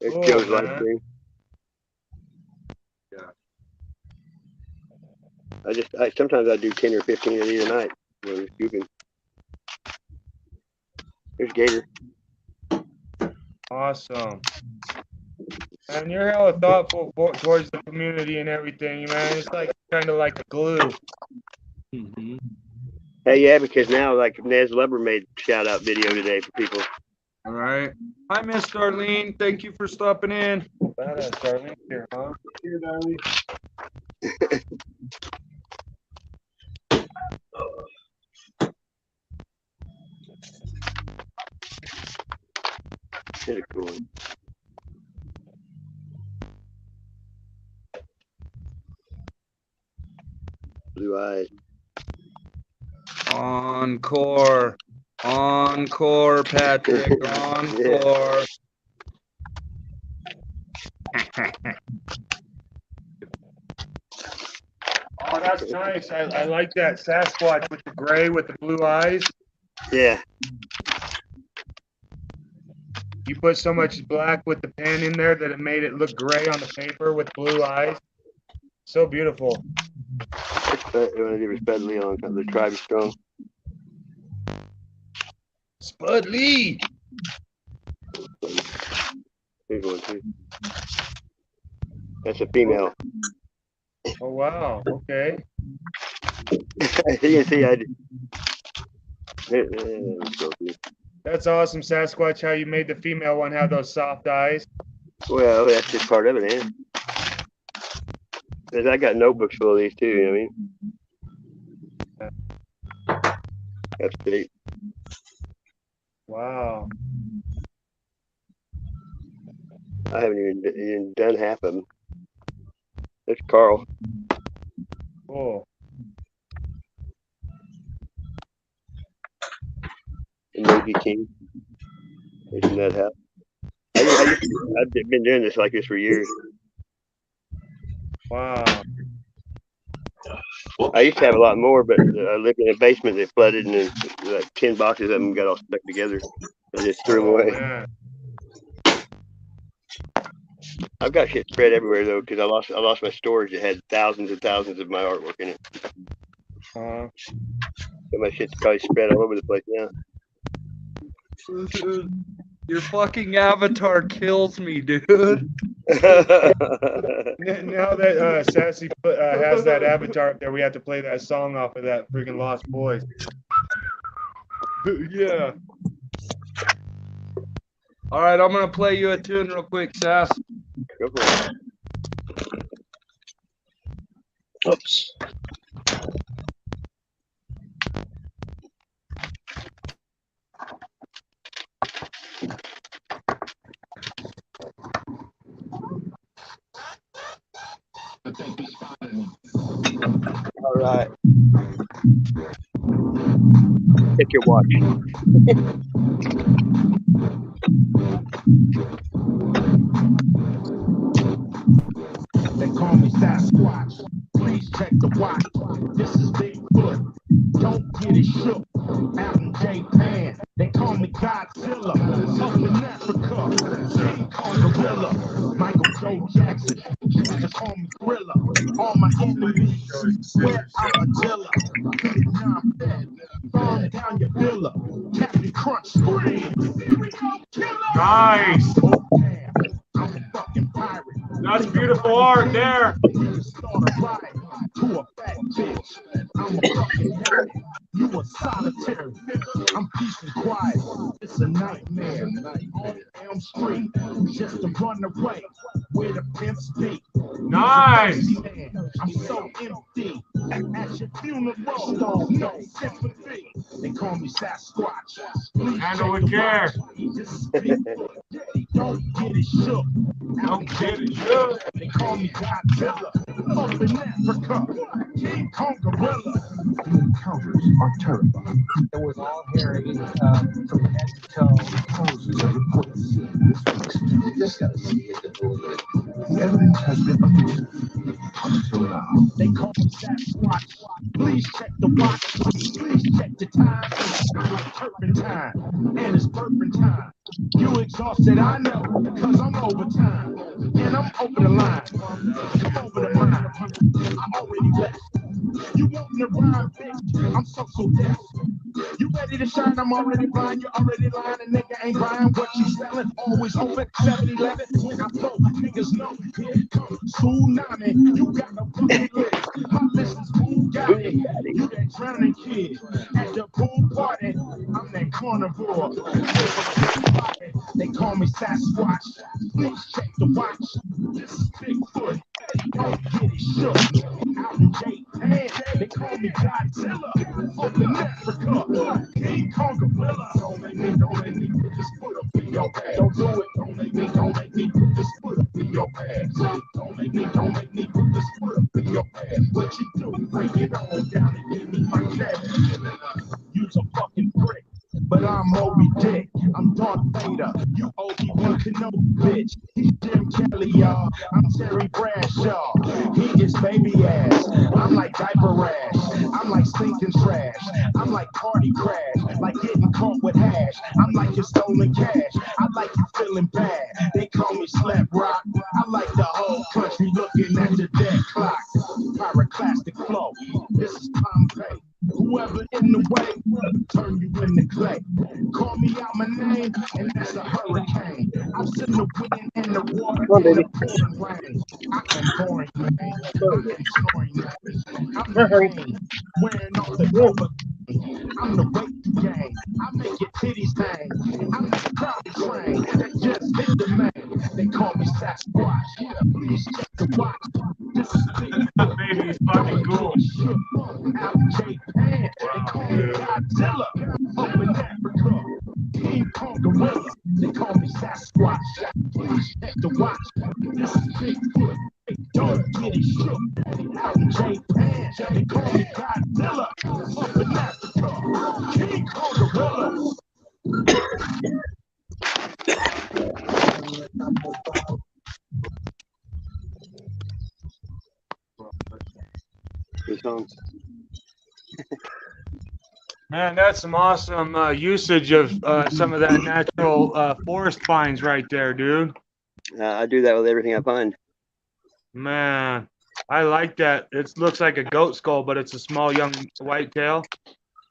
There's Cool, Joe's live man. stream. Yeah. I sometimes I do 10 or 15 of these a night when I'm scooping. There's Gator. Awesome. And you're hella thoughtful towards the community and everything, man. It's like kind of like glue. Mm-hmm. Hey, yeah, because now like Nez Lubber made a shout out video today for people. All right. Hi, Miss Darlene. Thank you for stopping in. Badass, Darlene here, huh? Here, Darlene. That's a cool one. Blue eyes. Encore. Encore, Patrick. Encore. Oh, that's nice. I like that Sasquatch with the gray with the blue eyes. Yeah. You put so much black with the pen in there that it made it look gray on the paper with blue eyes. So beautiful. When I did with Spud Lee on the Tribe is Strong. Spud Lee. Here's one too. That's a female. Oh wow. Okay. You can see I did. Let's go through. That's awesome, Sasquatch. How you made the female one have those soft eyes. Well, that's just part of it, man. Cause I got notebooks full of these too. You know what I mean? That's great. Wow. I haven't even done half of them. There's Carl. Cool. The Navy King. There's Nut House. I've been doing this like this for years. Wow. I used to have a lot more, but I lived in a basement that flooded, and then like 10 boxes of them got all stuck together. I just threw them away. Man. I've got shit spread everywhere though, because I lost my storage that had thousands and thousands of my artwork in it. So my shit's probably spread all over the place now. Your fucking avatar kills me, dude. Now that Sassy has that avatar up there, we have to play that song off of that freaking Lost Boys. Yeah. All right, I'm gonna play you a tune real quick, Sass. Go for it. Oops. All right. Take your watch. They call me Sasquatch. Please check the watch. This is Bigfoot. Don't get it shook. Out in Japan, they call me Godzilla. Up in Africa, King Kong Gorilla. Michael Joe Jackson, used to call me Gorilla. All my enemies swear I'm a killer. Vietnam vet, burn down your villa. Captain Crunch scream. Nice. I'm a fucking pirate. That's beautiful art there. Start a riot to a fat bitch. I'm a fucking hero. You a solitary. I'm peace and quiet. It's a nightmare. On Elm Street, just to run away where the pimps be. Nice. I'm so empty. At your funeral, no sympathy. They call me Sasquatch. Please Handle with care. Don't get it shook. Don't get it shook. They call me Godzilla. Up in Africa, King Kong Gorilla. encounters are terrifying. It was all hairy from head to toe. Thousands of reports this week. You just gotta see it. The evidence has been abused until now. They call me Sasquatch. Please check the watch. Please check the time. Turpentine and it's turpentine. You exhausted, I know, cause I'm overtime. And I'm over the line. Come over the line. I already left. You wantin' to rhyme, bitch? I'm so deaf. You ready to shine? I'm already blind. You already lying. A nigga ain't buying what you selling. Always open. 7-Eleven. When I flow, niggas know. Here comes tsunami. You got a bucket list. My list is Bugatti. You that drowning kid at the pool party. I'm that carnivore. They call me Sasquatch. Please check the watch. This is Bigfoot. Don't get it shook. Out in Japan, they call me Godzilla. Up in Africa, King Kong gorilla. Don't make me put this foot up in your ass. Don't do it. Don't make me put this foot up in your ass. Don't make me put this foot up in your ass. What you do? Bring it on down and give me my cash. Use a fucking prick. But I'm Moby Dick, I'm Darth Vader, you Obi-Wan Kenobi, bitch. He's Jim Kelly, y'all, I'm Terry Bradshaw. He is baby ass, I'm like diaper rash, I'm like stinking trash, I'm like party crash, like getting caught with hash. I'm like your stolen cash, I like you feeling bad. They call me Slap Rock, I like the whole country looking at the dead clock. Pyroclastic flow, this is Pompeii. Whoever in the way, turn you into clay. Call me out my name, and that's a hurricane. I'm sending the wind and the water and the pouring rain. I am boring, man. I am snoring, man. I'm the pain, wearing all the over. I'm the weight game. I make your titties hang. I'm the crowd train that just hit the man. They call me Sasquatch. Please check the watch. This is Bigfoot. Baby's fucking cool. Out in Japan, they call me Godzilla. Up in Africa, King Kong gorilla. They call me Sasquatch. Please check the watch. This is Bigfoot. Don't get it shook. Out in Japan, they call me Godzilla. Up in Africa, King Kong gorilla. Good songs. Man, that's some awesome usage of some of that natural forest pines right there, dude. I do that with everything I find. Man, I like that. It looks like a goat skull, but it's a small young white tail.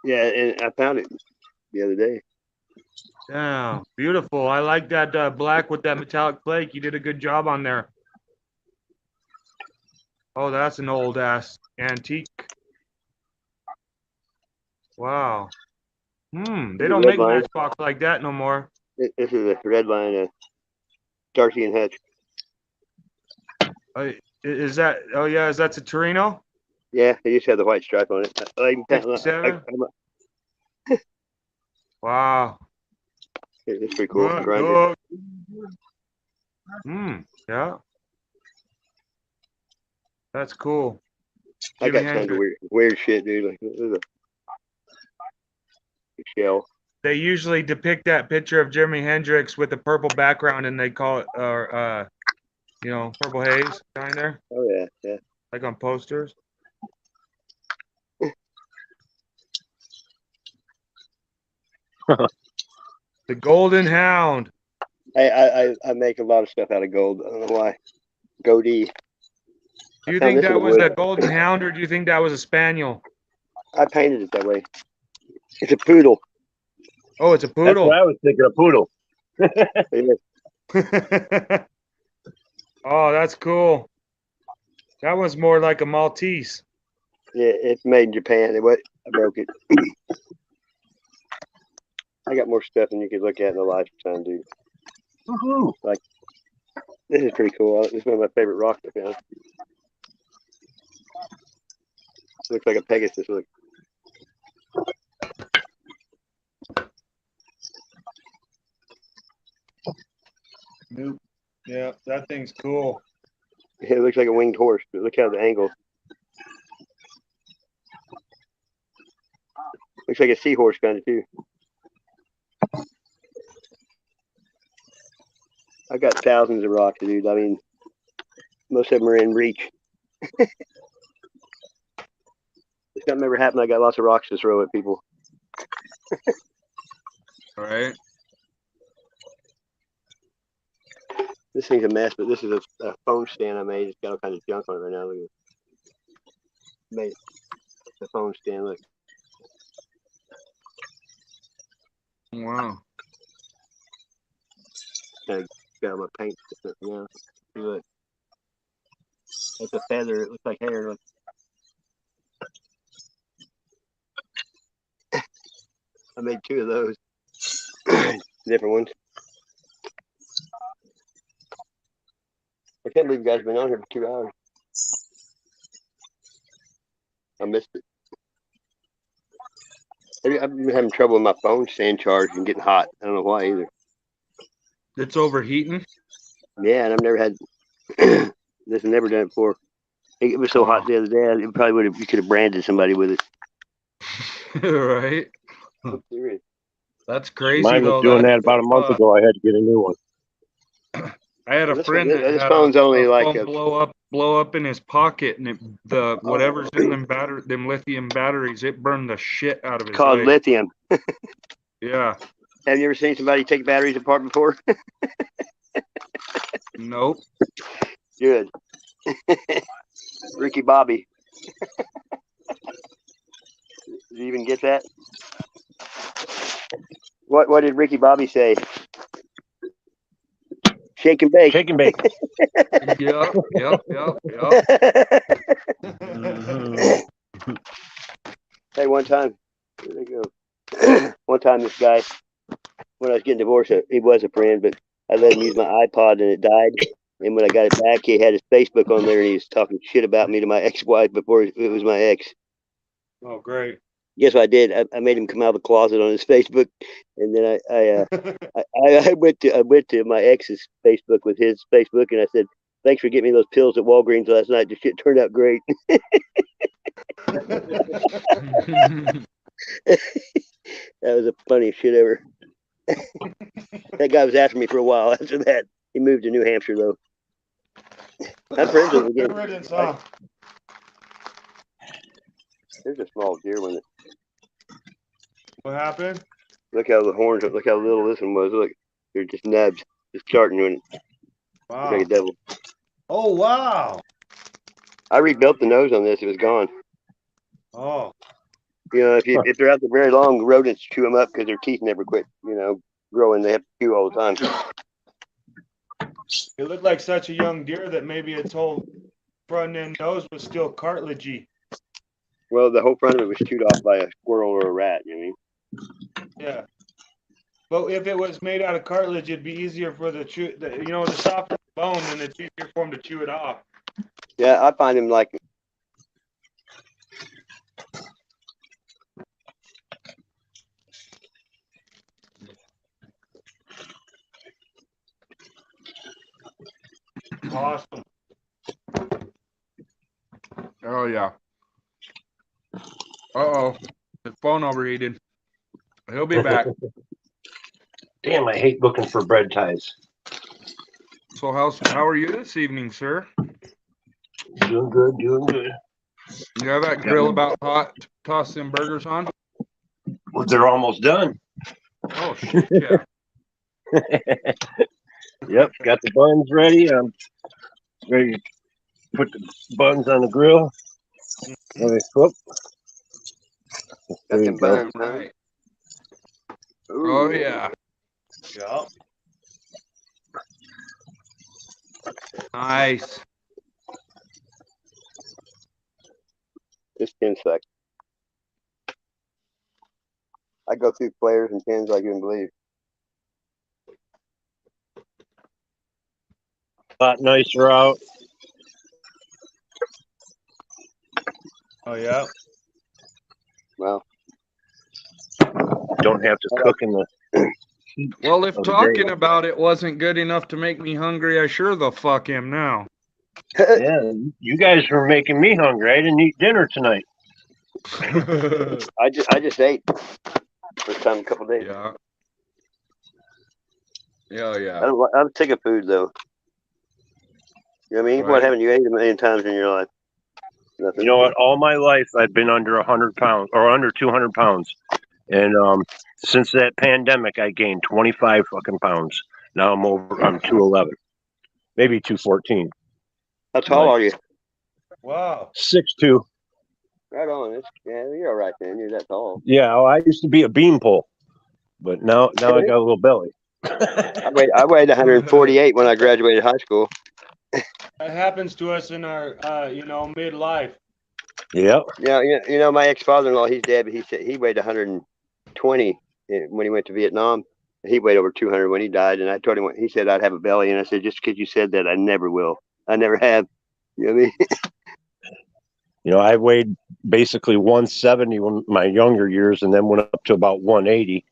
Yeah, and I found it the other day. Yeah, beautiful. I like that black with that metallic flake. You did a good job on there. Oh, that's an old ass antique. Wow. They don't make matchbox like that no more. This is a red line, Darcy and Hutch. Is that? Oh yeah, is that a Torino? Yeah, they used to have the white stripe on it. Wow. It's pretty cool. Good. Yeah. That's cool. I got tons of weird shit, dude. Like this is a shell. They usually depict that picture of Jimi Hendrix with a purple background, and they call it, purple haze down there. Oh yeah, yeah. Like on posters. The Golden Hound. I make a lot of stuff out of gold. I don't know why. Goldie. Do you think that was a Golden Hound, or do you think that was a Spaniel? I painted it that way. It's a poodle. Oh, it's a poodle. That's what I was thinking, a poodle. Oh, that's cool. That was more like a Maltese. Yeah, it's made in Japan. I broke it. I got more stuff than you could look at in a lifetime, dude. Woohoo! Like, this is pretty cool. This is one of my favorite rocks I found. Looks like a Pegasus. Look. Nope. Yeah, that thing's cool. It looks like a winged horse, but look how the angle. Looks like a seahorse kind of too. I got thousands of rocks, dude. I mean, most of them are in reach. If something ever happened, I got lots of rocks to throw at people. All right. This thing's a mess, but this is a phone stand I made. It's got all kinds of junk on it right now. Look at it. Made the phone stand. Look. Wow. Kind of got all my paint. Yeah. Look. It's a feather. It looks like hair. Look. I made 2 of those. Different ones. I can't believe you guys have been on here for 2 hours. I missed it. I've been having trouble with my phone staying charged and getting hot. I don't know why either. It's overheating? Yeah, and I've never had this. I've never done it before. It was so hot the other day. It probably would have. You could have branded somebody with it. Right. I'm serious. That's crazy. Mine was though. doing that about a month ago. I had to get a new one. I had a friend that this had phone's only a like phone blow up in his pocket, and whatever's in them lithium batteries, it burned the shit out of his called leg. lithium. Yeah. Have you ever seen somebody take batteries apart before? Nope. Good. Ricky Bobby. Did you even get that? What did Ricky Bobby say? Shake and bake. Shake and bake. Yep. Hey, one time, there they go. One time, this guy, when I was getting divorced, he was a friend, but I let him use my iPod and it died. And when I got it back, he had his Facebook on there and he was talking shit about me to my ex-wife before it was my ex. Oh, great. Guess what I did? I made him come out of the closet on his Facebook, and then I went to my ex's Facebook with his Facebook, and I said, "Thanks for getting me those pills at Walgreens last night. The shit turned out great." That was the funniest shit ever. That guy was after me for a while. After that, he moved to New Hampshire, though. I'm friends with him again. Good riddance, huh? There's a small deer one. What happened? Look how the horns. Look how little this one was. Look, they're just nubs, just starting to Wow. like a devil. Oh, wow. I rebuilt the nose on this. It was gone. Oh. You know, if they're out there very long, rodents chew them up because their teeth never quit, growing. They have to chew all the time. It looked like such a young deer that maybe its whole front end nose was still cartilagey. Well, the whole front of it was chewed off by a squirrel or a rat. You know what I mean? Yeah. But if it was made out of cartilage, it'd be easier for the softer the bone, and it's easier for them to chew it off. Yeah, I find them like. Awesome. Oh, yeah. Uh-oh. His phone overheated. He'll be back. Damn, I hate looking for bread ties. So how are you this evening, sir? Doing good, doing good. You have that grill about hot to toss them burgers on? Well, they're almost done. Oh, shit, yeah. Yep, got the buns ready. I'm ready to put the buns on the grill. Let me flip. There you go. Right. Oh, yeah. Yeah. Nice. This 10 sucks. I go through flares and 10s like you wouldn't believe. A lot nicer out. Oh, yeah. Well, don't have to cook in the heat. Well, if of the talking day. about it wasn't good enough to make me hungry, I sure the fuck am now. Yeah, you guys were making me hungry. I didn't eat dinner tonight. I just ate first time in a couple days. Yeah. Yeah, yeah. I'm sick of food though. You know what I mean? Right. What haven't you ate a million times in your life? Nothing. You know what? All my life I've been under 100 pounds or under 200 pounds, and since that pandemic I gained 25 fucking pounds. Now I'm 211, maybe 214. How tall are you? Wow. 6'2". Right on. Yeah, you're all right then. You're that tall. Yeah, well, I used to be a beanpole, but now I got a little belly. I weighed 148 when I graduated high school. That happens to us in our, midlife. Yeah. Yeah, you know, my ex-father-in-law, he's dead, but he said he weighed 120 when he went to Vietnam. He weighed over 200 when he died, and I told him, he said I'd have a belly, and I said, just because you said that, I never will. I never have. You know what I mean? You know, I weighed basically 170 in my younger years, and then went up to about 180.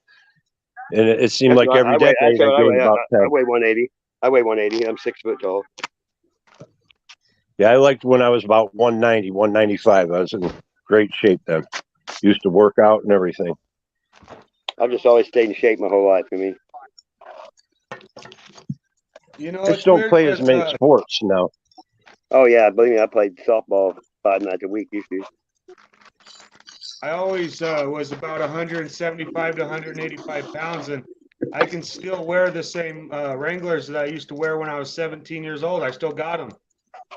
And it seemed like every decade I gained about 10. I weigh 180. I weigh 180. I'm 6 foot tall. Yeah, I liked when I was about 190, 195. I was in great shape then. Used to work out and everything. I've just always stayed in shape my whole life. I mean, You know, Just don't play as many sports now. Oh yeah, believe me, I played softball 5 nights a week. Used to. I always was about 175 to 185 pounds, and I can still wear the same Wranglers that I used to wear when I was 17 years old. I still got them.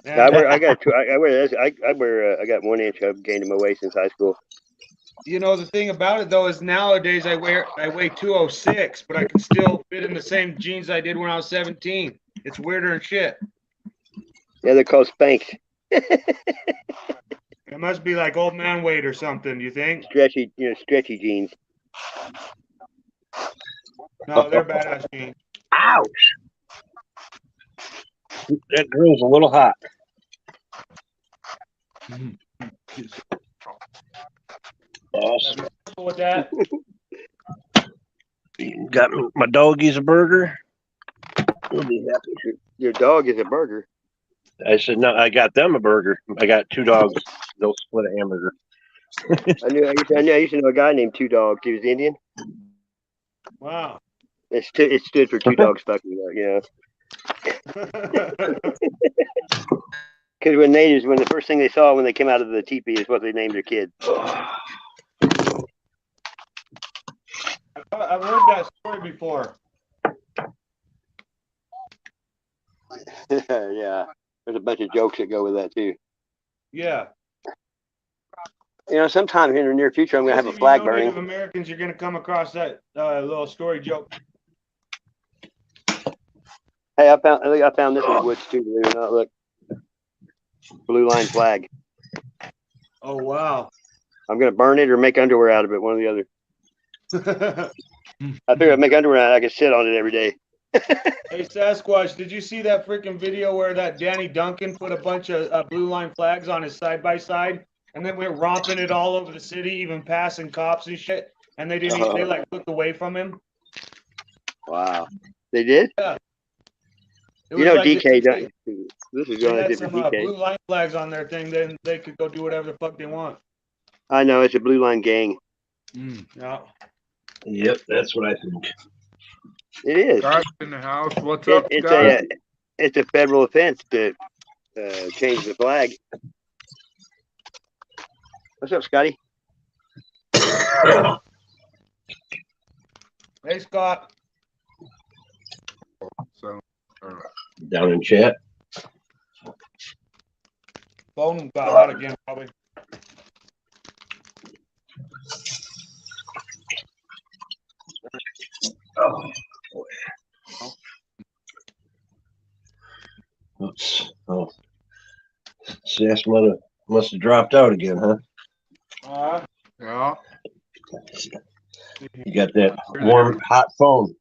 And I got 1 inch. I've gained in my waist since high school. you know, the thing about it though is nowadays I weigh 206, but I can still fit in the same jeans I did when I was 17. It's weirder than shit. Yeah, they're called Spanx. It must be like old man weight or something. You think? Stretchy jeans. No, they're badass jeans. Ouch! That grill's a little hot. Awesome. With that. Got my doggies a burger. We'll be happy. Your dog is a burger. I said, no, I got them a burger. I got 2 dogs. They'll split a hamburger. I used to know a guy named Two Dogs. He was Indian. Wow. It stood for Two Dogs Fucking, you know. Because when the first thing they saw when they came out of the teepee is what they named their kid. I've heard that story before. Yeah, there's a bunch of jokes that go with that too. Yeah. You know, sometime in the near future, I'm gonna have a flag burning. Native Americans, you're gonna come across that little story joke. Hey, I found this in the woods too. Believe it or not, look, blue line flag. Oh wow. I'm gonna burn it or make underwear out of it, one or the other. I figure I'd make underwear out. I could sit on it every day. Hey Sasquatch, did you see that freaking video where that Danny Duncan put a bunch of blue line flags on his side by side, and then went romping it all over the city, even passing cops and shit, and they didn't. They like looked away from him. Wow, they did. Yeah. You know, like DK. This is going to different DK. Blue line flags on their thing, then they could go do whatever the fuck they want. I know, it's a blue line gang. Yeah. Yep, that's what I think. It is. Guys in the house. What's up, it's guys? It's a federal offense to change the flag. What's up, Scotty? Hey, Scott. So, down in chat. Phone got hot again, probably. Oh, boy. Oops. Oh. CS must have dropped out again, huh? yeah. You got that warm, hot phone.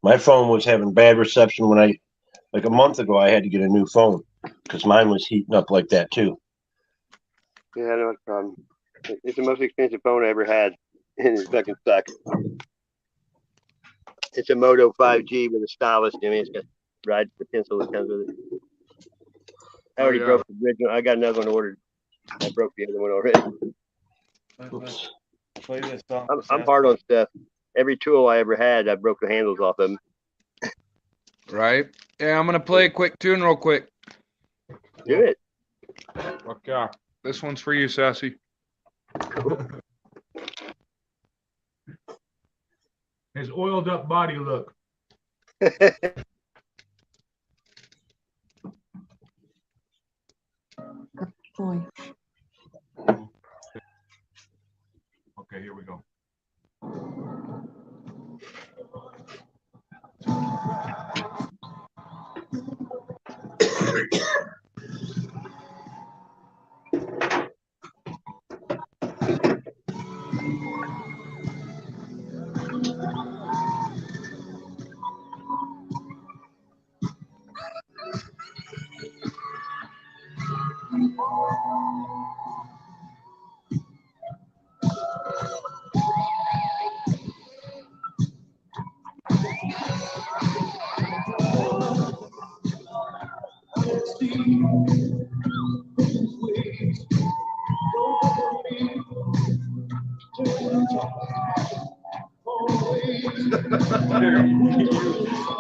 My phone was having bad reception when like a month ago, I had to get a new phone because mine was heating up like that too. Yeah, I know it's a problem. It's the most expensive phone I ever had, and it fucking sucks. It's a Moto 5G with a stylus. I mean, it's got the pencil that comes with it. I already broke the original. I got another one ordered. I broke the other one already. Oops. Play this song. I'm hard on stuff. Every tool I ever had, I broke the handles off them. Right? Yeah, I'm gonna play a quick tune real quick. Do it. Fuck yeah. This one's for you, Sassy. His oiled up body look. Boy. Okay, here we go.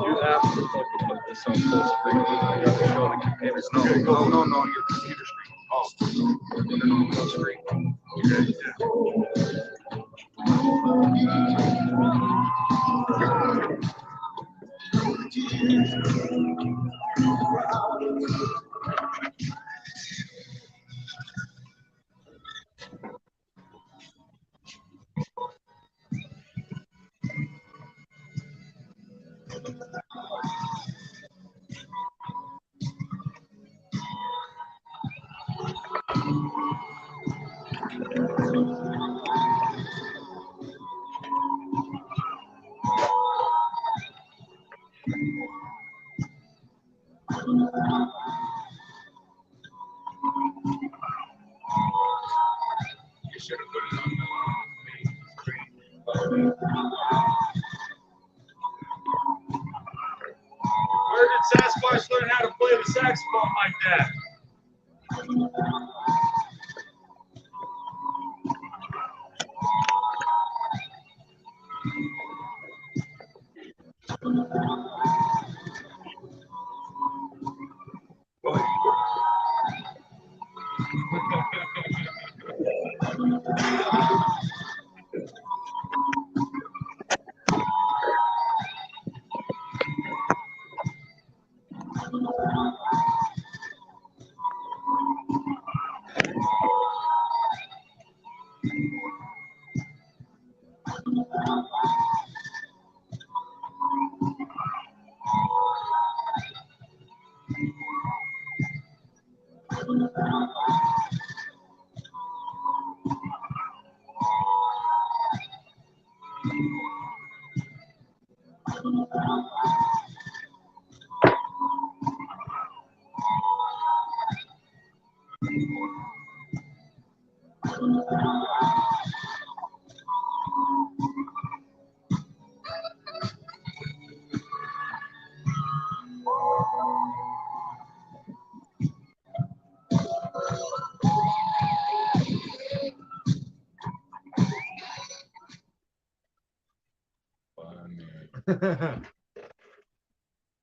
You have to fucking put this on full screen. I gotta show the computer. No, your computer screen. Oh, no, full screen. Okay, you should have put it on the main screen. Where did Sasquatch learn how to play the saxophone like that?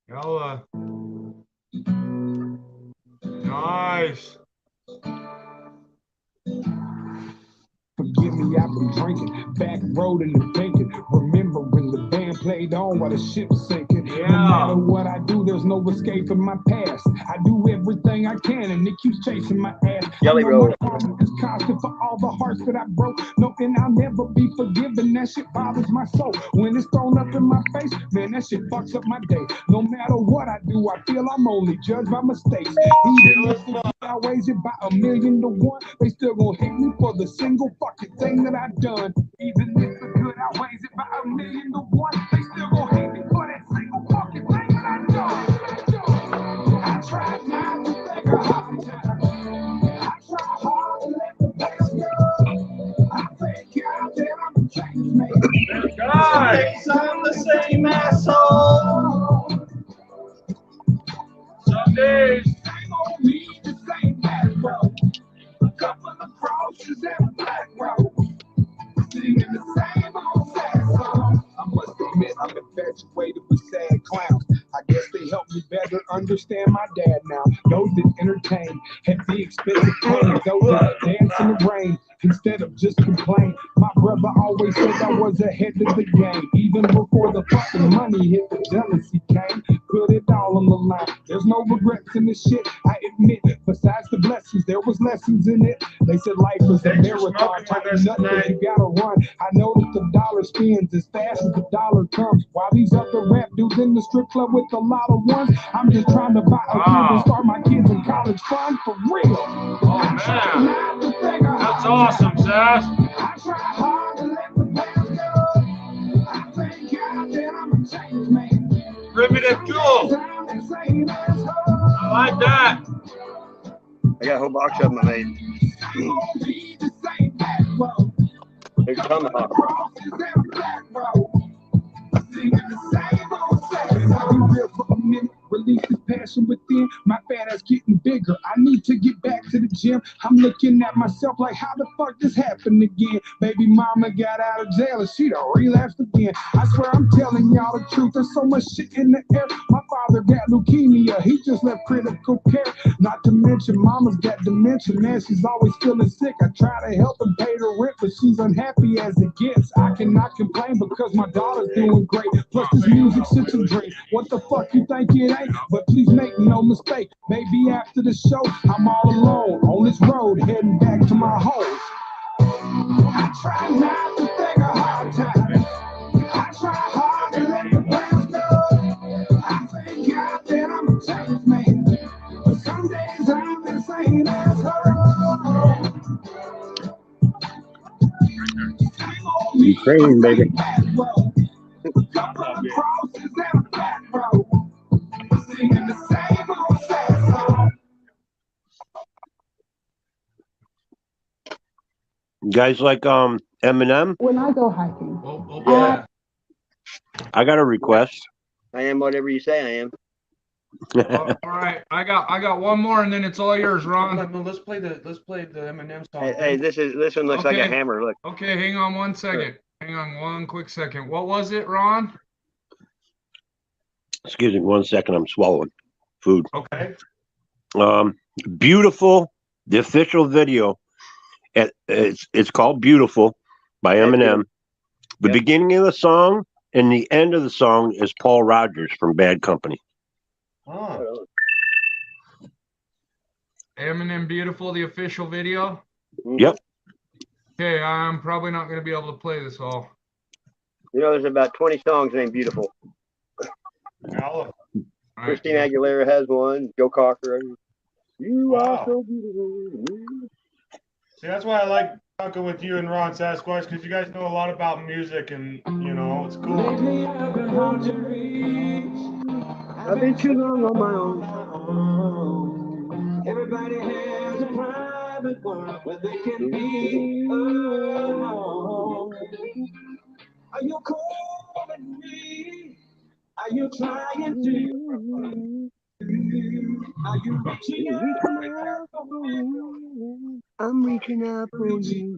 Y'all, nice. Forgive me, I've been drinking, back road in the thinking, remembering the band played on while the ship sinking. Yeah. No matter what I do, there's no escape from my past. I do everything I can, and it keeps chasing my ass. Jelly roll. It's constant for all the hearts that I broke. No, and I'll never be forgiven. That shit bothers my soul. When it's thrown up in my face, man, that shit fucks up my day. No matter what I do, I feel I'm only judged by mistakes. Even if it outweighs it by 1,000,000 to 1, they still gonna hate me for the single fucking thing that I've done. Even if the good outweighs it by 1,000,000 to 1, they still gonna hate me for that single fucking thing that I've done. I tried not to think of hard times. I try hard to let the past go. I thank God that I'm a changed man. God. I'm the same asshole. Some days. Same old me, the same bad road. A couple of crosses and a black road. the same old sad song. I must admit, I'm infatuated with sad clowns. I guess they help me better understand my dad now. Those that entertain at the expense of pain, those that dance in the rain instead of just complain. My brother always said I was ahead of the game. Even before the fucking money hit, the jealousy came. Put it all on the line. There's no regrets in this shit, I admit. Besides the blessings, there was lessons in it. They said life was a marathon. Tighten up, cause you gotta run. I know that the dollar spins as fast as the dollar comes. While these other rap dudes in the strip club with a lot of ones, I'm just trying to buy a crib and start my kids in college fund for real. Oh man, that's awesome, Sass. I try hard to let the past go. I thank God that I'm a changed man. Primitive Jewel. I like that. I got a whole box of them I made. They're tomahawk. Release this passion within. My fat ass getting bigger. I need to get back to the gym. I'm looking at myself like, how the fuck this happened again? Baby mama got out of jail and she done relapsed again. I swear I'm telling y'all the truth. There's so much shit in the air. My father got leukemia. He just left critical care. Not to mention mama's got dementia. Man, she's always feeling sick. I try to help her pay the rent, but she's unhappy as it gets. I cannot complain because my daughter's doing great. Plus this music shit's a dream. What the fuck you think it ain't? But please make no mistake, maybe after the show, I'm all alone on this road, heading back to my home. I try not to think of hard times. I try hard to let the past go. I thank God that I'm a changed man. But some days I'm the same asshole. Ukraine, baby. You guys like Eminem? When I go hiking. Yeah. I got a request. I am whatever you say I am. All right, I got one more, and then it's all yours, Ron. Let's play the Eminem song. Hey, this one looks like a hammer. Look. Okay, hang on one second. Hang on one quick second. What was it, Ron? Excuse me 1 second. I'm swallowing food. Okay. Beautiful. The official video. It's called "Beautiful" by Eminem. The beginning of the song and the end of the song is Paul Rogers from Bad Company. Oh. Eminem Beautiful, the official video? Yep. Okay, I'm probably not going to be able to play this all. You know, there's about 20 songs named Beautiful. Christina Aguilera has one. Joe Cocker. You are so beautiful. See, that's why I like talking with you and Ron Sasquatch, because you guys know a lot about music, and you know it's cool. I've been too long on my own. Everybody has a private world where they can be alone. Are you calling me? Are you trying to? Are you reaching out? I'm reaching out for you.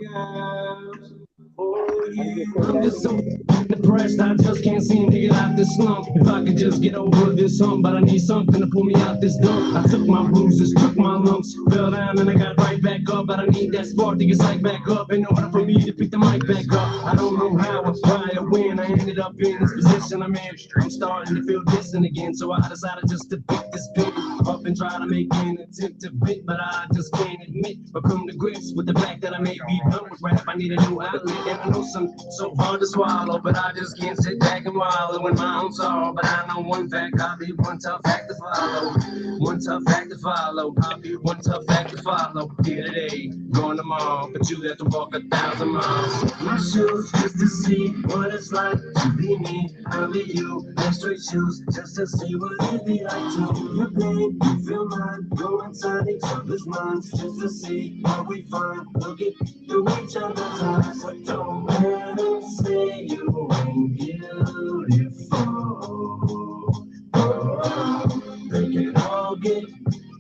I'm just so depressed, I just can't seem to get out this slump. If I could just get over this hump, but I need something to pull me out this dump. I took my bruises, took my lumps, fell down and I got right back up. But I need that spark to get psyched back up in order for me to pick the mic back up. I don't know how, why, or when I ended up in this position I'm in. I'm starting to feel distant again, so I decided just to pick this pen up and try to make an attempt to bit, but I just can't admit or come to grips with the fact that I may be done with rap. I need a new outlet, and I know some so hard to swallow, but I just can't sit back and wallow in my own sorrow. But I know one fact, I'll be one tough act to follow. One tough act to follow. I'll be one tough act to follow. Here today, going tomorrow, but you have to walk 1,000 miles. My shoes just to see what it's like to be me. I'll be you, no straight shoes, just to see what it'd be like to do your pain. You feel mine, go inside each other's minds, just to see what we find. Look it through each other's eyes. But don't let them say you ain't beautiful. Oh, they can all get,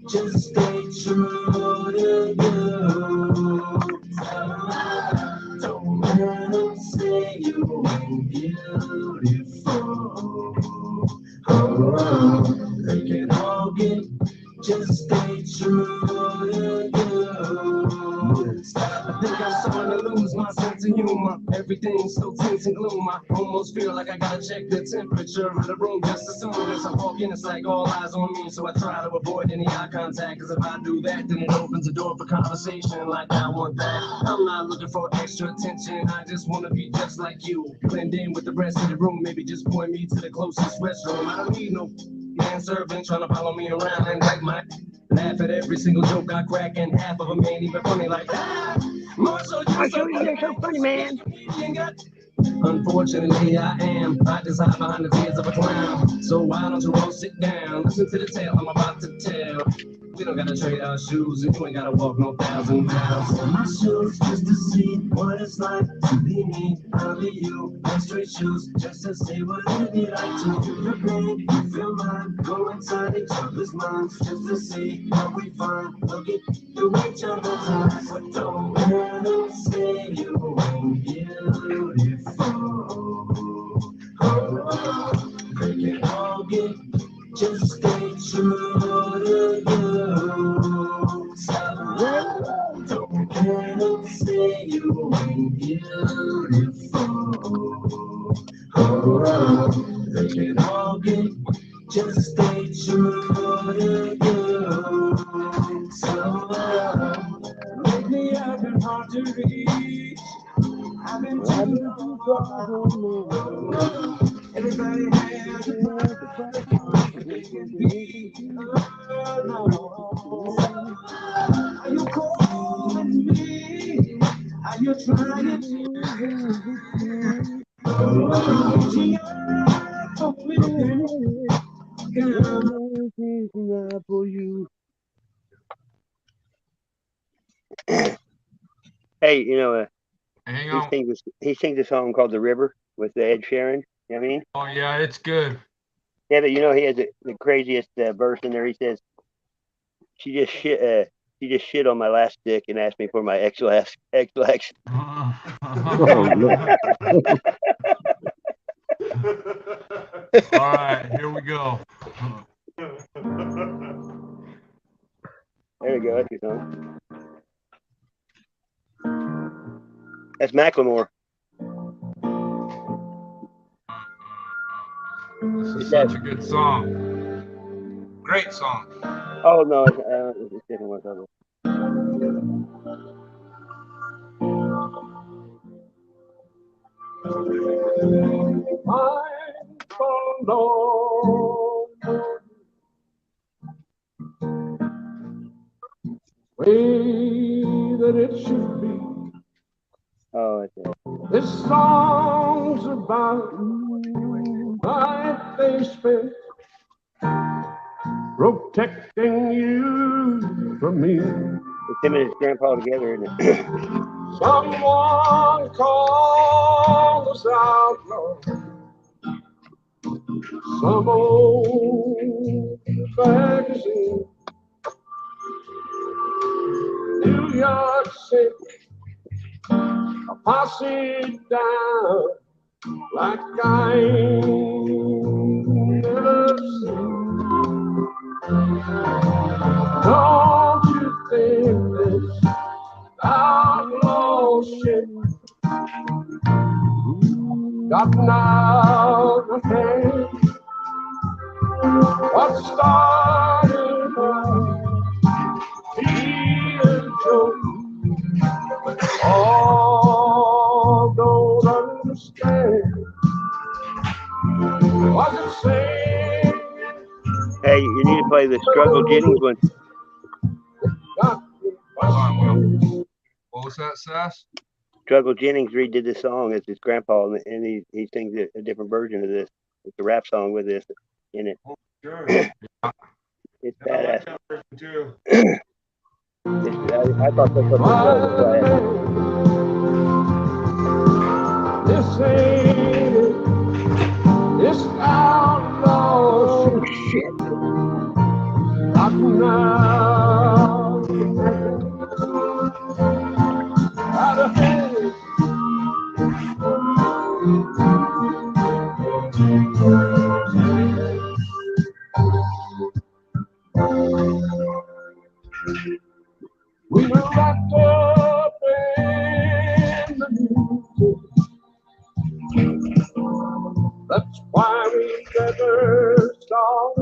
just stay true to you. Don't let them say say you ain't beautiful. Oh, they can all get, just stay true to you. I think I'm starting to lose my sense of humor. Everything's so tense and gloom. I almost feel like I gotta check the temperature of the room just as soon as I walk in. It's like all eyes on me, so I try to avoid any eye contact. Cause if I do that, then it opens the door for conversation like I want that. I'm not looking for extra attention. I just wanna be just like you. Blend in with the rest of the room. Maybe just point me to the closest restroom. I don't need no man servant trying to follow me around and like my laugh at every single joke I crack, and half of them ain't even funny like that. Marshall, you're so funny, man. Unfortunately, I am. I just hide behind the tears of a clown. So why don't you all sit down? Listen to the tale I'm about to tell. We don't gotta trade our shoes, and you ain't gotta walk no 1,000 miles. My shoes just to see what it's like to be me. I'll be you. My straight shoes just to see what it'd be like to feel your pain. You feel mine. Go inside each other's minds just to see what we find. Look it through each other's eyes. But don't let them say you ain't beautiful. Oh, they can all get, just stay true to you. So don't let them say you ain't beautiful. Oh, they can all get, just stay true to you. So lately I've been hard to reach. I've been too far. Everybody has a problem. They can be alone. Are you calling me? Are you trying to For you. Hey, you know, Hang on. he sings a song called "The River" with Ed Sheeran. You know what I mean? Oh yeah, it's good. Yeah, but you know he has the craziest verse in there. He says, "She just shit on my last dick and asked me for my ex-lax." Oh, no. All right, here we go. There you go. That's your song. That's Macklemore. This is such a good song. Great song. Oh no, it's different one. Way that it should be. Oh, it's This song's about life they spent protecting you from me. him and his grandpa together, isn't it? Someone called us outlaw. Some old magazine. New York City, a posse down like I ain't never seen. Don't you think this outlaw shit gotten out of hand? What started be a joke? All don't understand. Was it saying? Hey, you need to play the Struggle Jennings one. What was that, Sass? Struggle Jennings redid this song as his grandpa, and he sings a different version of this. It's a rap song with this in it. Oh, sure. It's I like badass. that version too. I thought that's what this was. This ain't it. This outlaw shit. Gotten out of hand. We were wrapped up in the music. That's why we never stop.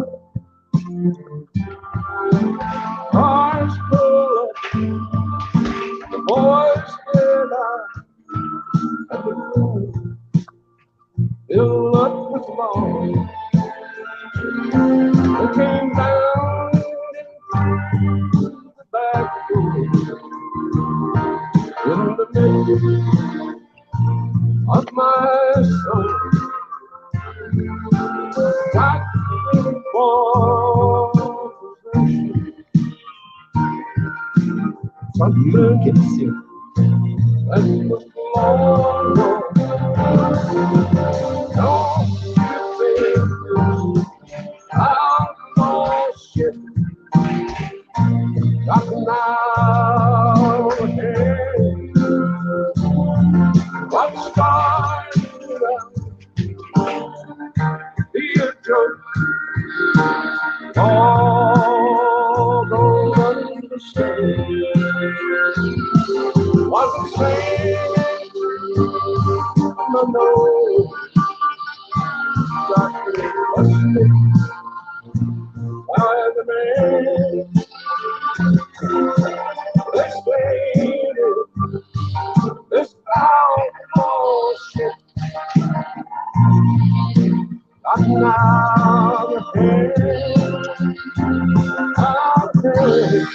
Cars pull up, the boys get out, and the room fill up with love. They came down into the back door in the middle of my soul. Got for possession. Something gets you and the long road. Don't you think how shit got now ahead? What started out be a joke? All don't understand. Wasn't saying no, got busted by the man. This lady, this outlaw shit, got out of hand, out of hand.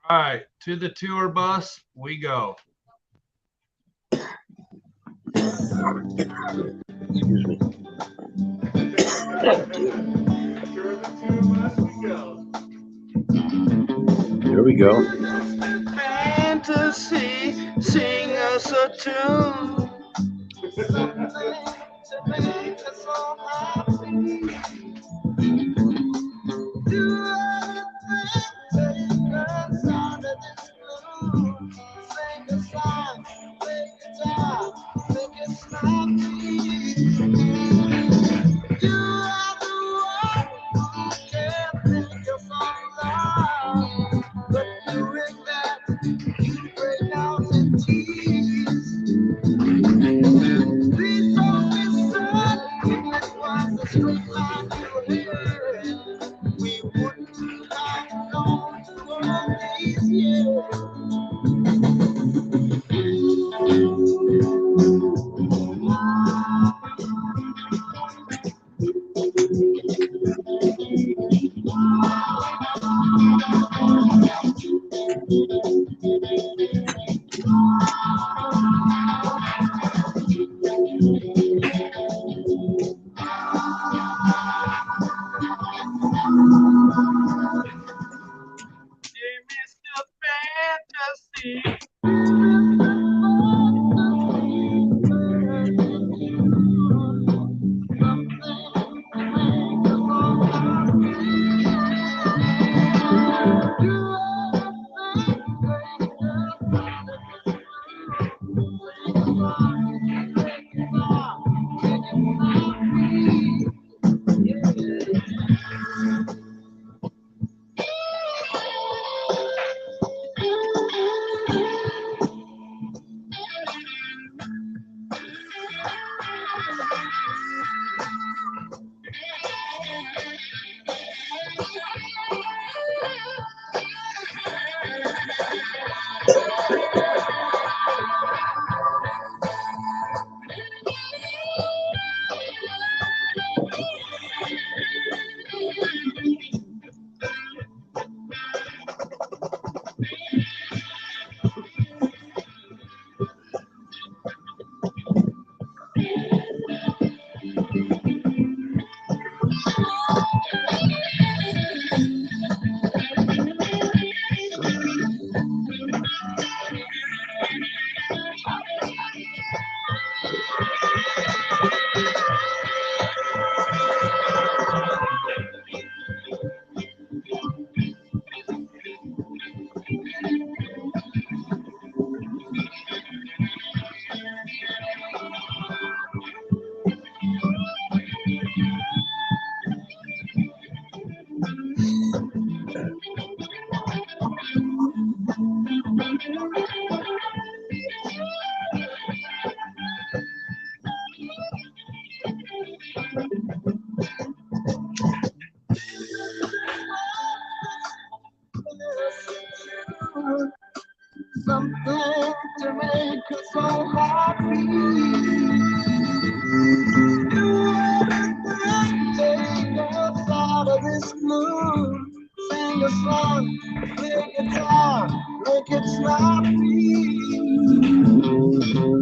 All right, to the tour bus we go. Excuse me. Here we go. Fantasy, sing us a tune. Something to make us all happy. Do everything, take us out of this gloom. Sing a song, play guitar, make it snappy. You are the one who can make us all love. But doing that, you break out in tears. Please don't be sad if it was a straight line you had. We wouldn't have gone through all these years. something to make us all happy. Do anything outside of this mood. Sing a song, play guitar, make it snappy.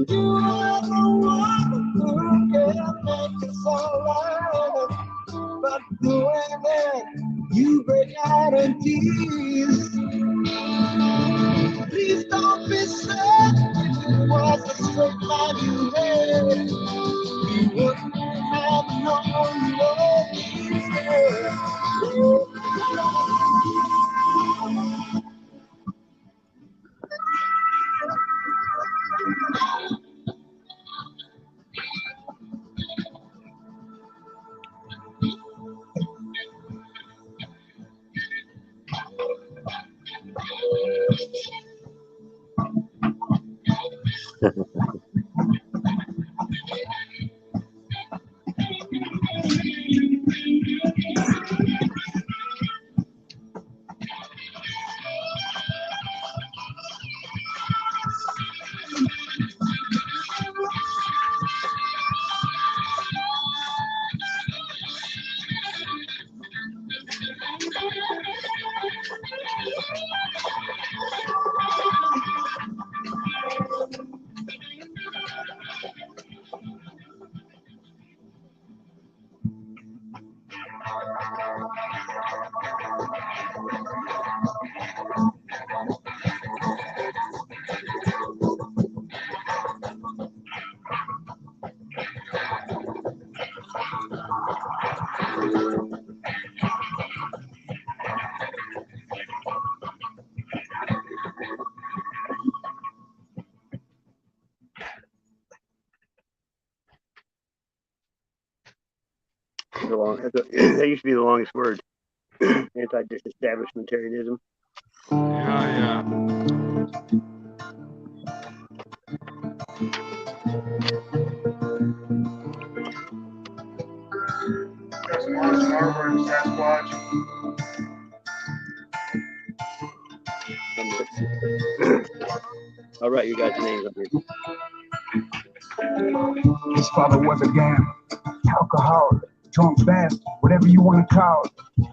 You are the one who can make us all right. But doing it, you break out in tears. Please don't be sad. If it was a straight line you had, we wouldn't have known your peace. That used to be the longest word. Anti-disestablishmentarianism. Yeah. Got some honest artwork, Sasquatch. I'll write you guys' names up here. His father was a gambler, alcoholic, drunk bastard, whatever you want to call it.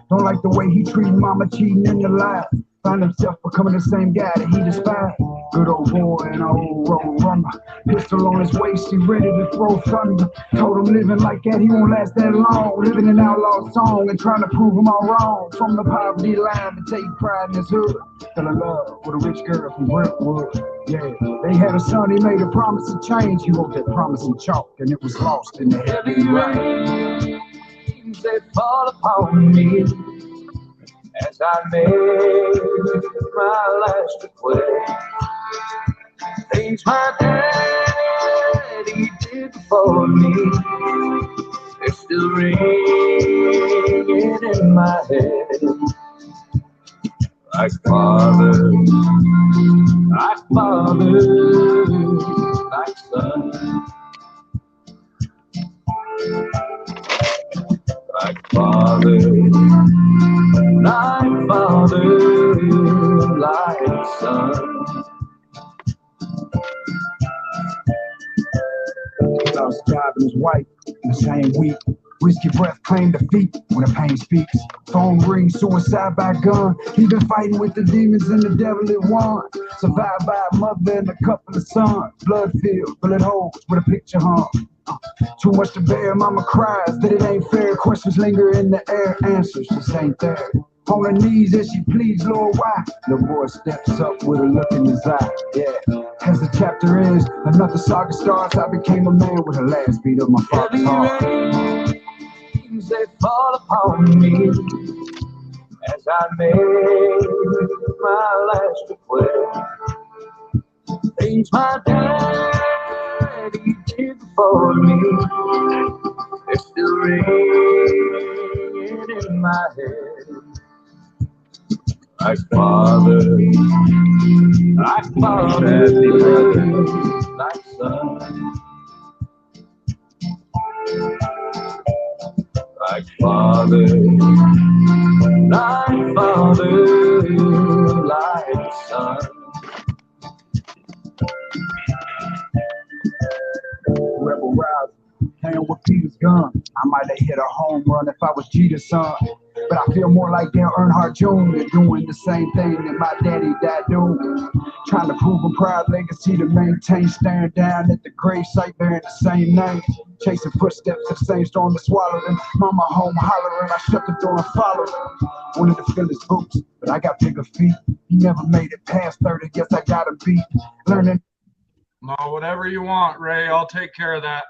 Don't like the way he treated mama, cheating in the life. Found himself becoming the same guy that he despised. Good old boy and old road runner. Pistol on his waist, he ready to throw thunder. Told him living like that, he won't last that long. Living an outlaw song and trying to prove him all wrong. From the poverty line to take pride in his hood. Fell in love with a rich girl from Brentwood. Yeah, they had a son, he made a promise to change. He wrote that promise in chalk and it was lost in the heavy rain. They fall upon me as I made my last request. Things my daddy did for me, they're still ringing in my head. Like father, like son. Like father, like son. Lost his job and his wife in the same week. Risky breath, claim defeat when the pain speaks. Phone rings, suicide by gun. He been fighting with the demons and the devil it won. Survived by a mother and a couple of sons. Blood filled, bullet holes with a picture hung. Too much to bear, mama cries that it ain't fair. Questions linger in the air, answers just ain't there. On her knees as she pleads, Lord, why? The boy steps up with a look in his eye. Yeah, as the chapter ends, another saga starts. I became a man with the last beat of my father's heart. Rains, they fall upon me as I made my last request. Things my daddy did for me, they're still ringing in my head. Like father, like son. Like father, like son. gun. I might have hit a home run if I was Jeter's son. But I feel more like Dale Earnhardt Jr. doing the same thing that my daddy died doing. Trying to prove a proud legacy to maintain, staring down at the grave site bearing the same name. Chasing footsteps of the same storm that swallowed him. Mama home hollering, I shut the door and followed him. Wanted to fill his boots, but I got bigger feet. He never made it past 30, guess I gotta be learning. No, whatever you want, Ray. I'll take care of that.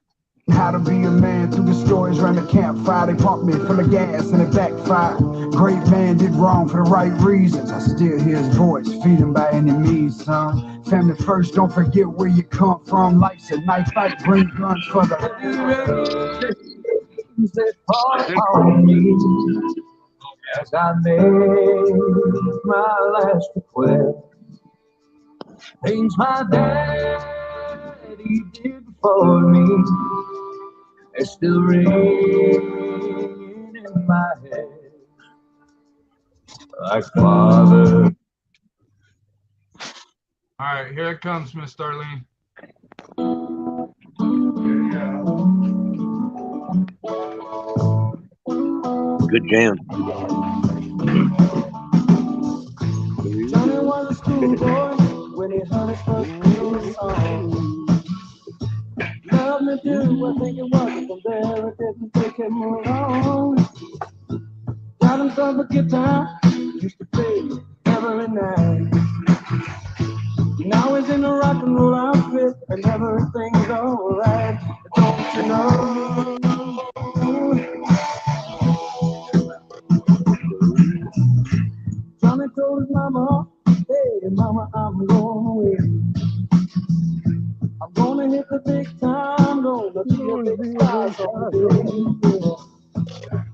How to be a man through the stories around the campfire. They pumped me full of gas and it backfired. Great man did wrong for the right reasons. I still hear his voice, feed him by any means, son. Family first, don't forget where you come from. Life's a knife fight, bring guns for the that fall on me. As I made my last request, things my daddy did for me, they still ring in my head like father. All right, here it comes, Miss Darlene. Good jam. Johnny was a schoolboy when he heard his first Beatles song. Love me do, I think it was. From there it didn't take him long. Got himself a guitar, used to play every night. Now he's in a rock and roll outfit and everything's alright. Don't you know? Johnny told his mama, hey mama, I'm going away. I'm gonna hit the big time, gonna be a big star someday.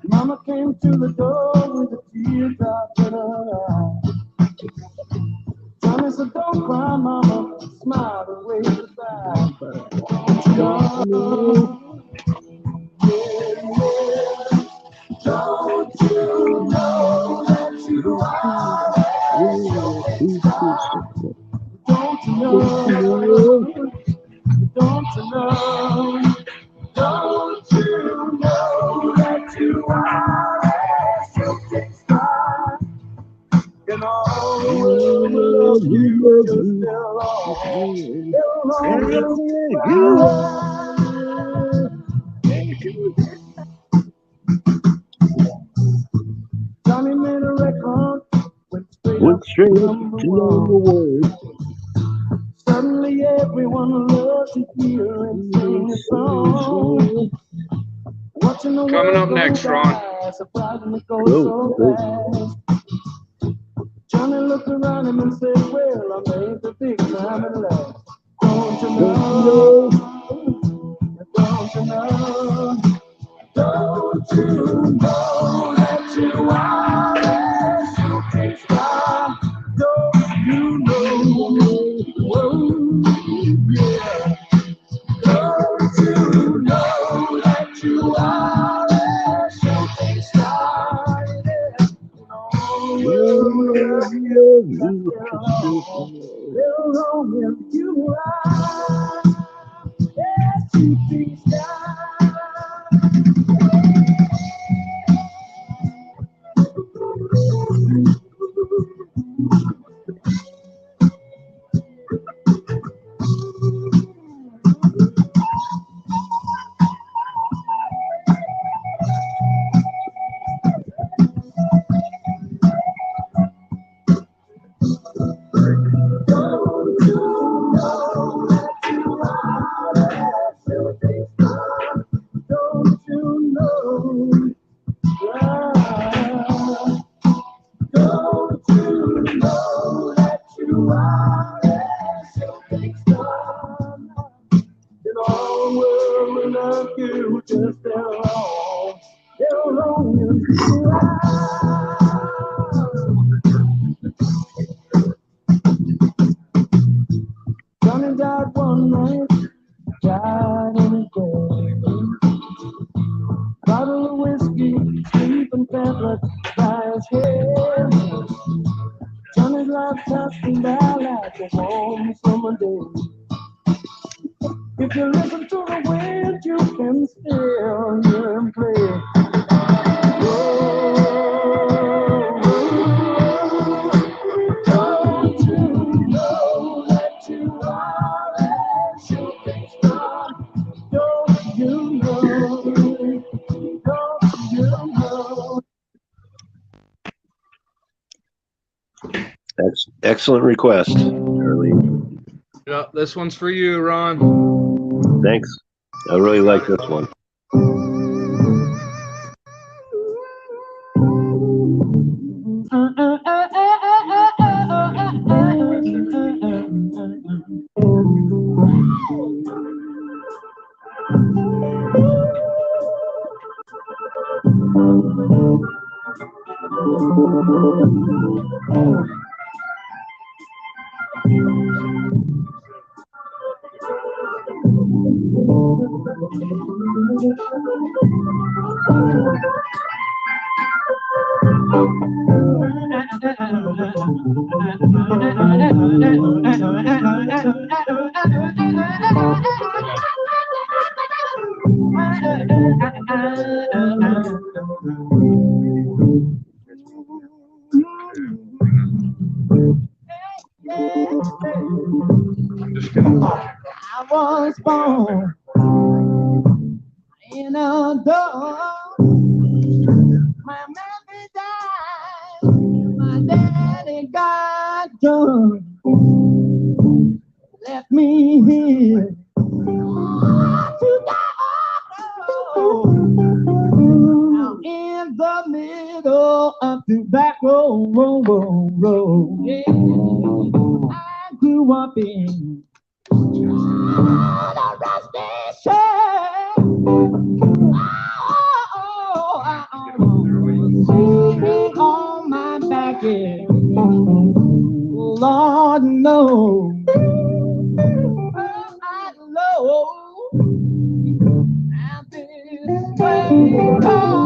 Mama came to the door with a teardrop in her eye. Johnny said, don't cry, mama, smile and wave goodbye. Don't you know that you are a shooting star? Don't you know? Don't you know? Don't you know that you are a shooting star? And all the world will love you just Johnny made a record, went straight to number one. Suddenly everyone loves to hear and sing a song. Watching the Coming up next, Ron. Surprising it goes so fast. Johnny looked around him and said, well, I made the big time at last. Don't you know? Don't you know? Don't you know that you are a shooting star? Don't you know? Whoa, yeah. Don't you know that you are a shooting star? Yeah. You are a shooting star. Johnny died one night, died in his bed. Bottle of whiskey, sleeping tablets by his head. Johnny's life passing by like a warm summer day. If you listen to the wind, you can still hear him play. Don't you know that you are a shooting star? Don't you know? Don't you know? Excellent request, Charlene. Yeah, this one's for you, Ron. Thanks. I really like this one. I was born in a dog. My mammy died. My daddy got drunk. Left me here to die. Now in the middle of the back road. Yeah. I grew up in the rusty shack. Sitting on my back, yeah. Lord knows. I know. And this way comes.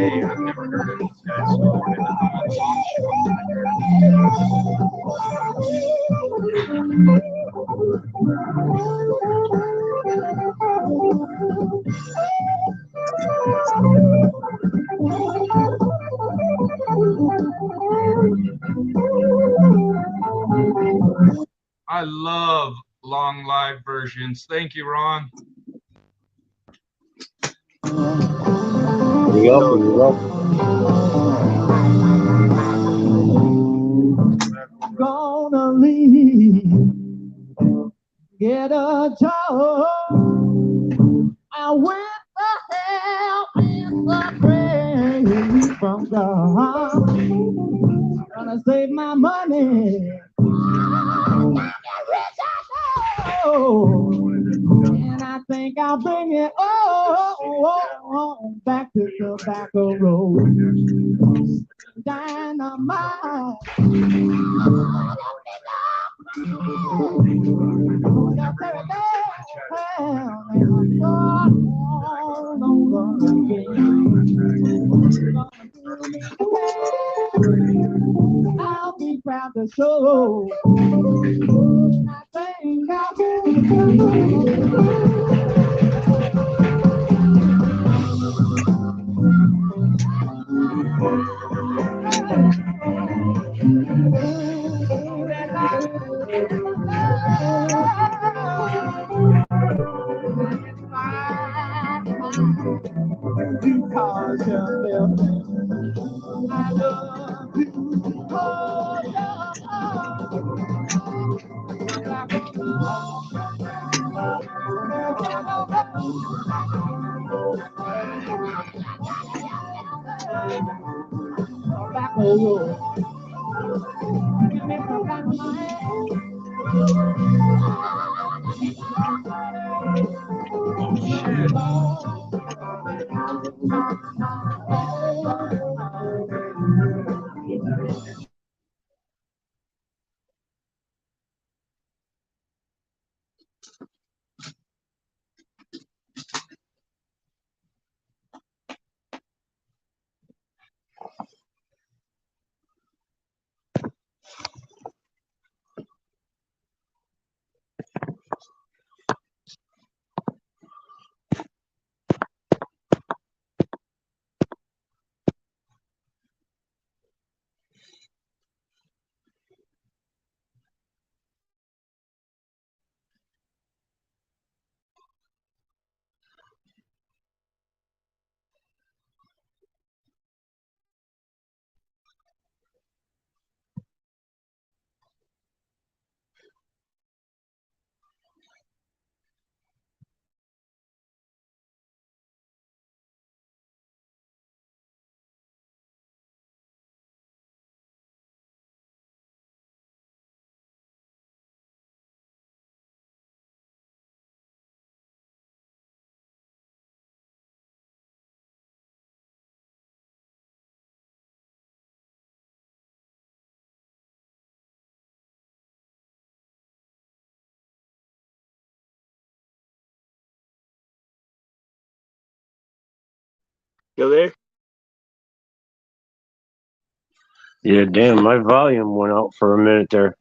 hey, I've never heard of these guys, so I wanted to I love long live versions. Thank you, Ron. You're welcome. You're welcome. Gonna leave, get a job. I went the hell in the grave from God. Gonna save my money. And I think I'll bring it back to Tobacco Road. Dynamite. I'll be proud to show. I think because you left me. I love you. Still there? Yeah, damn, my volume went out for a minute there.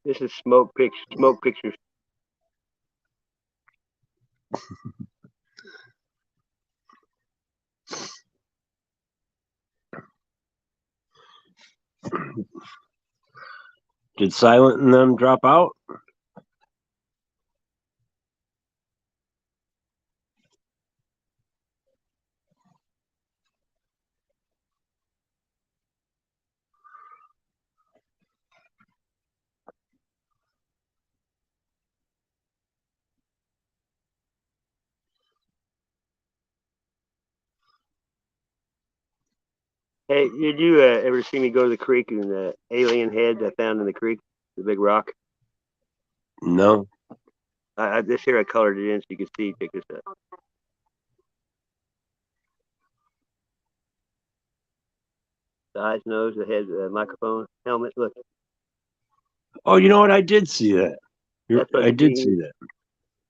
This is smoke pictures. Did Silent and them drop out? Hey, did you ever see me go to the creek and the alien head I found in the creek, the big rock? No. This here I colored it in so you can see. Check this out. The eyes, nose, the head, the microphone, helmet. Look. Oh, you know what? I did see that. That's what I did see that.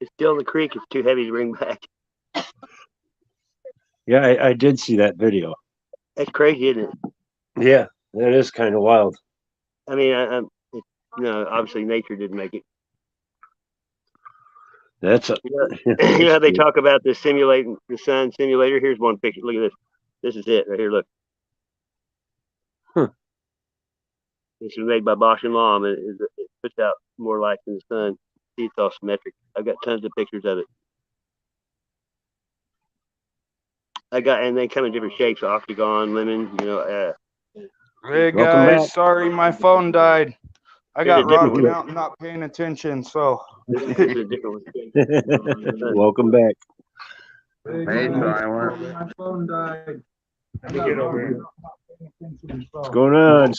It's still in the creek. It's too heavy to bring back. Yeah, I did see that video. That's crazy, isn't it? Yeah, that is kind of wild. I mean, obviously nature didn't make it. That's a. You know how they talk about the sun simulator? Here's one picture. Look at this. This is it right here. Look. This was made by Bosch and Lomb, and it puts out more light than the sun. See, it's all symmetric. I've got tons of pictures of it. And they come in different shapes: octagon, lemon. Hey Welcome guys, back. sorry my phone died. I Here's got a different rocking one. out and not paying attention, so. This is a different one. Welcome back. Hey, Silent. My phone died. Let me get over here. What's going on? Is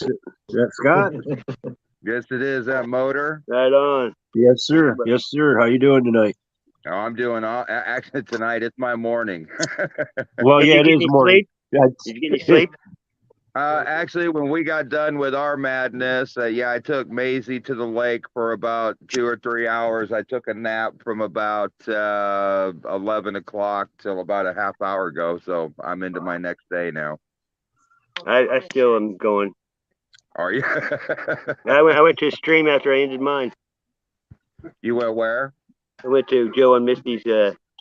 that Scott? Yes, it is. That motor. Right on. Yes, sir. Yes, sir. How you doing tonight? Oh, I'm doing actually tonight. It's my morning. Well, Did yeah, you it get is any morning. sleep? Did you get any sleep? Actually, when we got done with our madness, I took Maisie to the lake for about 2 or 3 hours. I took a nap from about 11 o'clock till about a half hour ago. So I'm into my next day now. I still am going. Are you? I went to a stream after I ended mine. You went where? I went to Joe and Misty's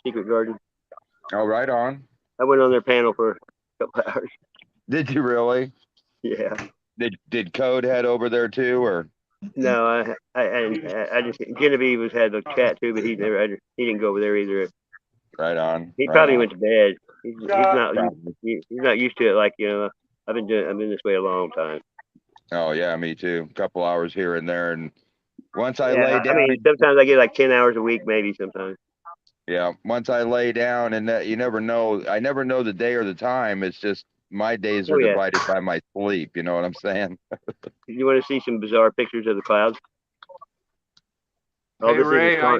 secret garden. Oh, right on. I went on their panel for a couple hours. Did you really? Yeah. Did Code head over there too, or? No, I just Genevieve had a chat too, but he didn't go over there either. Right on. He right probably on. went to bed. He's not used to it. Like I've been this way a long time. Oh yeah, me too. A couple hours here and there, and once I lay down. I mean, sometimes I get like 10 hours a week, maybe sometimes. Yeah, once I lay down, and you never know. I never know the day or the time. It's just my days are divided by my sleep. You know what I'm saying? You want to see some bizarre pictures of the clouds? Hey Ray, I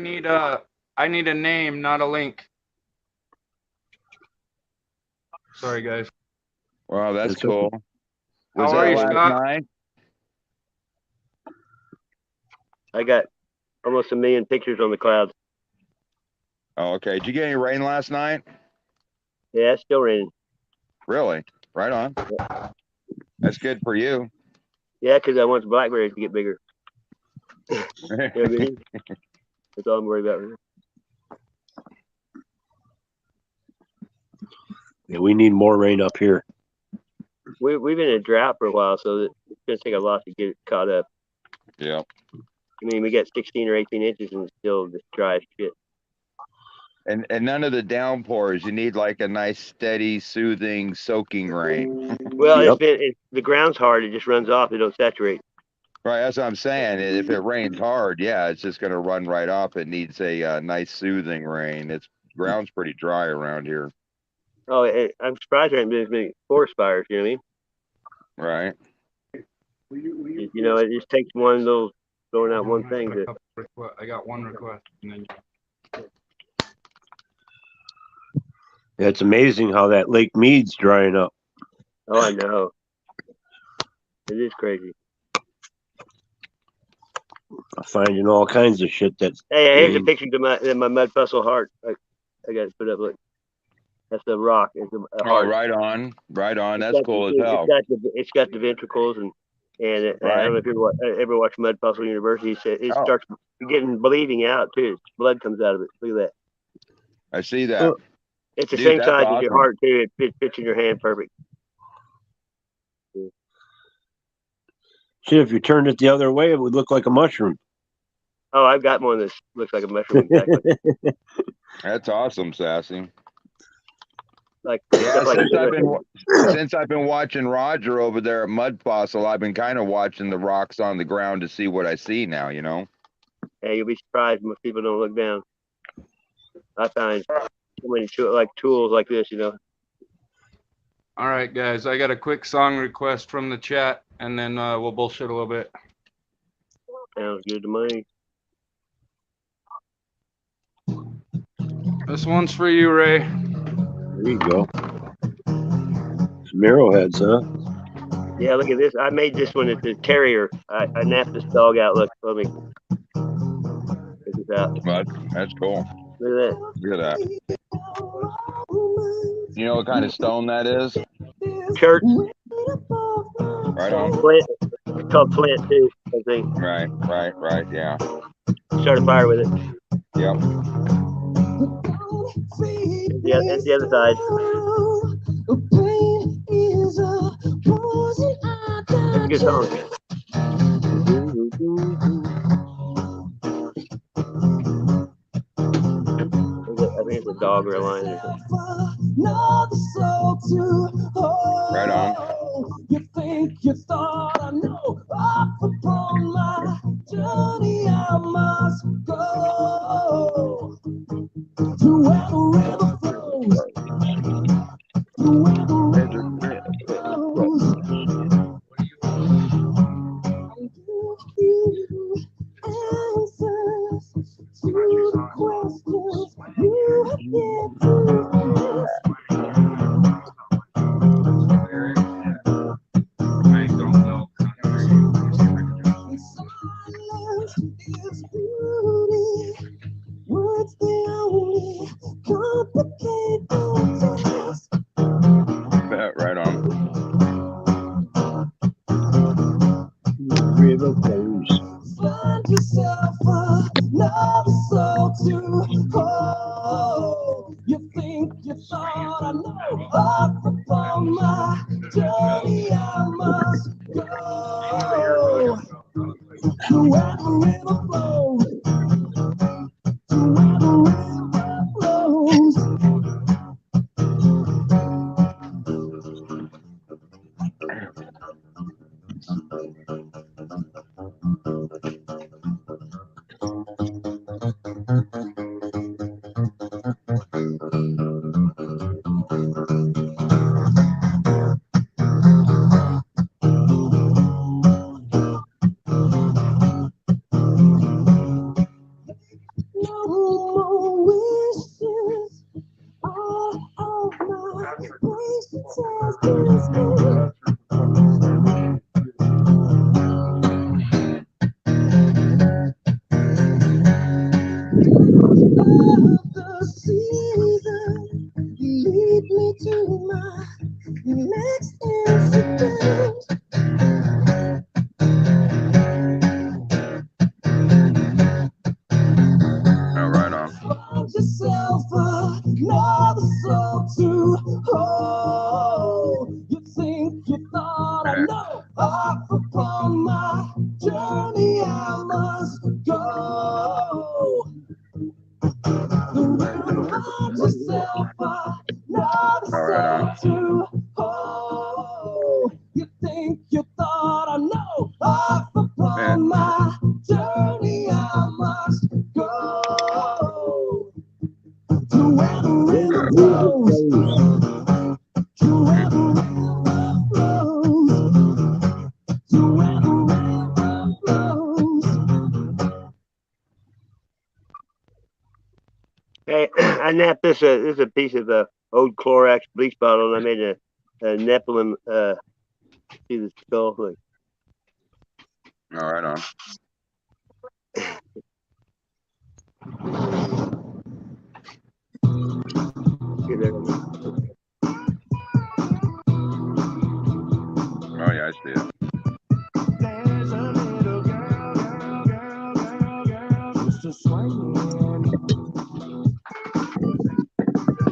need a name, not a link. Sorry guys. Wow, that's cool. Okay. Was How are that you, last Scott? night? I got almost 1 million pictures on the clouds. Oh, okay. Did you get any rain last night? Yeah, it's still raining. Really? Right on. That's good for you. Yeah, because I want the blackberries to get bigger. You know what I mean? That's all I'm worried about right now. Yeah, we need more rain up here. We've been in a drought for a while, so it's going to take a lot to get it caught up. Yeah. I mean, we got 16 or 18 inches and it's still just dry as shit. And none of the downpours. You need like a nice, steady, soothing, soaking rain. Well, the ground's hard. It just runs off. It don't saturate. Right, that's what I'm saying. If it rains hard, yeah, it's just going to run right off. It needs a nice, soothing rain. Ground's pretty dry around here. Oh, I'm surprised there haven't been as many forest fires. You know what I mean? Right. You know, it just takes one little throwing out one thing. I got one request. And then... Yeah, it's amazing how that Lake Mead's drying up. Oh, I know. It is crazy. Finding all kinds of shit that's. Hey, here's a picture of my mud puzzle heart. I got to put up. Look, that's the rock. It's a heart. Oh, right on, right on. That's cool as hell. It's got the ventricles and right. I don't know if you ever watched Mud Puzzle University. It starts getting bleeding out too. Blood comes out of it. Look at that. I see that. It's the same size as your heart too. It fits in your hand perfect. Shit, if you turned it the other way, it would look like a mushroom. Oh, I've got one that looks like a mushroom. Exactly. That's awesome, Sassy. Since I've been watching Roger over there at Mud Fossil, I've been kind of watching the rocks on the ground to see what I see now. You know. Hey, you'll be surprised. Most people don't look down. I find so many tools like this. You know. All right, guys. I got a quick song request from the chat, and then we'll bullshit a little bit. Sounds good to me. This one's for you, Ray. There you go. Some arrowheads, huh? Yeah, look at this. I made this one. It's a terrier. I napped this dog out. Look, let me. out. That's cool. Look at that. Look at that. You know what kind of stone that is? Church. Right on. Flint. It's called Flint too, I think. Right, yeah. Start a fire with it. Yep. That's the other side. That's a good song. I think it's a dog or a lion or something. Right on. You think you thought I know up upon my journey I must go to where the river flows, to where the river flows. And give you answers to the questions you have yet to ask. Silence is beauty. Words they only complicate the task. Right on. River flows. Find yourself another soul to hold. You think you thought I know up upon my journey I must go to where the river flows, to where the river flows. No more wishes, all of my patience has been spent. Of the season, lead me to my next incident. Right on. Find yourself another soul to hold. You think you thought I know up upon my journey I must go. Find yourself another soul to hold. You think you thought I know up upon my journey I must go to where the river flows, to where the river flows, to where the river flows. Hey, I napped this. This is a piece of old Clorox bleach bottle, and I made a Nephilim. See the skull. Like, All right on. Oh yeah, I see it. There's a little girl, just a swinging.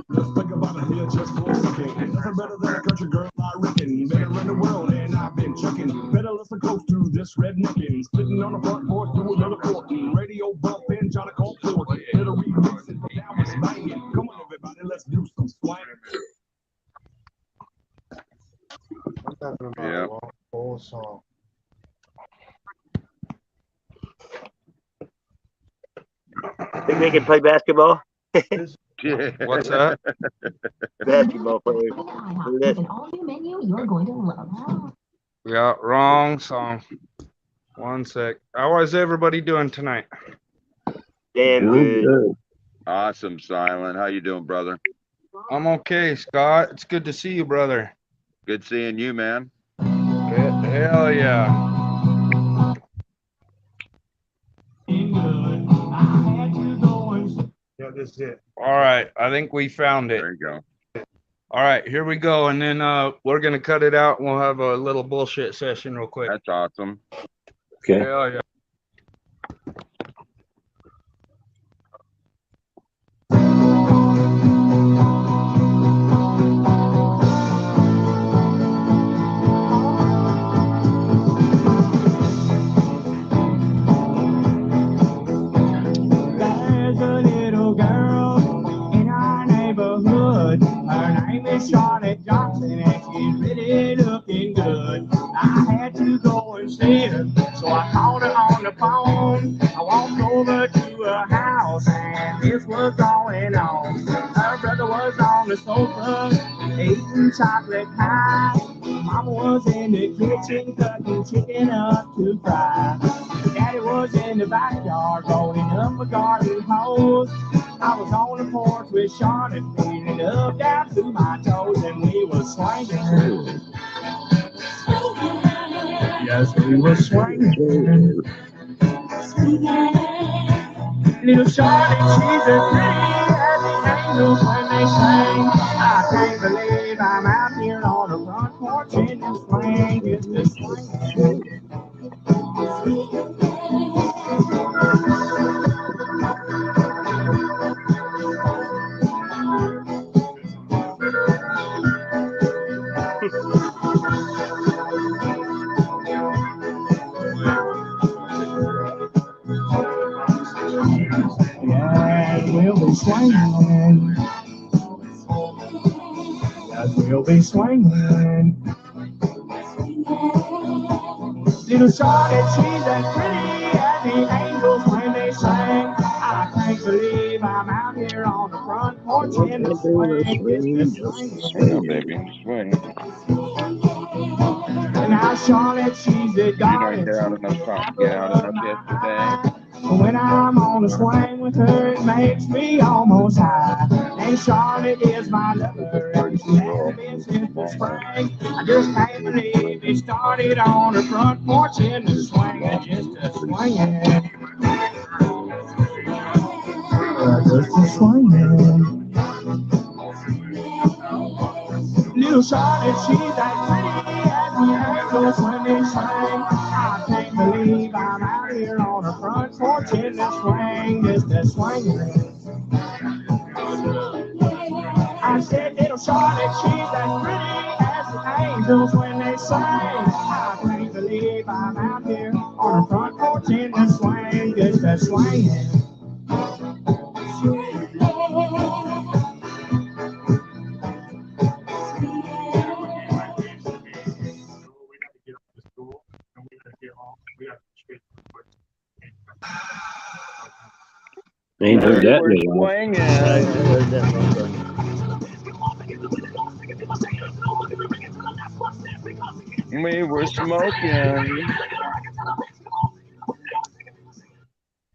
Let's think about it here just for a second. Ain't nothing better than a country girl, I reckon. Better in the world, and I've been chucking. Better listen close to this rednecking. Sitting on the front porch, do a little courting. Radio bumping, Johnny Cole porting. Little remixing, now it's banging. Come on, everybody, let's do some swing. I'm talking about Yeah. a long, whole song. think they can play basketball? What's that? Basketball players. An all-new menu you're going to love. Yeah, wrong song. One sec. How is everybody doing tonight? Damn good. Awesome, Silent. How you doing, brother? I'm okay, Scott. It's good to see you, brother. Good seeing you, man. Hell yeah. I had Yeah, this is it. All right, I think we found it. There you go. All right, here we go, and then we're gonna cut it out, and we'll have a little bullshit session real quick. That's awesome. Okay. Hell yeah. There's a little girl in our neighborhood. Her name is Charlotte Johnson, and she's really looking good. I had to go and see her, so I called her on the phone. I walked over to her house, and this was going on. Her brother was on the sofa, eating chocolate pie. Mama was in the kitchen, cutting chicken up to fry. Daddy was in the backyard, rolling up a garden hose. I was on the porch with Charlotte, feeling up down to my toes, and we were swinging. Yes, we were swinging. Little Charlotte, she's as pretty as the angels when they sing. I can't believe I'm out here on the front porch in the swing, just a swing. Yeah, we'll be swinging. Yes, we'll be swinging. Little Charlotte, she's as pretty as the angels when they sing. I can't believe I'm out here on the front porch in the swing, just a Swing, baby. Swing. And now Charlotte, she's the You don't darling. get out enough time. Get out enough yesterday. When I'm on a swing with her, it makes me almost high. And Charlotte is my lover, and she has been since the spring. I just can't believe it started on the front porch in the swing, and just a swinging. Just a swinging. Little Charlotte, she's as pretty as the angels when they sing. I can't believe I'm out here on the front porch in the swing, just a swinging. I said, little Charlotte, she's as pretty as the angels when they sing. I can't believe I'm out here on the front porch in the swing, just a swinging. I ain't heard that We're in a while. swinging. I heard that myself. We were smoking.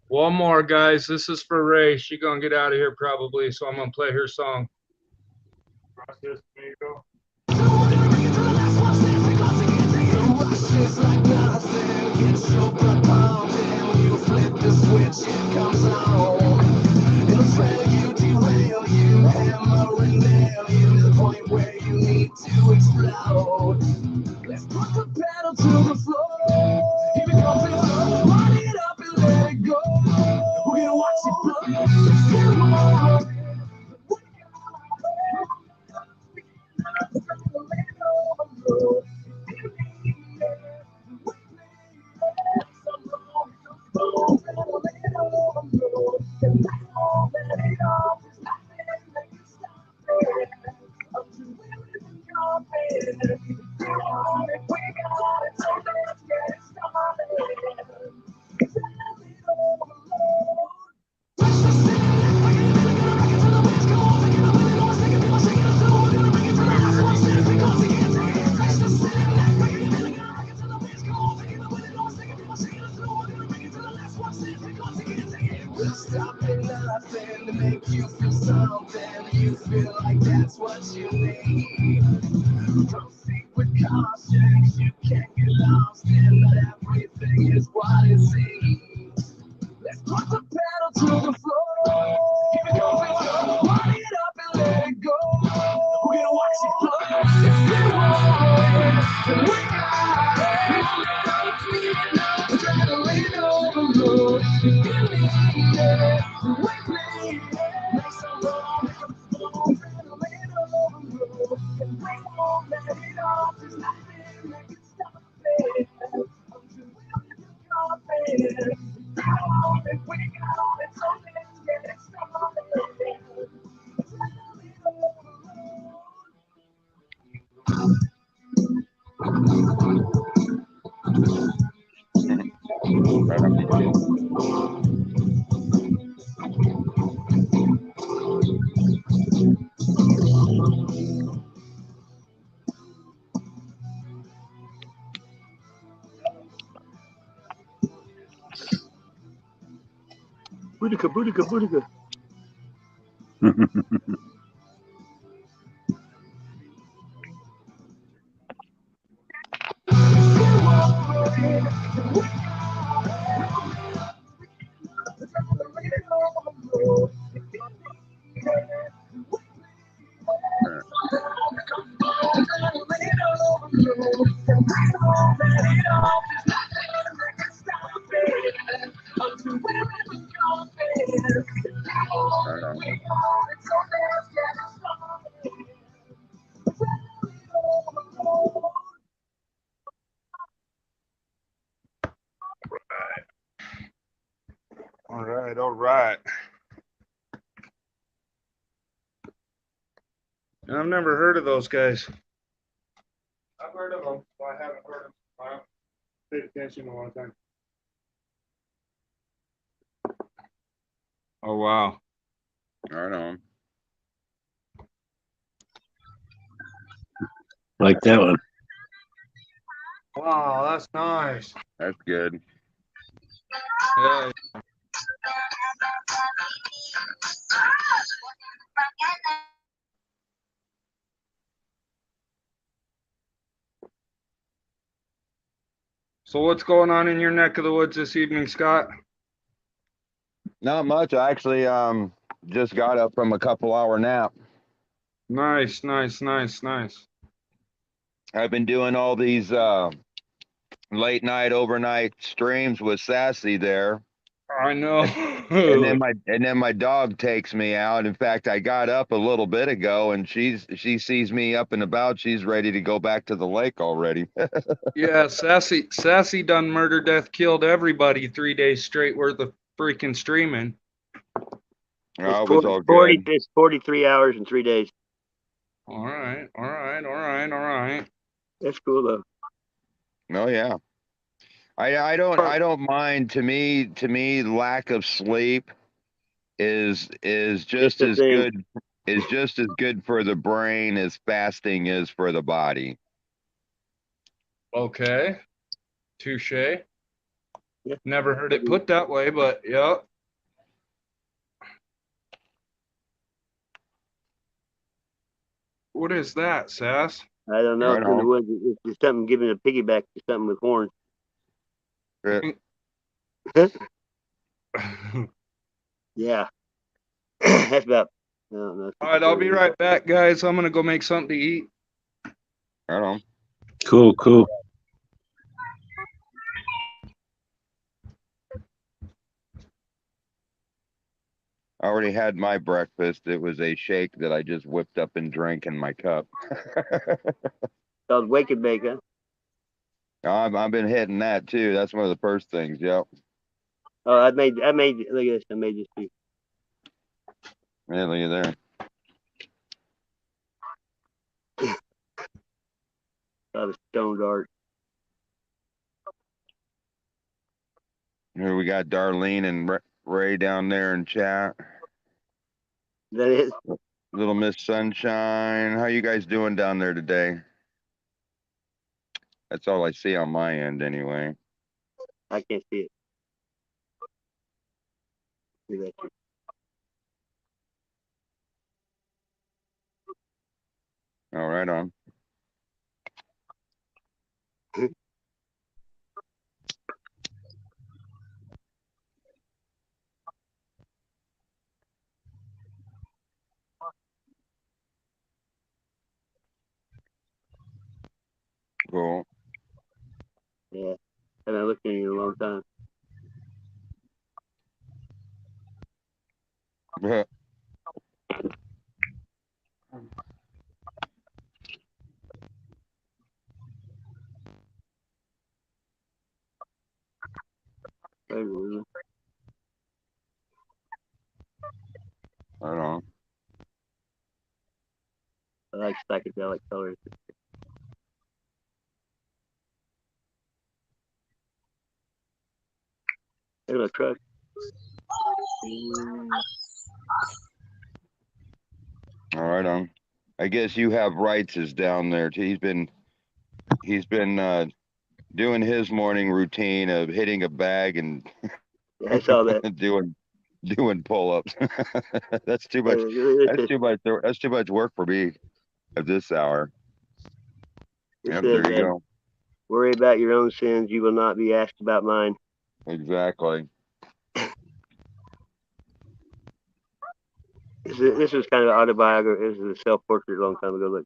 One more, guys. This is for Ray. She gonna get out of here probably, so I'm gonna play her song. Process, amigo. Let's put the pedal to the floor. If it comes in slow, wind it up and let it go. We're gonna watch it blow. Stop at nothing to make you feel something. You feel like that's what you need. Proceed with caution. You can't get lost in that everything is what it seems. Let's put the pedal to the floor. Keep it going. Boudica, boudica, boudica. All right, all right. I've never heard of those guys. I've heard of them, but I haven't heard of them. I haven't paid attention in a long time. Oh, wow. Right on. Like that one. Wow, that's nice. That's good. Yeah. So what's going on in your neck of the woods this evening, Scott? Not much. I actually just got up from a couple-hour nap. Nice, nice, nice, nice. I've been doing all these late night, overnight streams with Sassy there. I know. And then my dog takes me out. In fact, I got up a little bit ago, and she sees me up and about. She's ready to go back to the lake already. Yeah, Sassy done murder, death, killed everybody 3 days straight worth of freaking streaming. Oh, it was all good. It's 43 hours and 3 days. All right, all right, all right, all right. That's cool though. Oh yeah. I don't mind. To me, lack of sleep is just the as thing. good for the brain as fasting is for the body. Okay. Touche. Yeah. Never heard it put that way, but yeah. What is that, Sass? I don't know. Right It's in the on. woods. It's something giving a piggyback to something with horns. Yeah. That's about. No, All right, I'll be right back, guys. I'm gonna go make something to eat. Right on. Cool, cool. I already had my breakfast. It was a shake that I just whipped up and drank in my cup. Called Wake and Bake, huh? I've been hitting that too. That's one of the first things. Yep. Oh, I made. Look at this. I made this too. Yeah, look at there. Out of stoned art. Here we got Darlene and Ray down there in chat. That is. Little Miss Sunshine. How you guys doing down there today? That's all I see on my end anyway. I can't see it. See that too. All right on. cool. Yeah, haven't looked at it in a long time. Right on. I like psychedelic colors. There's my truck. All right on. I guess you have rights is down there too. He's been doing his morning routine of hitting a bag and Yeah, I saw that. doing pull-ups. That's too much. That's too much. That's too much work for me at this hour. It Yep, says, there you go. worry about your own sins. You will not be asked about mine. Exactly. This was kind of autobiography. This is a self-portrait a long time ago. Look.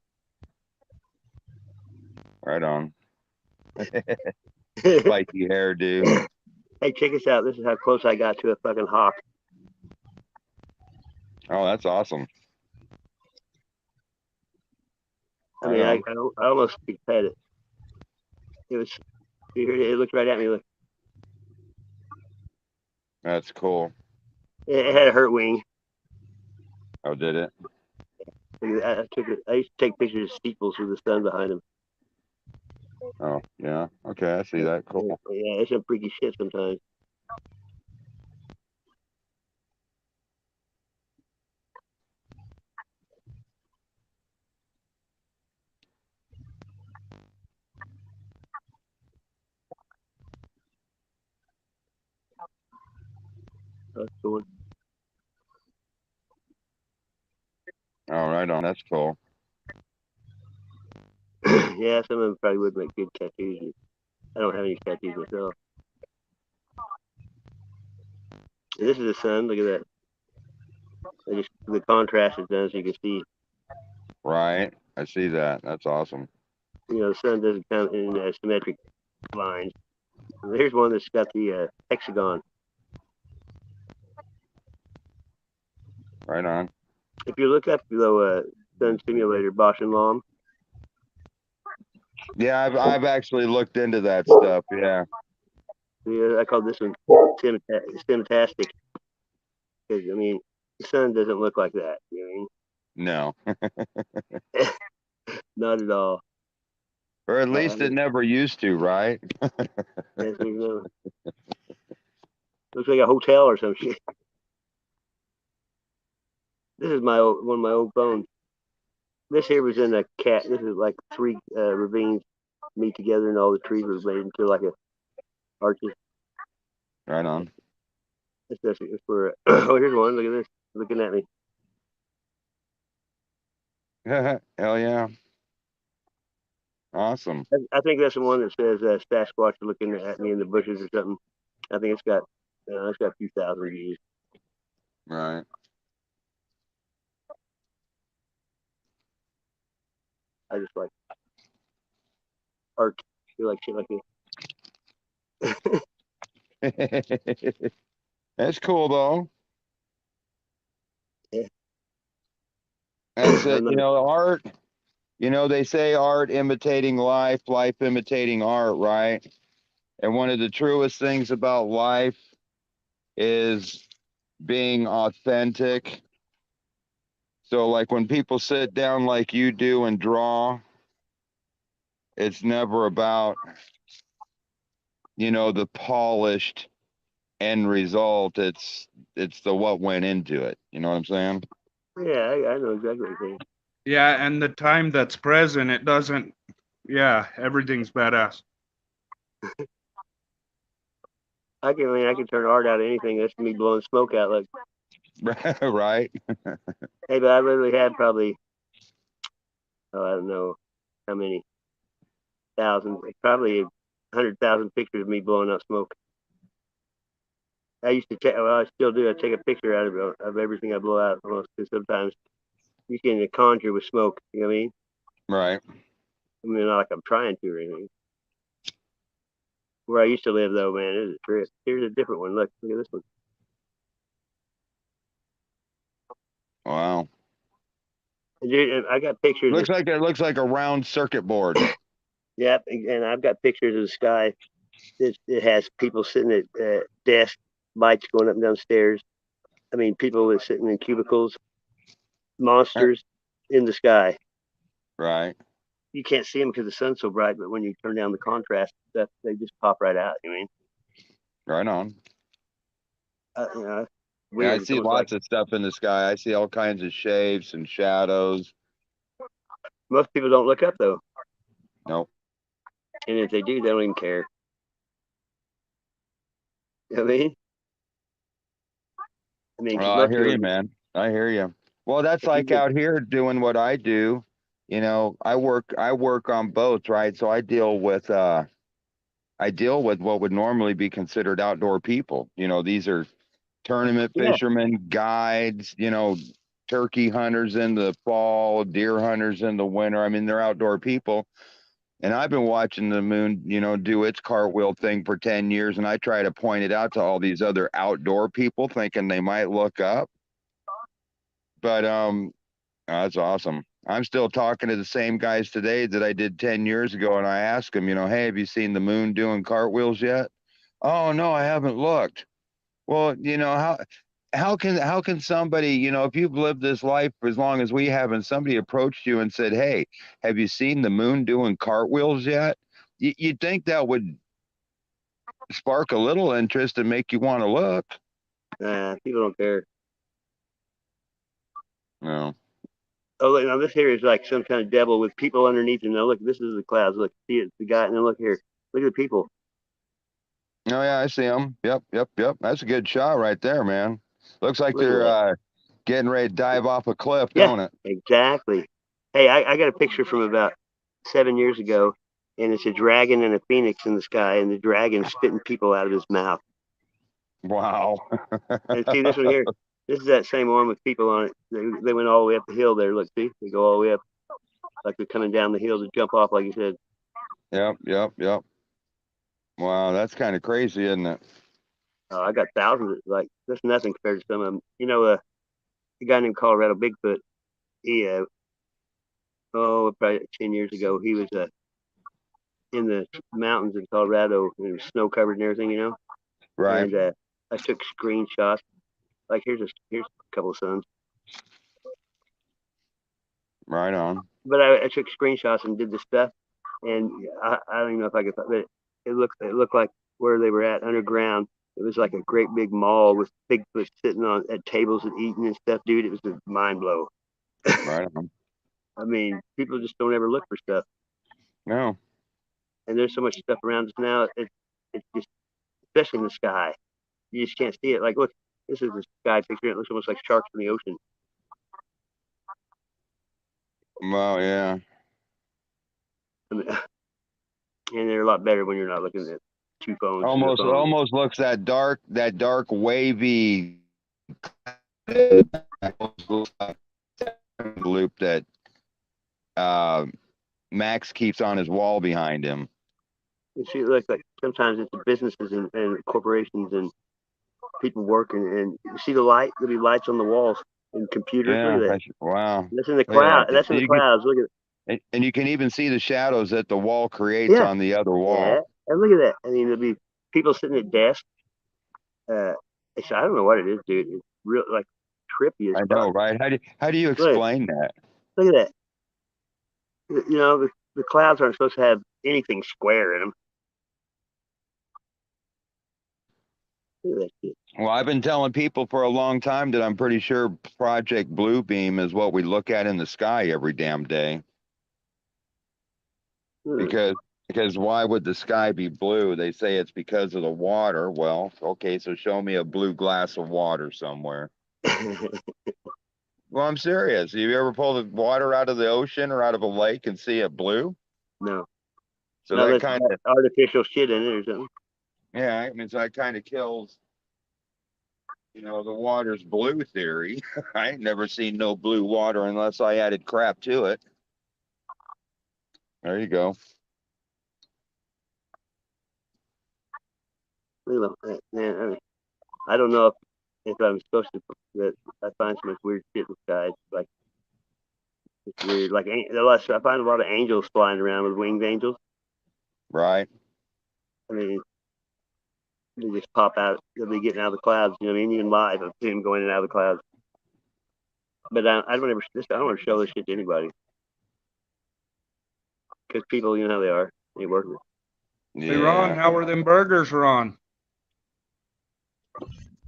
Right on. Spiky hairdo. Hey, check this out. This is how close I got to a fucking hawk. Oh, that's awesome. I mean, I almost could pet it. It was. It looked right at me. Look. That's cool. It had a hurt wing. Oh, did it? I took it. I used to take pictures of steeples with the sun behind them. Oh, yeah. Okay, I see that. Cool. Yeah, it's some freaky shit sometimes. That's cool. Oh, right on. That's cool. Yeah, some of them probably would make good tattoos. I don't have any tattoos myself. And this is the sun. Look at that. The contrast is done so you can see. Right. I see that. That's awesome. You know, the sun doesn't come in symmetric lines. Here's one that's got the hexagon. Right on. If you look up below Sun Simulator, Bosch and Lom. Yeah, I've actually looked into that stuff. Yeah. Yeah, I call this one Simtastic. Because, I mean, the sun doesn't look like that. You No. know what I mean? Not at all. Or at least it never used to, right? Yes, looks like a hotel or some shit. This is one of my old phones. This here was in a cat. This is like three ravines meet together, and all the trees were made into like a arches. Right on. It's for oh, here's one. Look at this, looking at me. Hell yeah. Awesome. I think that's the one that says Sasquatch looking at me in the bushes or something. I think it's got a few thousand views. Right. I just like art. You like shit like this. That's cool though. Yeah. That's it. You know, art. You know, they say art imitating life, life imitating art, right? And one of the truest things about life is being authentic. So, like when people sit down like you do and draw, it's never about, you know, the polished end result. It's the what went into it. You know what I'm saying? Yeah, I know exactly what you're saying. Yeah, and the time that's present, it doesn't. Yeah, everything's badass. I can turn art out of anything. That's me blowing smoke out. Like, right. hey, but I literally had probably, I don't know how many thousands, probably 100,000 pictures of me blowing out smoke. I used to take, well, I still do. I take a picture out of everything I blow out almost, because sometimes you can conjure with smoke. You know what I mean? Right. I mean, not like I'm trying to or anything. Where I used to live, though, man, it was a trip. Here's a different one. Look at this one. Wow. Dude, I got pictures. It looks like a round circuit board. Yep, and I've got pictures of the sky. It has people sitting at desks, lights going up and down stairs. I mean, people sitting in cubicles, monsters in the sky. Right. You can't see them because the sun's so bright, but when you turn down the contrast stuff, they just pop right out. You mean? Right on. You know, Yeah, I weird. see lots of stuff in the sky. I see all kinds of shapes and shadows. Most people don't look up though. Nope. And if they do, they don't even care. You know what I mean? Well, I hear you, man. I hear you. Well, that's like out here doing what I do. You know, I work on boats, right? So I deal with what would normally be considered outdoor people. You know, these are tournament fishermen, guides, you know, turkey hunters in the fall, deer hunters in the winter. I mean, they're outdoor people. And I've been watching the moon, you know, do its cartwheel thing for 10 years. And I try to point it out to all these other outdoor people thinking they might look up. But that's awesome. I'm still talking to the same guys today that I did 10 years ago. And I ask them, you know, hey, have you seen the moon doing cartwheels yet? Oh, no, I haven't looked. Well, you know, how can somebody, you know, if you've lived this life for as long as we have and somebody approached you and said, hey, have you seen the moon doing cartwheels yet? You'd think that would spark a little interest and make you want to look. Nah, people don't care. No. Oh, look, now this here is like some kind of devil with people underneath him. Now look, this is the clouds. Look, see it's the guy. And then look here. Look at the people. Oh yeah, I see them. Yep. That's a good shot right there, man. Looks like they're getting ready to dive off a cliff, don't it? Exactly. Hey, I got a picture from about 7 years ago, and it's a dragon and a phoenix in the sky, and the dragon's spitting people out of his mouth. Wow. And see this one here. This is that same one with people on it. They went all the way up the hill there. Look, see, they go all the way up, like they're coming down the hill to jump off, like you said. Yep. Wow, that's kind of crazy, isn't it? Oh, I got thousands. Like that's nothing compared to some of them. You know, a guy named Colorado Bigfoot. He, probably 10 years ago, he was in the mountains in Colorado, and it was snow covered and everything, you know. Right. And I took screenshots. Like here's a couple of sons. Right on. But I took screenshots and did the stuff, and I don't even know if I could. But it looked like where they were at underground. It was like a great big mall with Bigfoot sitting on at tables and eating and stuff, dude. It was a mind blow. Right on. I mean, people just don't ever look for stuff. No. And there's so much stuff around us now. It's just, especially in the sky, you just can't see it. Like, look, this is the sky picture. It looks almost like sharks in the ocean. Well, yeah. I mean, and they're a lot better when you're not looking at two phones. Almost looks that dark wavy loop that Max keeps on his wall behind him. You see, it looks like sometimes it's the businesses and corporations and people working, and you see the light. There'll be lights on the walls and computers. Yeah, Look at that. wow. That's in the cloud. That's in the clouds. Look at it. And you can even see the shadows that the wall creates on the other wall. Yeah, and look at that. I mean, there'll be people sitting at desks. I don't know what it is, dude. It's real, like trippy as I know, right? How do you explain that? Look at that. You know, the clouds aren't supposed to have anything square in them. Look at that shit. Well, I've been telling people for a long time that I'm pretty sure Project Bluebeam is what we look at in the sky every damn day. Because why would the sky be blue? They say it's because of the water. Well, okay, so show me a blue glass of water somewhere. Well, I'm serious. Have you ever pulled the water out of the ocean or out of a lake and see it blue? No. So no, that kind of artificial shit in it or something. Yeah, I mean, so that kind of kills, you know, the water's blue theory. I ain't never seen no blue water unless I added crap to it. There you go. Man, I don't know if I'm supposed to. That I find so much weird shit in the sky. Like it's weird. Like I find a lot of angels flying around with winged angels. Right. I mean, they just pop out. They'll be getting out of the clouds. You know what I mean? Even live, I've seen them going in and out of the clouds. But I don't ever. I don't want to show this shit to anybody because people, you know how they are. They work with. Hey, Ron, how were them burgers, Ron?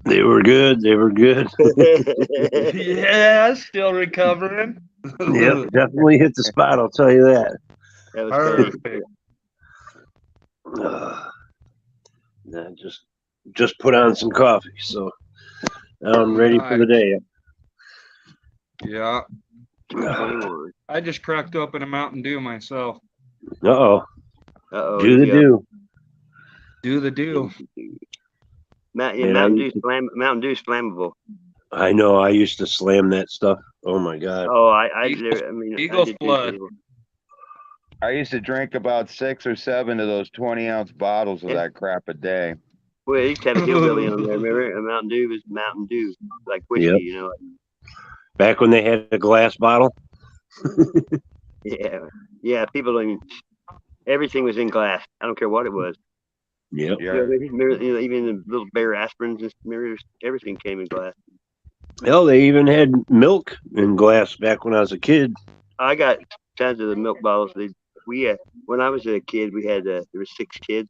They were good. They were good. Yeah, still recovering. Yep, definitely hit the spot. I'll tell you that. That was Perfect. I just put on some coffee, so I'm ready for the day. Yeah. 221. I just cracked open a Mountain Dew myself. Uh-oh. Do the here you go. Do the do. Mountain Dew's flammable. I know. I used to slam that stuff. Oh my God. Oh, I mean, Eagle's blood. I used to drink about 6 or 7 of those 20-ounce bottles of that crap a day. Well, they used to have a hillbilly on there. Remember, a Mountain Dew was Mountain Dew, like whiskey, Yep. you know. Back when they had a glass bottle. Yeah. People don't even. Everything was in glass. I don't care what it was. Yep. You know, even the little Bear aspirins and mirrors, everything came in glass. Hell, they even had milk in glass back when I was a kid. I got tons of the milk bottles. When I was a kid, we had there were 6 kids,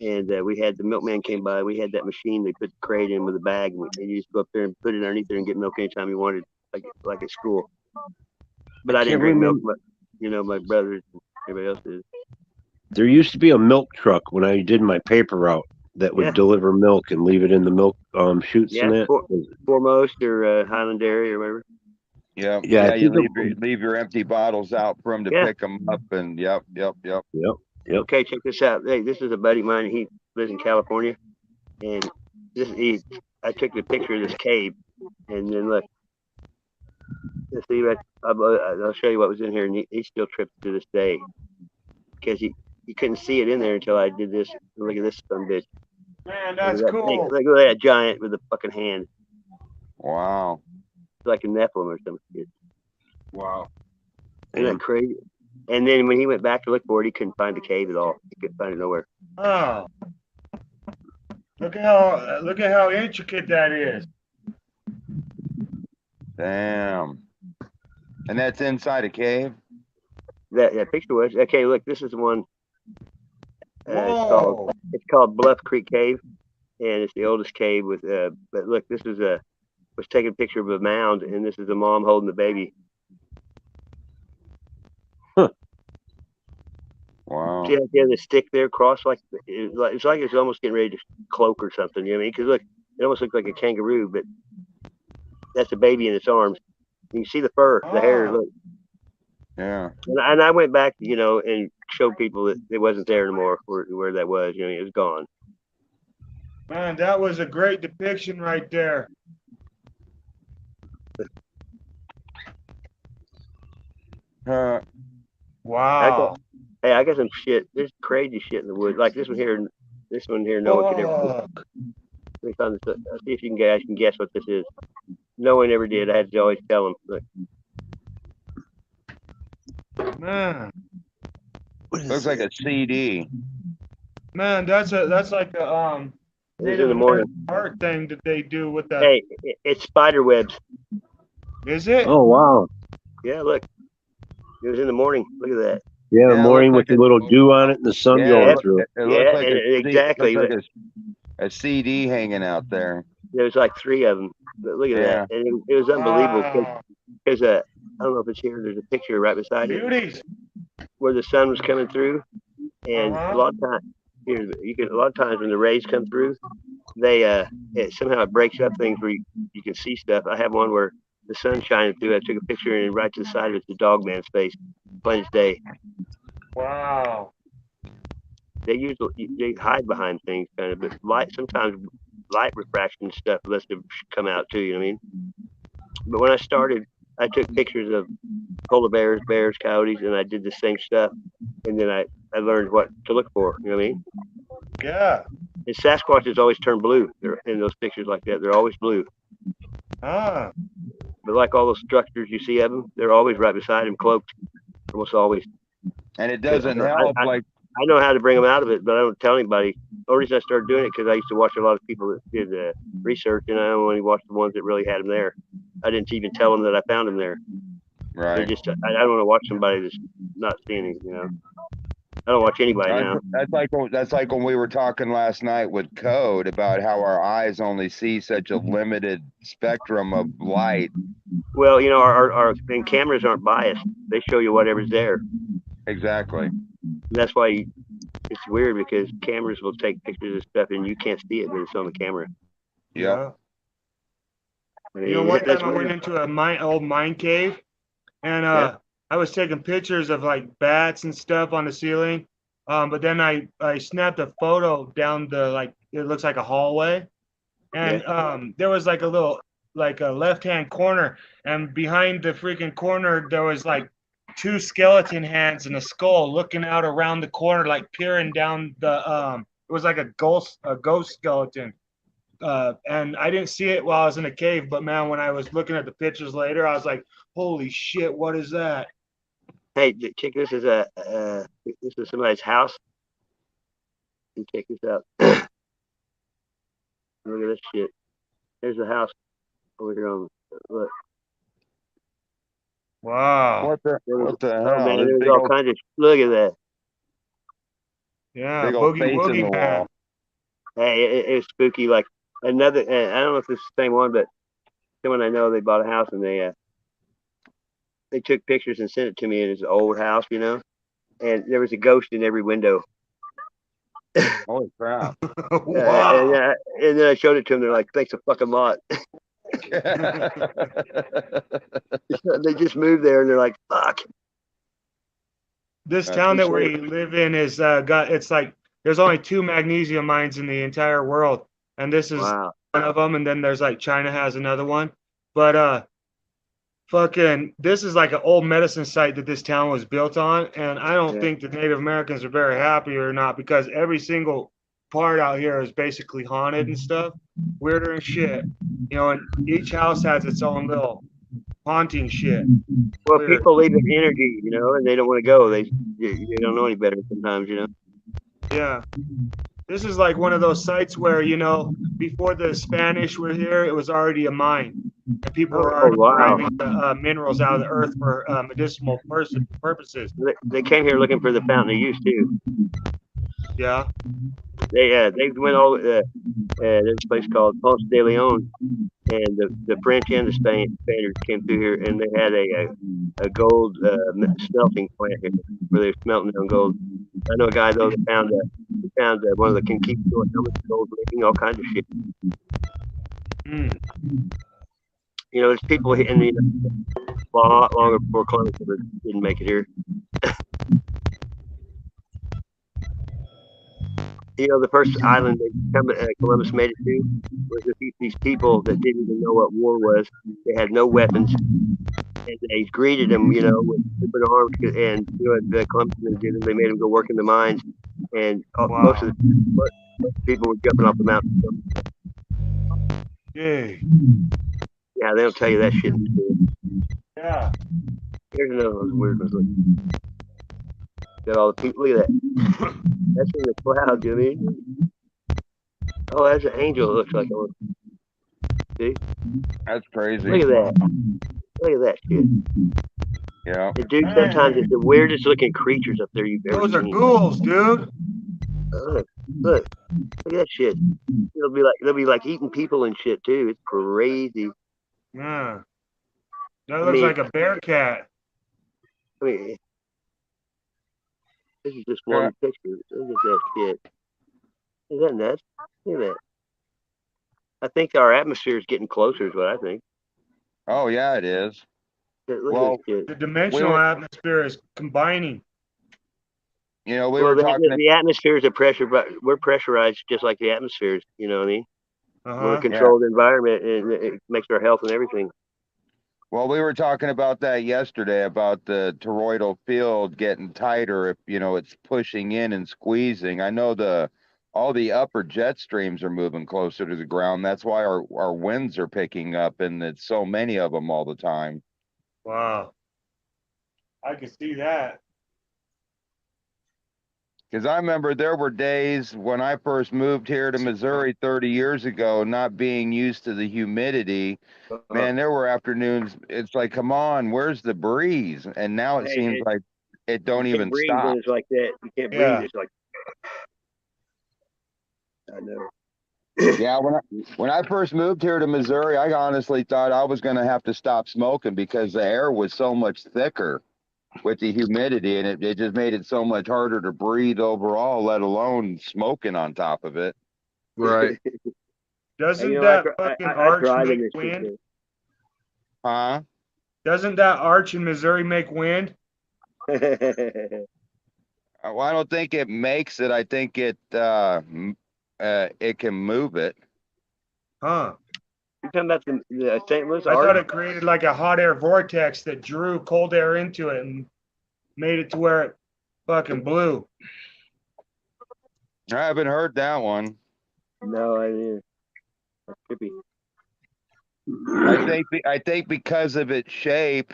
and we had the milkman came by. We had that machine. They put the crate in with a bag, and you just go up there and put it underneath there and get milk anytime you wanted, like at school. But I didn't drink milk, but you know, my brothers and everybody else did. There used to be a milk truck when I did my paper route that would deliver milk and leave it in the milk chutes and that. Foremost or Highland Dairy or whatever. Yep. Yeah, You leave your empty bottles out for them to pick them up, and yep. Okay, check this out. Hey, this is a buddy of mine. He lives in California, and I took the picture of this cave, and then look. Let's see, I'll show you what was in here, and he still trips to this day because he couldn't see it in there until I did this. Look at this son bitch. Man, that's cool. Look at that giant with a fucking hand. Wow. It's like a Nephilim or some shit. Wow. Isn't that crazy? And then when he went back to look for it, he couldn't find the cave at all. He couldn't find it nowhere. Oh. Look at how intricate that is. Damn. And that's inside a cave? That picture was. Okay, look, this is the one. It's called Bluff Creek Cave, and it's the oldest cave with. But look, this is was taking a picture of a mound, and this is a mom holding the baby. Huh. Wow. See, like the stick there, crossed like it's like it's almost getting ready to cloak or something. You know what I mean? Because look, it almost looks like a kangaroo, but that's a baby in its arms. You can see the fur, the hair. Look. Yeah. And I went back, you know, and showed people that it wasn't there anymore where that was. You know, it was gone. Man, that was a great depiction right there. Wow. I got some shit. There's crazy shit in the woods. Like this one here. No one could ever. Let's see if you can guess what this is. No one ever did. I had to always tell them. Look. Man. Looks like a CD. Man, that's like a Native American art thing that they do with that. Hey, it's spider webs. Is it? Oh wow. Yeah, look. It was in the morning. Look at that. Yeah, the morning with the little dew on it and the sun going through it. It looks like exactly. Looks like a CD hanging out there. There was like 3 of them. But look at that. And it was unbelievable because I don't know if it's here. There's a picture right beside it where the sun was coming through, and a lot of times a lot of times when the rays come through, they somehow it breaks up things where you can see stuff. I have one where the sun's shining through. I took a picture and right to the side of it's the dog man's face, plain as day. Wow. They hide behind things kind of, but sometimes light refraction stuff lets them come out too. You know what I mean? But when I started, I took pictures of polar bears, coyotes, and I did the same stuff. and then I learned what to look for. You know what I mean? Yeah. And Sasquatches always turn blue. They're in those pictures like that. They're always blue. Ah. But like all those structures you see of them, they're always right beside him, cloaked. Almost always. And it doesn't help, like I know how to bring them out of it, but I don't tell anybody. The only reason I started doing it because I used to watch a lot of people that did research, and I only watched the ones that really had them there. I didn't even tell them that I found them there. right. They just, I don't want to watch somebody that's not seeing it. You know, I don't watch anybody now. That's like when we were talking last night with Code about how our eyes only see such a limited spectrum of light. Well, you know, our and cameras aren't biased. They show you whatever's there. Exactly. And that's why it's weird because cameras will take pictures of stuff and you can't see it, but it's on the camera. Yeah. I mean, You know, one that's time I went into a old mine cave, and I was taking pictures of like bats and stuff on the ceiling. But then I snapped a photo down the, like, it looks like a hallway, and there was like a little, like a left-hand corner, and behind the freaking corner there was like two skeleton hands and a skull looking out around the corner, like peering down the it was like a ghost skeleton. And I didn't see it while I was in the cave, but man, when I was looking at the pictures later, I was like, holy shit, what is that? Hey, check this is this is somebody's house. And check this out. Look at this shit. There's the house over here on. Look. Wow. What the Oh hell? man, There's there's big all old, kinds of. Look at that. Yeah, big old boogie face in woogie the man. wall. Hey, it's spooky. Like another. I don't know if it's the same one, but someone I know, they bought a house and they took pictures and sent it to me in his old house, you know, and there was a ghost in every window. Holy crap. Wow. And then I showed it to them. They're like, thanks a fucking lot. They just moved there and they're like, fuck. This town that we live in is it's like there's only 2 magnesium mines in the entire world, and this is Wow. one of them. And then there's like China has another one, but fucking this is like an old medicine site that this town was built on, and I don't think the Native Americans are very happy or not, because every single part out here is basically haunted and stuff, weirder and shit, you know, and each house has its own little haunting shit. Well, Weird. people leave an energy, you know, and they don't want to go. They don't know any better sometimes, you know. Yeah. This is like one of those sites where, you know, before the Spanish were here, it was already a mine. And people were already driving the minerals out of the earth for medicinal purposes. They came here looking for the fountain of youth too. Yeah. They went all there's a place called Ponce de Leon, and the French and the Spaniards came through here, and they had a gold smelting plant here where they're smelting down gold. I know a guy though that found one of the conquistador helmets, gold ring, all kinds of shit. You know, there's people in the a lot longer before Columbus ever didn't make it here. You know, the first island that Columbus made it to was these people that didn't even know what war was. They had no weapons, and they greeted them, you know, with open arms. And you know, the Columbus did them. They made them go work in the mines, and most of the people were jumping off the mountain. Yay. Yeah, they don't tell you that shit. Yeah. Here's another one of those weird ones. Got all the people. Look at that. That's in the clouds, you know what I mean? Oh, that's an angel. It looks like. See? That's crazy. Look at that. Look at that shit. Yeah. And dude, sometimes it's the weirdest looking creatures up there you've ever seen. Those are ghouls, dude. Look at that shit. They'll be like eating people and shit too. It's crazy. Yeah. That looks like a bear cat. I mean, this is just one picture. Look at that shit. Is that nuts? Look at that. I think our atmosphere is getting closer, is what I think. Oh yeah, it is. Look at this shit. The dimensional atmosphere is combining. You know, we were talking. The atmosphere is a pressure, but we're pressurized just like the atmosphere is. You know what I mean? We're a controlled environment, and it makes our health and everything. Well, we were talking about that yesterday about the toroidal field getting tighter if it's pushing in and squeezing. I know all the upper jet streams are moving closer to the ground. That's why our winds are picking up, and it's so many of them all the time. Wow. I can see that. Because I remember there were days when I first moved here to Missouri 30 years ago, not being used to the humidity. Man, there were afternoons. It's like, come on, where's the breeze? And now it seems like it don't You can't even breathe stop. when it's like that. You can't breathe. It's like, I know. Yeah, when I first moved here to Missouri, I honestly thought I was going to have to stop smoking because the air was so much thicker with the humidity, and it just made it so much harder to breathe overall, let alone smoking on top of it. Right. Doesn't that fucking arch drive in make this wind? Huh? Doesn't that arch in Missouri make wind? Well, I don't think it makes it. I think it can move it. Huh. You talking about the St. Louis I arch? thought it created like a hot air vortex that drew cold air into it and made it to where it fucking blew. I haven't heard that one. No, I didn't. That's trippy. I think because of its shape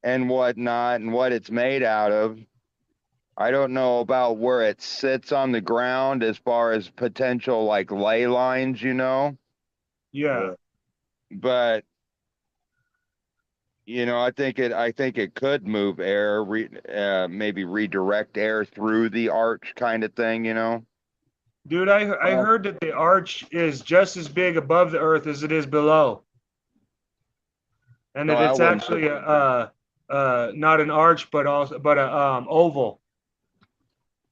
and whatnot and what it's made out of. I don't know about where it sits on the ground as far as potential like ley lines, Yeah. but I think it could move air, maybe redirect air through the arch kind of thing, Dude, I heard that the arch is just as big above the earth as it is below. And that it's actually not an arch, but a oval.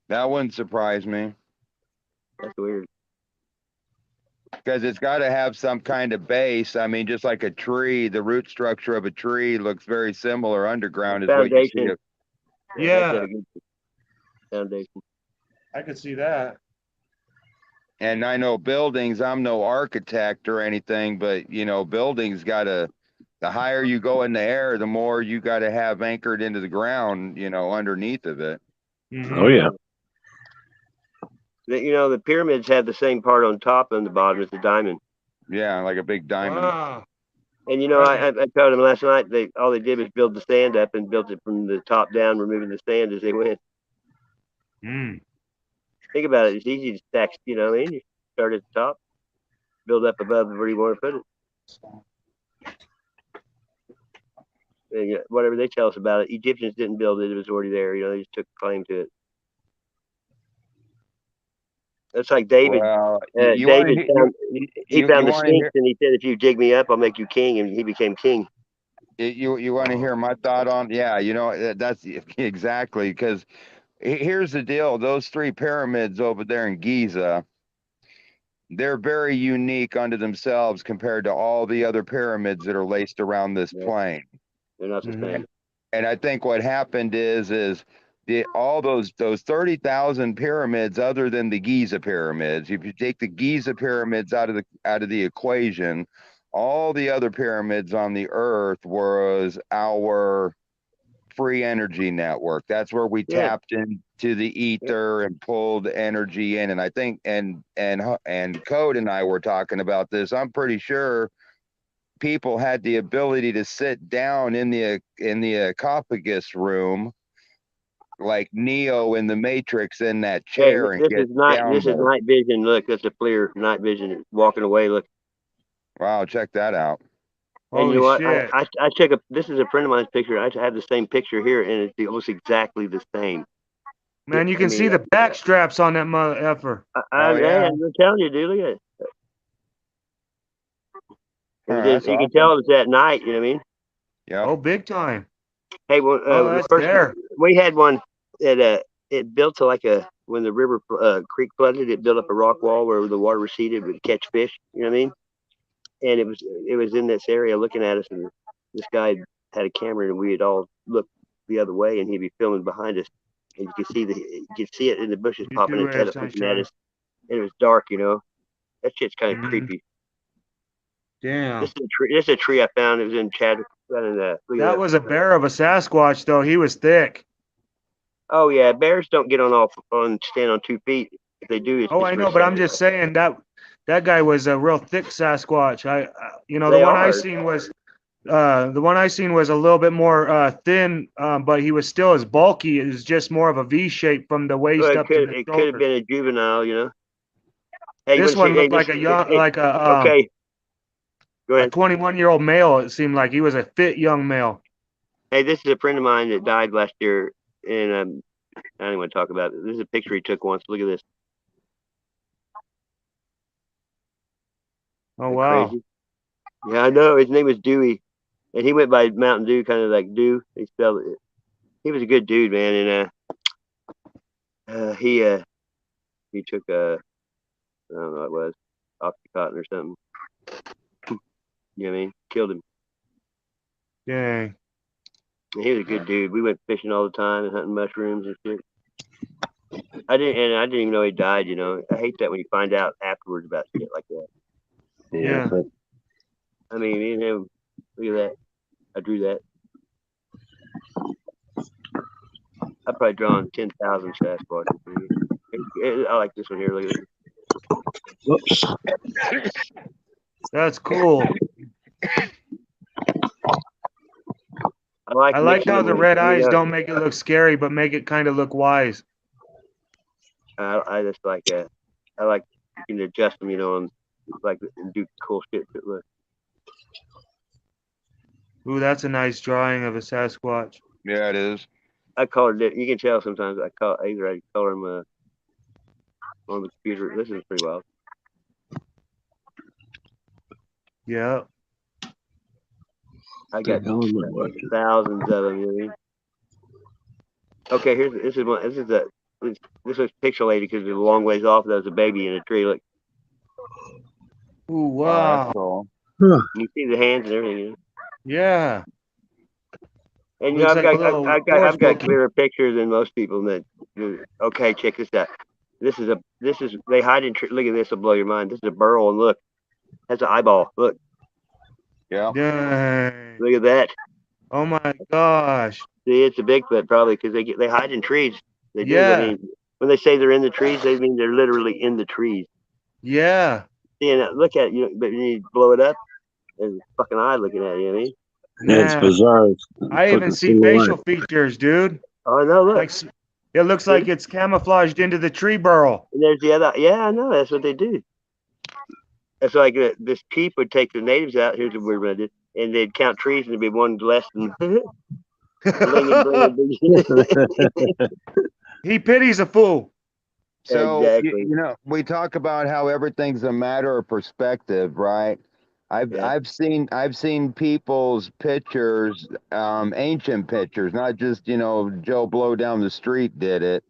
That wouldn't surprise me. That's weird. Because it's got to have some kind of base. I mean, just like a tree, the root structure of a tree looks very similar underground as what you see. Yeah. Foundation. I could see that. And I know buildings, I'm no architect or anything, but buildings the higher you go in the air, the more you got to have anchored into the ground, underneath of it. Mm-hmm. Oh yeah. The pyramids have the same part on top and the bottom as the diamond. Yeah, like a big diamond. Wow. And I told them last night all they did was build the sand up and built it from the top down, removing the sand as they went. Mm. Think about it. It's easy to stack, you start at the top, build up above where you want to put it. And, whatever they tell us about it, Egyptians didn't build it. It was already there. They just took claim to it. That's like David. Well, David found the Sphinx, and he said, "If you dig me up, I'll make you king," and he became king. You want to hear my thought on? Yeah, that's exactly, because here's the deal. Those 3 pyramids over there in Giza, they're very unique unto themselves compared to all the other pyramids that are laced around this plain. They're not the same. And I think what happened is all those 30,000 pyramids, other than the Giza pyramids, if you take the Giza pyramids out of the equation, all the other pyramids on the earth was our free energy network. That's where we tapped into the ether and pulled energy in. And I think and Code and I were talking about this. I'm pretty sure people had the ability to sit down in the esophagus room like Neo in the Matrix in that chair and get down. This is night vision. Look, that's a clear night vision. Walking away. Look. Wow, check that out. And you know what? I took this is a friend of mine's picture. I have the same picture here, and it's almost exactly the same. Man, you can see the back straps on that mother effer. I'm telling you, dude. Look at it. You can tell it was at night. You know what I mean? Yeah. Oh, big time. Hey, that's there. We had one that it built to when the river creek flooded, it built up a rock wall where the water receded, would catch fish. You know what I mean? And it was in this area looking at us, and this guy had a camera, and we had all looked the other way, and he'd be filming behind us, and you could see it in the bushes popping its head up looking at us, and it was dark. That shit's kind of creepy. Damn. This is a tree I found. It was in Chadwick. That was a bear of a Sasquatch, though. He was thick. Oh yeah, bears don't get on stand on 2 feet. If they do, it's Oh, just I for know, but I'm size. just saying that guy was a real thick Sasquatch. You know, They the one I are. seen was a little bit more thin, but he was still as bulky. It was just more of a V shape from the waist Well, up to the it could have shoulder. been a juvenile, you know. Hey, you This want to one see? Hey, looked like a young, hey, like okay, go a ahead. 21-year-old male. It seemed like he was a fit young male. Hey, this is a friend of mine that died last year, and I don't even want to talk about it. This is a picture he took once. Look at this. Oh Isn't wow. crazy? Yeah, I know. His name was Dewey, and he went by Mountain Dew, kind of like Dew. He spelled it. He was a good dude, man, and he took I don't know what it was, Oxycontin or something. You know what I mean? Killed him. Dang. He was a good dude. We went fishing all the time and hunting mushrooms and shit. I didn't even know he died. You know, I hate that when you find out afterwards about shit like that. Yeah. I mean, me and him. Look at that. I drew that. I've probably drawn 10,000 Sasquatches. I like this one here. Look at this. Whoops. That's cool. I like how them the when red you eyes know, don't make it look scary, but make it kind of look wise. I just like I like you can adjust them, you know, and like and do cool shit to it. Look. Ooh, that's a nice drawing of a Sasquatch. Yeah, it is. I colored it. You can tell sometimes I color them on the computer. This is pretty wild. Yeah. I got thousands of them. You know what I mean? Okay, this was pixelated because it was a long ways off. There was a baby in a tree. Look. Ooh, Oh, wow. that's cool. You see the hands and everything. You know? Yeah. And you know, Looks like a little I've got looking. clearer pictures than most people. That okay, check this out. This is they hide in. Look at this. Will blow your mind. This is a burrow, and look, that's an eyeball. Look. Yeah. Dang. Look at that. Oh my gosh. See, it's a Bigfoot probably because they hide in trees. They do. I Yeah. mean, when they say they're in the trees, they mean they're literally in the trees. Yeah. See, and look at it, but you blow it up, there's a fucking eye looking at you. You know what I mean? Yeah, it's Man. bizarre. It's I even see facial features, dude. Oh no, look. Like it looks like it's camouflaged into the tree burrow. And there's the other. Yeah, I know. That's what they do. It's like this peep would take the natives out. Here's the weird one I did, and they'd count trees, and there'd be one less than. He pities a fool. So exactly. you know, we talk about how everything's a matter of perspective, right? I've seen people's pictures, ancient pictures, not just Joe Blow down the street did it,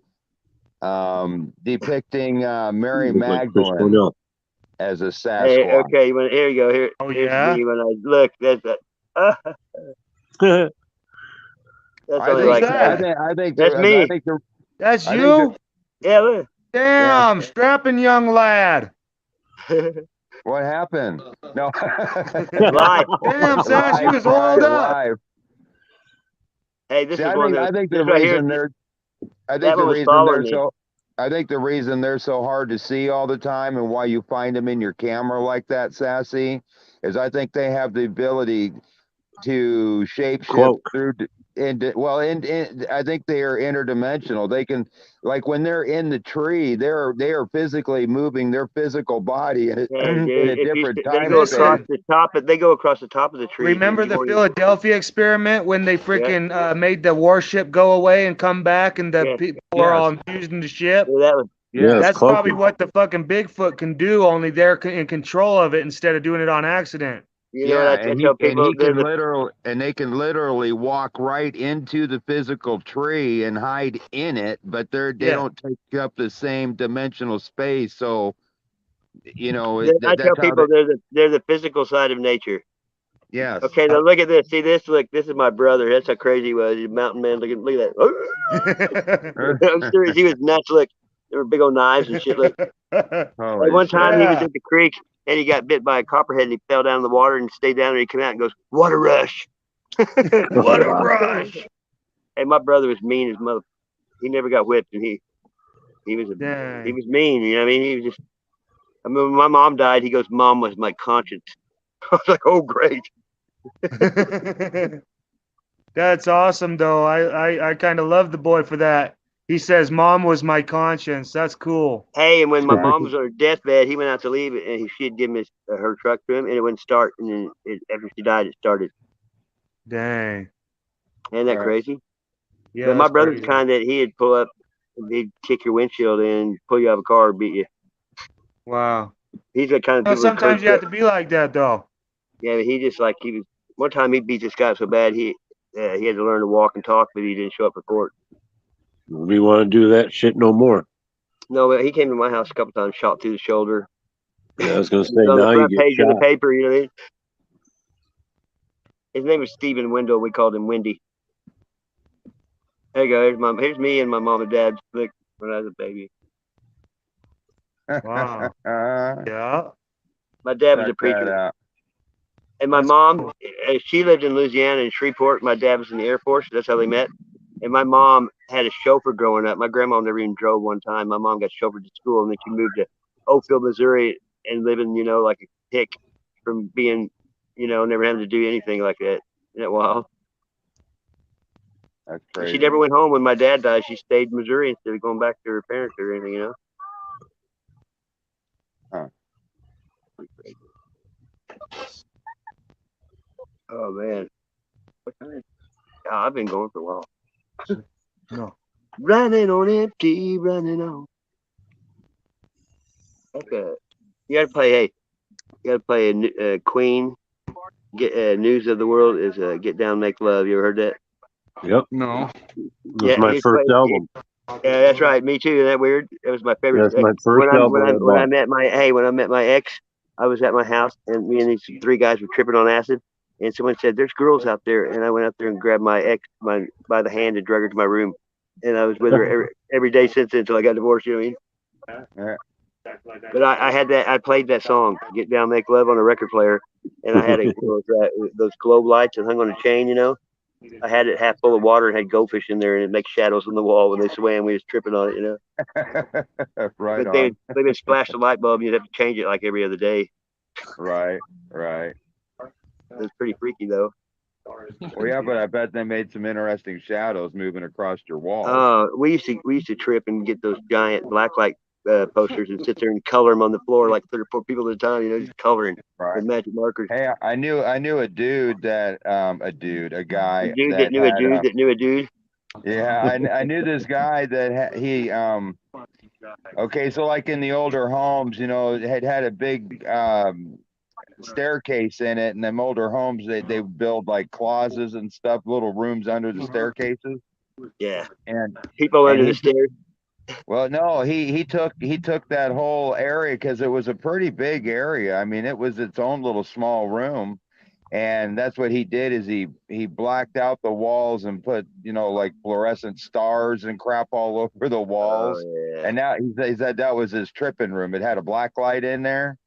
depicting Mary Magdalene as a Sasquatch. Hey, okay, here you go. Here's me when I look. That's only like I think that's me. That's you. Yeah, look. Damn, strapping young lad. What happened? No. Live. Damn, Sash, you was oiled up. Live. Hey, this See, is one. I think the right reason here, I that think the one was reason following they're me. so I think the reason they're so hard to see all the time and why you find them in your camera like that, Sassy, is I think they have the ability to shapeshift through I think they are interdimensional. They can, like when they're in the tree, they are physically moving their physical body in a different time. They go across the top. They go across the top of the tree. Remember the Philadelphia experiment when they freaking made the warship go away and come back, and the people were all infused in the ship? That's probably what the fucking Bigfoot can do. Only they're in control of it instead of doing it on accident. You know, and they can literally walk right into the physical tree and hide in it, but they don't take up the same dimensional space. So, I tell people they're the physical side of nature. Yes. Okay, now look at this. See this? Look, this is my brother. That's how crazy he was. He's a mountain man. Look at that. I'm serious. He was nuts. Look, there were big old knives and shit. Look. One time he was at the creek. and he got bit by a copperhead and he fell down in the water and stayed down there. He came out and goes, "What a rush! What a rush!" And my brother was mean as mother. He never got whipped, and he was he was mean. You know what I mean? He was just. I mean, when my mom died, he goes, "Mom was my conscience." I was like, "Oh, great." That's awesome, though. I kind of love the boy for that. He says, "Mom was my conscience." That's cool. Hey, and when my mom was on her deathbed, he went out to leave it, and she'd given her truck to him, and it wouldn't start. And then after she died, it started. Dang. Isn't that crazy? Yeah. But my that's brother's crazy. the kind that he'd pull up, he'd kick your windshield in, pull you out of a car, beat you. Wow. He's the kind of people. Sometimes you have to be like that, though. Yeah, but he just like he was. One time he beat this guy so bad he had to learn to walk and talk, but he didn't show up for court. We want to do that shit no more. No, but he came to my house a couple times, shot through the shoulder. Yeah, I was gonna say on the now you front get page of the shot. paper, you know what I mean? His name was Stephen Wendell. We called him Wendy. There you go. Here's me and my mom and dad's flick when I was a baby. Wow. Yeah. My dad was a preacher. And my mom, she lived in Louisiana in Shreveport. My dad was in the Air Force. That's how they met. And my mom had a chauffeur growing up. My grandma never even drove one time. My mom got chauffeured to school, and then she moved to Oakville, Missouri, and living, like a hick from being, never having to do anything like that. Isn't that wild? That's crazy. She never went home when my dad died. She stayed in Missouri instead of going back to her parents or anything, Huh. Oh, man. What time is it? Oh, I've been going for a while. No. Running on empty, running on. Okay. You gotta play Queen. Get News of the World is Get Down, Make Love. You ever heard that? Yep. No. That's my first album. Yeah, that's right. Me too. Isn't that weird? That was my favorite. That's my first album. When I met my ex, I was at my house and me and these three guys were tripping on acid. And someone said, "There's girls out there," and I went up there and grabbed my ex by the hand and drug her to my room. And I was with her every day since then until I got divorced. You know what I mean? Yeah. But I had that. I played that song, "Get Down, Make Love," on a record player, and I had those globe lights and hung on a chain. I had it half full of water and had goldfish in there, and it makes shadows on the wall when they swam. We was tripping on it, Right. But they would splash the light bulb, and you'd have to change it like every other day. Right. It's pretty freaky though. Well, yeah, but I bet they made some interesting shadows moving across your walls. We used to trip and get those giant blacklight posters and sit there and color them on the floor like 3 or 4 people at a time. Just coloring with magic markers. Hey, I knew a dude that a guy a dude that knew a dude that knew a dude. Yeah, I knew this guy that he okay, so like in the older homes, had a big staircase in it, and them older homes they build like closets and stuff, little rooms under the staircases. Yeah. And people under the stairs. Well, no, he took that whole area because it was a pretty big area. I mean, it was its own little small room. And that's what he did is he blacked out the walls and put, like fluorescent stars and crap all over the walls. Oh, yeah. And now he said that was his tripping room. It had a black light in there.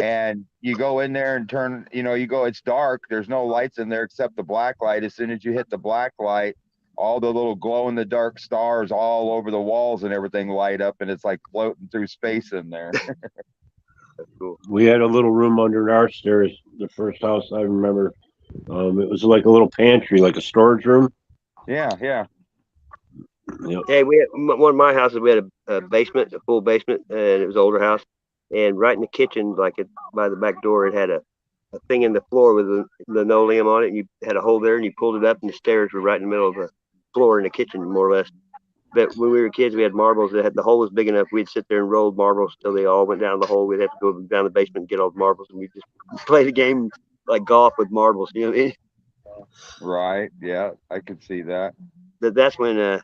And you go in there and turn, it's dark. There's no lights in there except the black light. As soon as you hit the black light, all the little glow in the dark stars all over the walls and everything light up, and it's like floating through space in there. That's cool. We had a little room under our stairs. The first house I remember, it was like a little pantry, like a storage room. Yeah. Yep. Hey, we had one of my houses. We had a basement, a full basement, and it was an older house. And right in the kitchen, like by the back door, it had a thing in the floor with a linoleum on it. And you had a hole there, and you pulled it up, and the stairs were right in the middle of the floor in the kitchen, more or less. But when we were kids, we had marbles. The hole was big enough. We'd sit there and roll marbles till they all went down the hole. We'd have to go down the basement and get all the marbles, and we'd just play the game like golf with marbles. You know what I mean? Right. Yeah, I could see that. But that's when it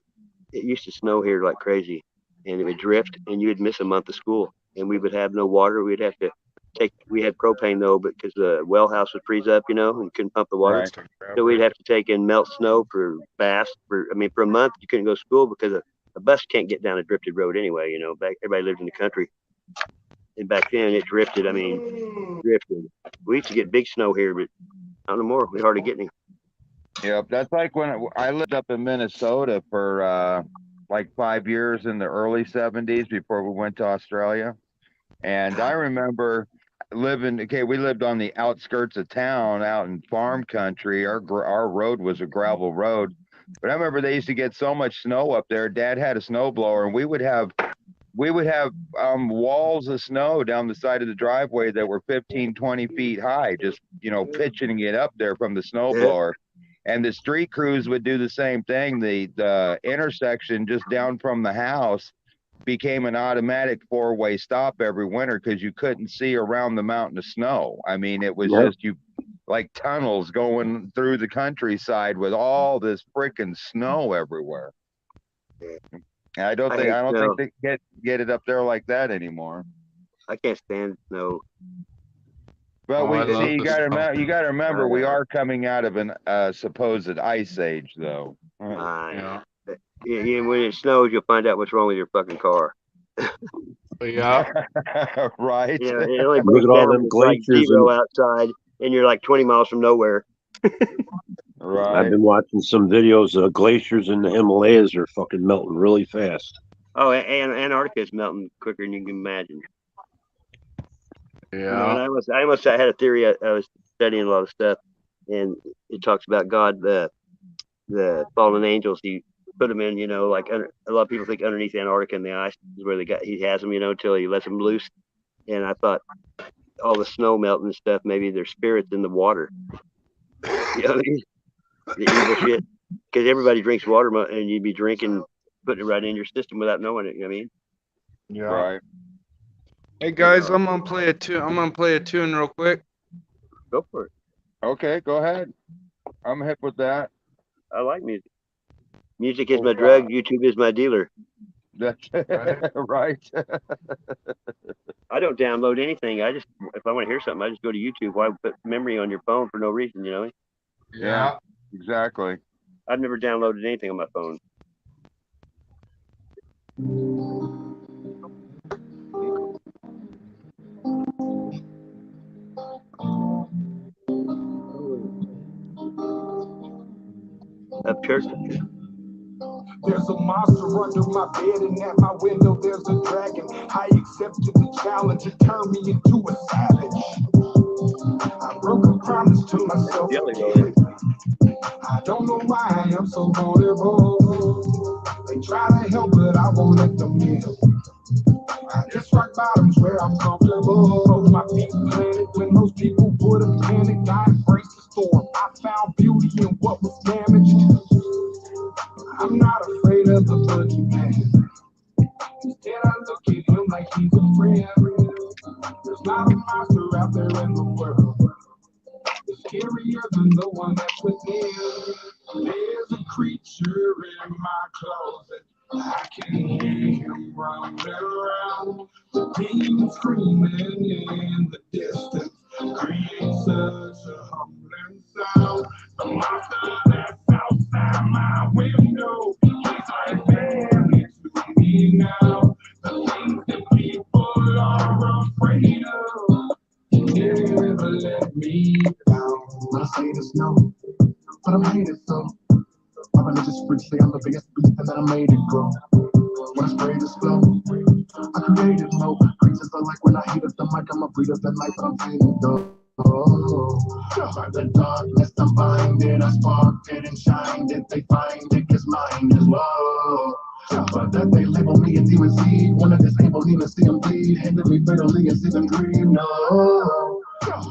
used to snow here like crazy, and it would drift, and you would miss a month of school, and we would have no water. We'd have to we had propane though, because the well house would freeze up, and couldn't pump the water. Right. So we'd have to take in melt snow for baths. For a month you couldn't go to school because a bus can't get down a drifted road anyway. Everybody lived in the country, And back then it drifted. I mean, drifted. We used to get big snow here, but not no more. We hardly get any. Yep, that's like when I lived up in Minnesota for like 5 years in the early 70s before we went to Australia. And I remember living, okay, we lived on the outskirts of town out in farm country. Our road was a gravel road. But I remember they used to get so much snow up there. Dad had a snowblower, and we would have walls of snow down the side of the driveway that were 15, 20 feet high, just, pitching it up there from the snowblower. And the street crews would do the same thing. The intersection just down from the house became an automatic 4-way stop every winter because you couldn't see around the mountain of snow. I mean, it was just like tunnels going through the countryside with all this freaking snow everywhere. I don't think they get it up there like that anymore. I can't stand snow. But you got to remember, we are coming out of an supposed ice age, though. Yeah, when it snows, you'll find out what's wrong with your fucking car. Yeah. Right. It only Look at all them like glaciers 0 outside, and you're like 20 miles from nowhere. Right. I've been watching some videos of glaciers in the Himalayas are fucking melting really fast. Oh, and Antarctica is melting quicker than you can imagine. Yeah. And I had a theory. I was studying a lot of stuff, and it talks about God, the fallen angels. He put them in, like a lot of people think underneath Antarctica and the ice is where he has them, till he lets them loose. And I thought all the snow melting and stuff, maybe there's spirits in the water. The evil shit. Because everybody drinks water, and you'd be drinking, putting it right in your system without knowing it. You know what I mean? Yeah. Right. Hey guys, I'm gonna play a tune real quick. Go for it. Okay, go ahead. I'm hip with that. I like music. Music is my drug. YouTube is my dealer. That's right. I don't download anything. I just, if I want to hear something, I just go to YouTube. Why put memory on your phone for no reason? Yeah, exactly. I've never downloaded anything on my phone. Up church. There's a monster under my bed, and at my window there's a dragon. I accepted the challenge, it turned me into a savage. I broke a promise to myself. I don't know why I am so vulnerable. They try to help, but I won't let them in. I just rock bottoms where I'm comfortable. Both my feet planted when most people would have panicked. I embraced the storm. I found beauty in what was damaged. I'm not afraid of the boogeyman. Instead, I look at him like he's a friend. There's not a monster out there in the world. It's scarier than the one that's within. There's a creature in my closet. I can hear him running around. The demon screaming in the distance creates such a humbling sound. The monster that's outside my window, he's like family to me now. The things that people are afraid of never let me down. I say the snow, but I'm hated so. My religious freaks say I'm the biggest beast and that I made it grow. When I spray the flow, I created low. Creatures are like when I heat up the mic, I'm a breed of the night, but I'm feeling dope. By the darkness, I'm behind it. I sparked it and shined it. They find it, cause mine is low. But that they label me a demon seed. One of disabled need to see them bleed. Handed me fatally and see them dream. No.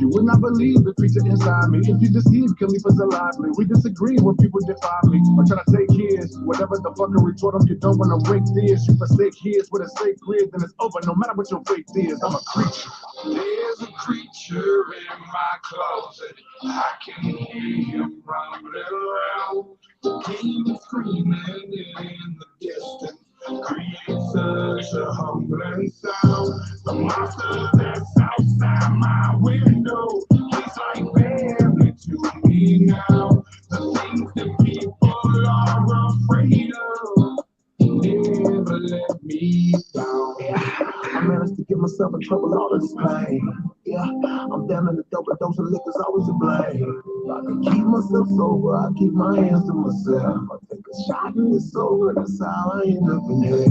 You would not believe the creature inside me. If you deceive, kill me for the lively. We disagree when people defy me. I'm trying to take his. Whatever the fucker retort them, you don't want to break this. You forsake his with a sacred, then it's over. No matter what your faith is, I'm a creature. There's a creature in my closet. I can hear him rumbling around. The demon screaming in the distance creates such a humbling sound. The monster that's outside my window, he's like family to me now. The things that people are afraid of never let me down. I managed to get myself in trouble all this pain. Yeah, I'm down in the double dose of liquor's always to blame. I can keep myself sober, I keep my hands to myself. I take a shot and it's over, that's how I end up in here.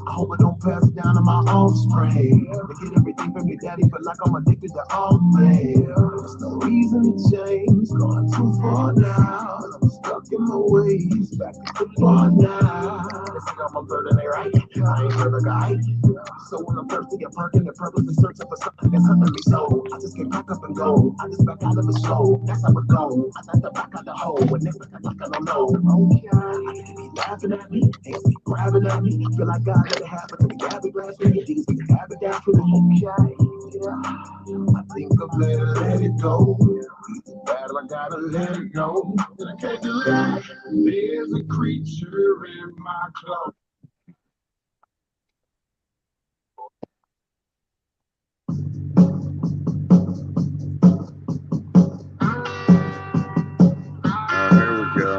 I hope I don't pass it down to my offspring. They get everything from your daddy, but like I'm addicted to all things. There's no reason to change, gone too far now. I'm stuck in my ways, back to the bar now. They say I'm a bird and they right, I ain't heard a guy. So when I'm thirsty and perking, the purpose is searching for something that's hurting me so. I just can't pack up and go, I just back out of the show. That's how it goes, I got the back out the hole. When they look like I don't know. Okay, I think you be laughing at me, hands be grabbing at me. Feel like God let it happen to me, Gabby grabs me. These be having down for the okay, yeah. I think I'm gonna let it go. It's bad, I gotta let it go. And I can't do that. There's a creature in my clothes. Here we go.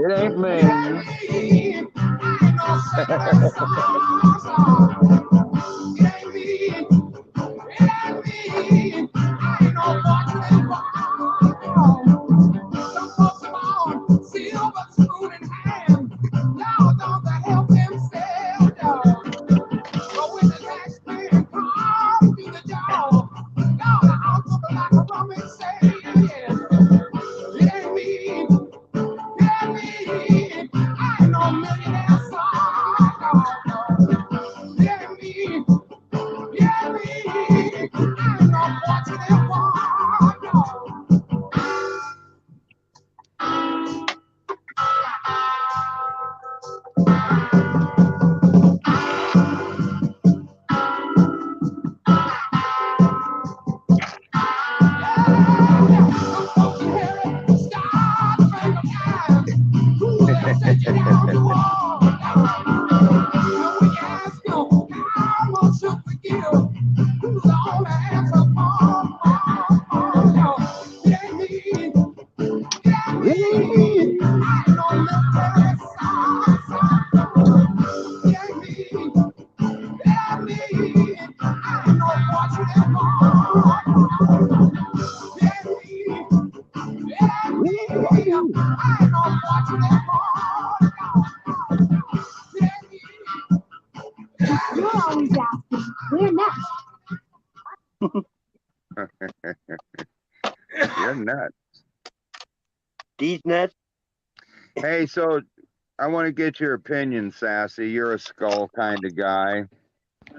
It ain't me. You're always asking, where next? You're nuts. These nuts. Hey, so I want to get your opinion, Sassy. You're a skull kind of guy.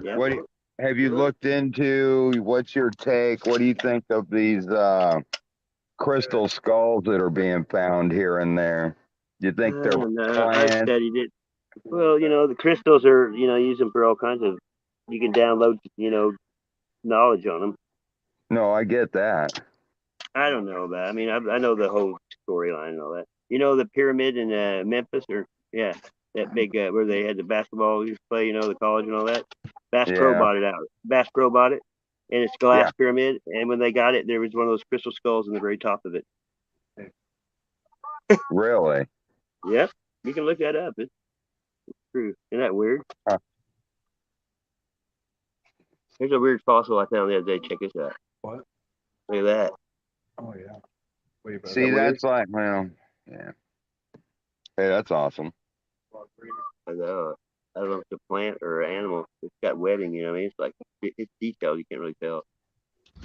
Yeah. What have you looked into? What's your take? What do you think of these crystal skulls that are being found here and there? Do you think they're I planned? studied it. Well, the crystals are, use them for all kinds of. You can download, knowledge on them. No, I get that. I don't know about. I mean, I know the whole storyline and all that. The pyramid in Memphis, that big where they had the basketball you play, the college and all that. Bass Pro Yeah. bought it out. Bass Pro bought it, and it's glass Yeah. pyramid. And when they got it, there was one of those crystal skulls in the very top of it. Really? Yep, you can look that up. It's true. Isn't that weird? Huh. Here's a weird fossil I found the other day. Check this out. What? Look at that. Oh yeah. Wait, but See, that's like, well, yeah. Hey, that's awesome. I know. I don't know if it's a plant or an animal. It's got webbing, I mean, it's like it's detailed. You can't really tell.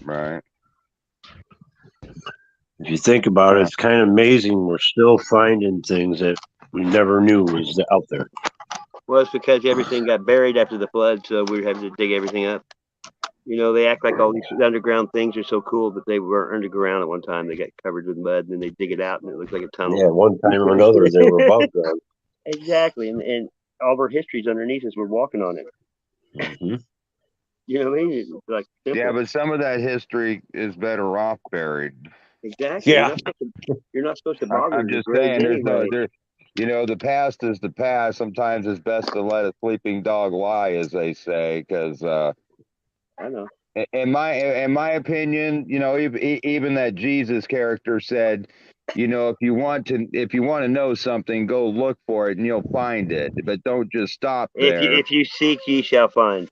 Right. If you think about it, it's kind of amazing. We're still finding things that we never knew was out there. Well, it's because everything got buried after the flood, so we were having to dig everything up. They act like all these underground things are so cool, but they weren't underground at one time. They got covered with mud, and then they dig it out, and it looks like a tunnel. Yeah, one time or another, they were above ground. Exactly, and all of our history's underneath us. We're walking on it. Mm-hmm. You know what I mean? It's like simple. Yeah, but some of that history is better off buried. Exactly. Yeah. You're not supposed to bother I'm the just graves saying, there's no anyway. there. You know, the past is the past. Sometimes it's best to let a sleeping dog lie, as they say, because I know. in my opinion, you know, even that Jesus character said, you know, if you want to know something, go look for it and you'll find it, but don't just stop there. If you seek, ye shall find.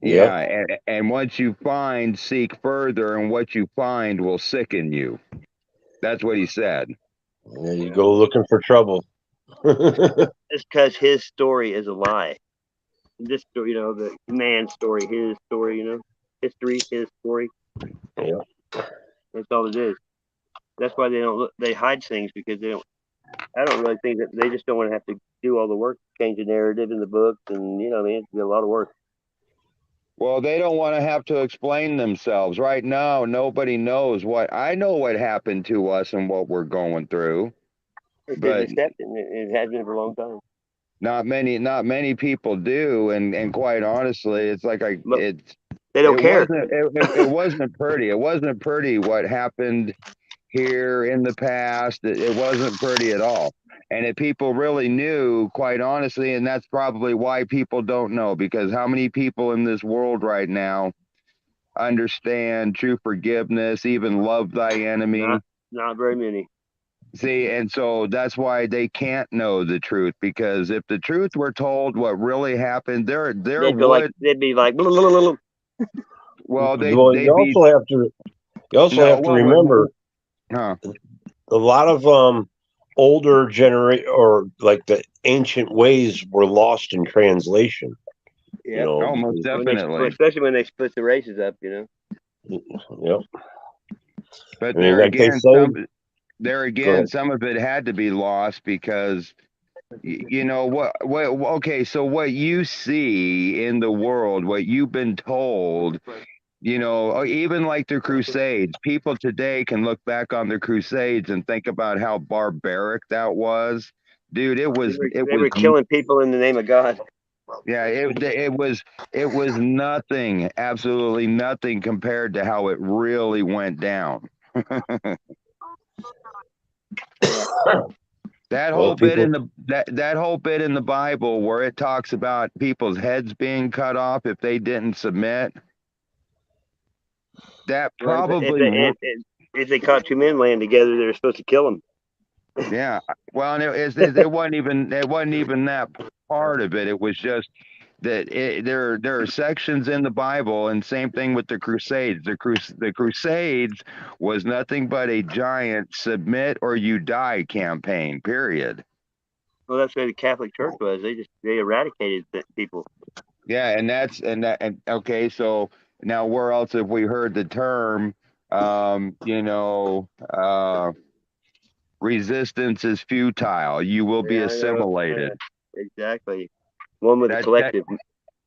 Yeah, and once you find, seek further, and what you find will sicken you. That's what he said. Yeah, you go looking for trouble. It's because his story is a lie. This story, you know, the man's story, his story, you know, history, his story. Yeah. That's all it is. That's why they don't look. They hide things because they don't. I don't really think that they just don't want to have to do all the work, change the narrative in the books, and you know, man, it's a lot of work. Well, they don't want to have to explain themselves. Right now, nobody knows what I know what happened to us and what we're going through, It's a but deception. It has been for a long time. not many people do, and quite honestly, it's like But they don't care. it wasn't pretty. It wasn't pretty what happened here in the past. It wasn't pretty at all. And if people really knew, quite honestly, and that's probably why people don't know, because how many people in this world right now understand true forgiveness, even love thy enemy? Not very many. See, and so that's why they can't know the truth, because if the truth were told what really happened, there they'd be like blah, blah, blah, blah. Well, Well, they'd be you also have to remember huh? A lot of older generation or like the ancient ways were lost in translation. Yeah, you know, most definitely. Especially when they split the races up, you know. Yep. But I mean, like they say, some of it had to be lost because you know what okay, so what you see in the world, what you've been told, you know, even like the Crusades, people today can look back on the Crusades and think about how barbaric that was. Dude, They were killing people in the name of God. Yeah, it was nothing, absolutely nothing compared to how it really went down. That whole bit in the that whole bit in the Bible where it talks about people's heads being cut off if they didn't submit. That probably if they caught two men laying together, they were supposed to kill them. Yeah, well, and it wasn't even that part of it. It was just that there are sections in the Bible, and same thing with the Crusades. The Crusades was nothing but a giant submit or you die campaign. Period. Well, that's where the Catholic Church was. They eradicated people. Yeah, and okay. So now where else have we heard the term? You know, resistance is futile. You will be assimilated. Exactly. One with the collective.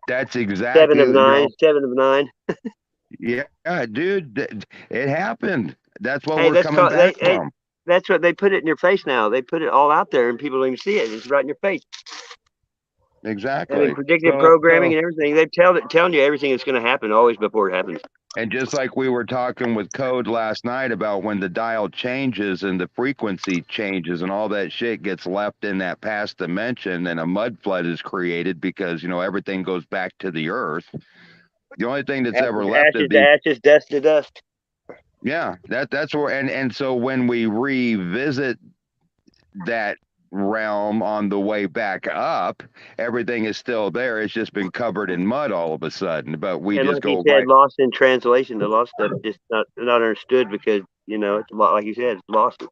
That's exactly 7 of 9. 7 of 9. Yeah, dude, it happened. That's what we're coming back from. That's what they put it in your face now. They put it all out there, and people don't even see it. It's right in your face. Exactly. I mean, predictive programming and everything. They're telling you everything that's going to happen always before it happens. And just like we were talking with Code last night about when the dial changes and the frequency changes and all that shit gets left in that past dimension and a mud flood is created because, you know, everything goes back to the earth. The only thing that's ever left ashes to ashes, dust to dust. Yeah, that's where and so when we revisit that realm on the way back up, everything is still there. It's just been covered in mud all of a sudden. But we and just like go you said, right. Lost in translation. The lost stuff just not understood because you know it's a lot. Like you said, it's lost.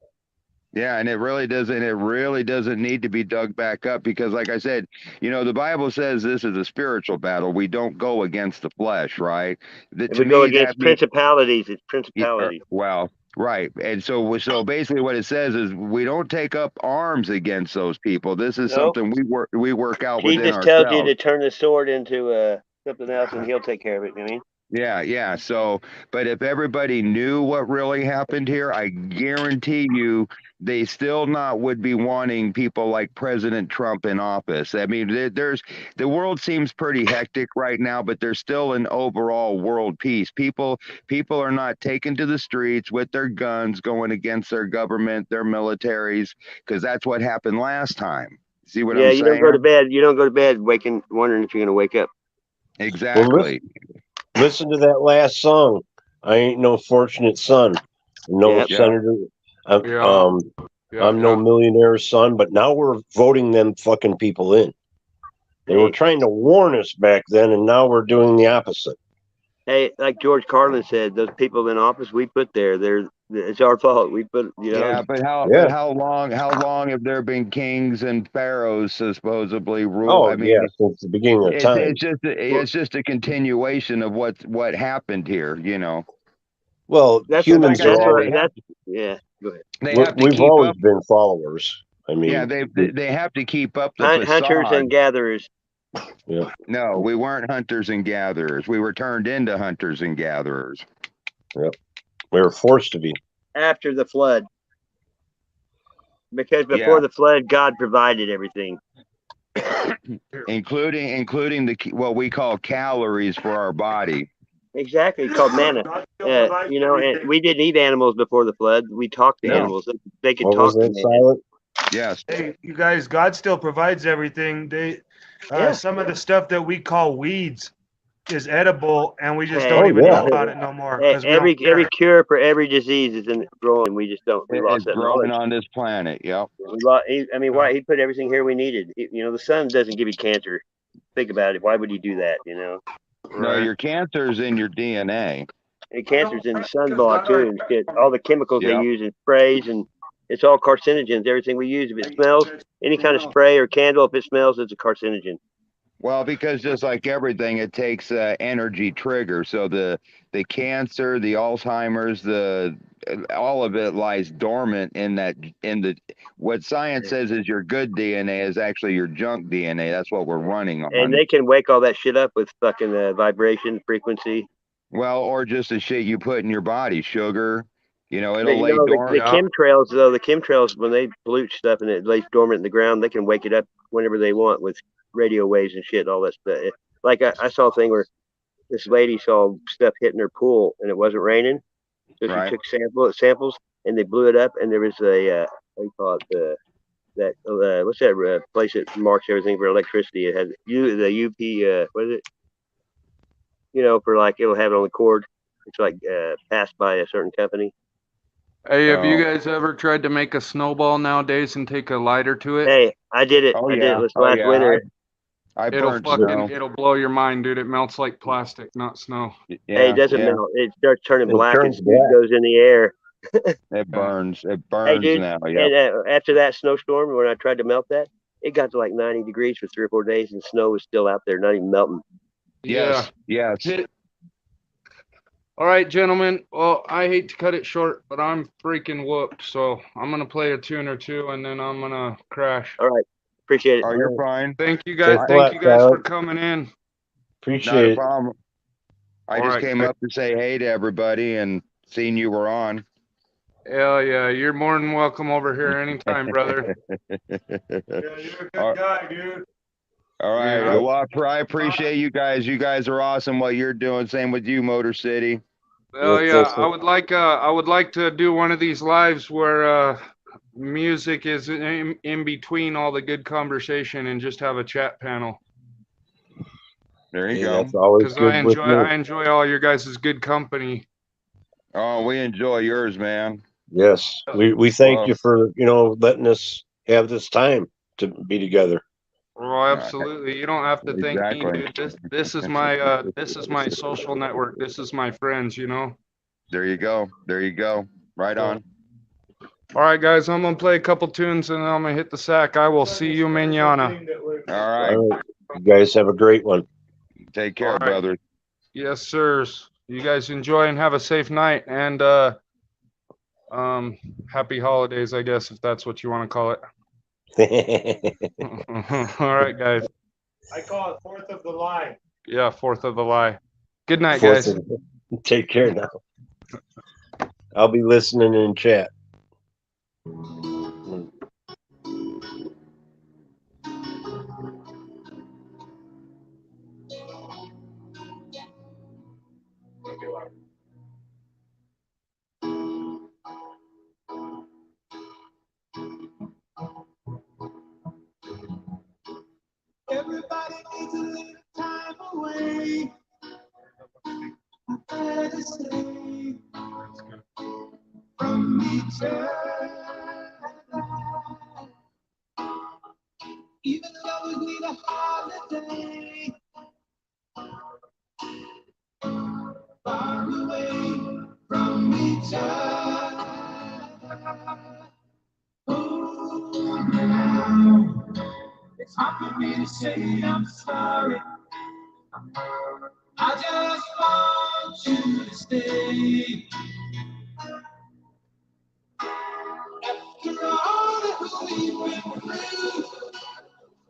Yeah, and it really doesn't need to be dug back up because, like I said, you know, the Bible says this is a spiritual battle. We don't go against the flesh, right? We go against principalities. It's principalities. Well, right, and so basically, what it says is we don't take up arms against those people. This is something we work out within ourselves. Jesus tells you to turn the sword into something else, and He'll take care of it. You know what I mean? Yeah. So, but if everybody knew what really happened here, I guarantee you they still not would be wanting people like President Trump in office. I mean, there's the world seems pretty hectic right now, but there's still an overall world peace. People are not taken to the streets with their guns going against their government, their militaries, because that's what happened last time. See what Yeah, I'm you don't go to saying? bed. You don't go to bed wondering if you're gonna wake up. Well, Exactly. listen to that last song. I ain't no fortunate son, no Yep. senator. I'm, Yeah. um, Yeah. I'm no Yeah. millionaire's son. But now we're voting them fucking people in. They were Hey, trying to warn us back then, and now we're doing the opposite. hey, like George Carlin said, those people in office we put there, it's our fault. We put, you know. Yeah, but Yeah. how long have there been kings and pharaohs supposedly rule? Oh I mean, yeah, since the beginning of time. it's just a continuation of what happened here, you know. Well, That's humans Like I are said, always. yeah. Go ahead. they have to We've keep always up. been followers. I Yeah, mean, they have to keep up the Hunters and facade. gatherers. yeah. No, we weren't hunters and gatherers. We were turned into hunters and gatherers. Yep. We were forced to be. After the flood, because Yeah, before the flood, God provided everything. including what we call calories for our body. Exactly, it's called manna. You know, and we didn't eat animals before the flood. We talked to No. animals. They could What was talk to that, man. Silent? Yes. Hey, you guys, God still provides everything. Yeah. Some of the stuff that we call weeds is edible, and we just Hey, don't Oh, even yeah. know about it no more because we every don't care. cure for every disease is in growing. We just don't. We lost It's that growing knowledge. on this planet. Yep. I mean, why he put everything here we needed? You know, the sun doesn't give you cancer. Think about it. Why would he do that? You know, No, your cancer's in your DNA. and cancer's in the sunblock too, and shit. All the chemicals they Yep. use in sprays, and it's all carcinogens. Everything we use, if it smells, any kind of spray or candle, if it smells, it's a carcinogen. Well, because just like everything, it takes energy trigger. So the cancer, the Alzheimer's, all of it lies dormant in the what science says is your good DNA is actually your junk DNA. That's what we're running And on. they can wake all that shit up with fucking vibration frequency. Well, or just the shit you put in your body, sugar. You know, But it'll you lay know, dormant. the chemtrails though, the chemtrails when they pollute stuff and it lays dormant in the ground, they can wake it up whenever they want with radio waves and shit, all that stuff. Like I saw a thing where this lady saw stuff hitting her pool and it wasn't raining, so she Right. took samples and they blew it up, and there was a what do you call it, what's that place that marks everything for electricity? It has the UP what is it? You know, for like it'll have it on the cord. It's like passed by a certain company. Hey, have you Oh. guys ever tried to make a snowball nowadays and take a lighter to it? Hey, I did it. Oh I did yeah. it this Oh last yeah. winter. I It'll burnt snow. fucking, it'll blow your mind, dude. It melts like plastic, not snow. Hey, Yeah. it doesn't Yeah. melt. It starts turning It black and turns black. goes in the air. It burns. It Hey, burns dude. now. Yep. And after that snowstorm, when I tried to melt that, it got to like 90 degrees for 3 or 4 days, and snow was still out there, not even melting. Yes. Yeah. Yes. All right, gentlemen. Well, I hate to cut it short, but I'm freaking whooped. So I'm gonna play a tune or two, and then I'm gonna crash. All right. Appreciate it. Oh, you're fine. Thank you guys. Thanks a Thank lot, you guys for Silent. coming in. Not Appreciate a it. problem. I All just right, came guys. up to say hey to everybody and seen you were on. Hell yeah, you're more than welcome over here anytime, brother. Yeah, you're a good guy, dude. All right. Yeah. Well, I appreciate you guys. You guys are awesome. What you're doing. Same with you, Motor City. Hell yeah, I would like to do one of these lives where music is in between all the good conversation and just have a chat panel. There you Hey, go. that's always Because good with me. I enjoy all your guys' good company. Oh, we enjoy yours, man. Yes, we thank Well, you for letting us have this time to be together. Oh, absolutely. You don't have to thank me, exactly. dude. This is my social network. This is my friends, you know. There you go. There you go. Right on. All right, guys, I'm gonna play a couple tunes and then I'm gonna hit the sack. I will see you mañana. All right. All right. You guys have a great one. Take care, All right. brother. Yes, sirs. You guys enjoy and have a safe night and happy holidays, I guess, if that's what you want to call it. All right, guys. I call it 4th of the line. Yeah, 4th of the lie. Good night, Fourth guys. Take care now. I'll be listening in chat. Everybody needs a little time away. Better say from each other. Even lovers need a holiday. Far away from each other. Oh, now it's hard for me to say I'm sorry. I just want you to stay. After all that we've been through,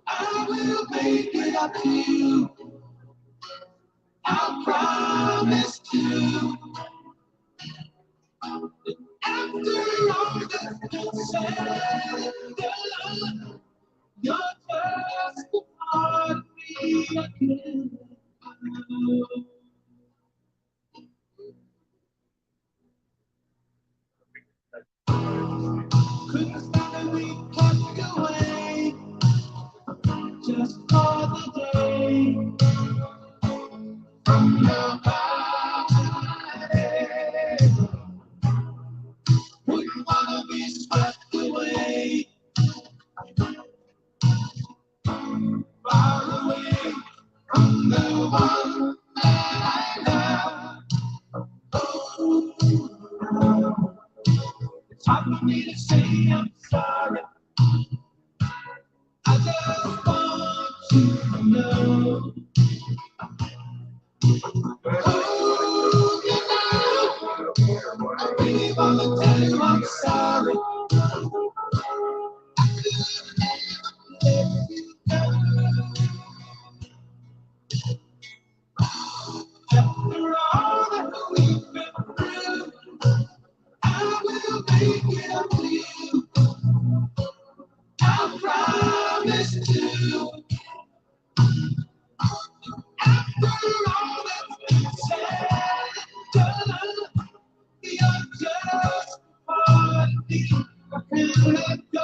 I will make it up to you. I promise to. After all that's been said and done, you're just a part of me I can't do. Couldn't stand to be kept away just for the day from your body. Wouldn't wanna be swept away, far away from the one that I love. Oh, it's hard for me to say I'm sorry. I just want you to know. Oh, you know, I really wanna tell you I'm sorry. After all that we've been through, I will make it up to you. I promise to. After all that's been said and done, you're just a part of me I can't let go.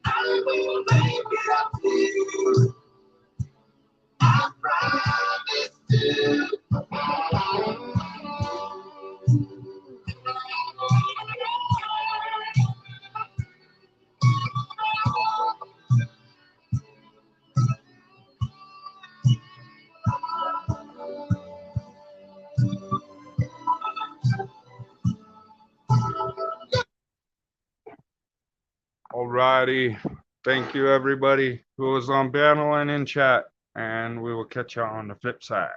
I will make it up to you. I promise to. Alrighty. Thank you, everybody who was on panel and in chat. And we will catch you on the flip side.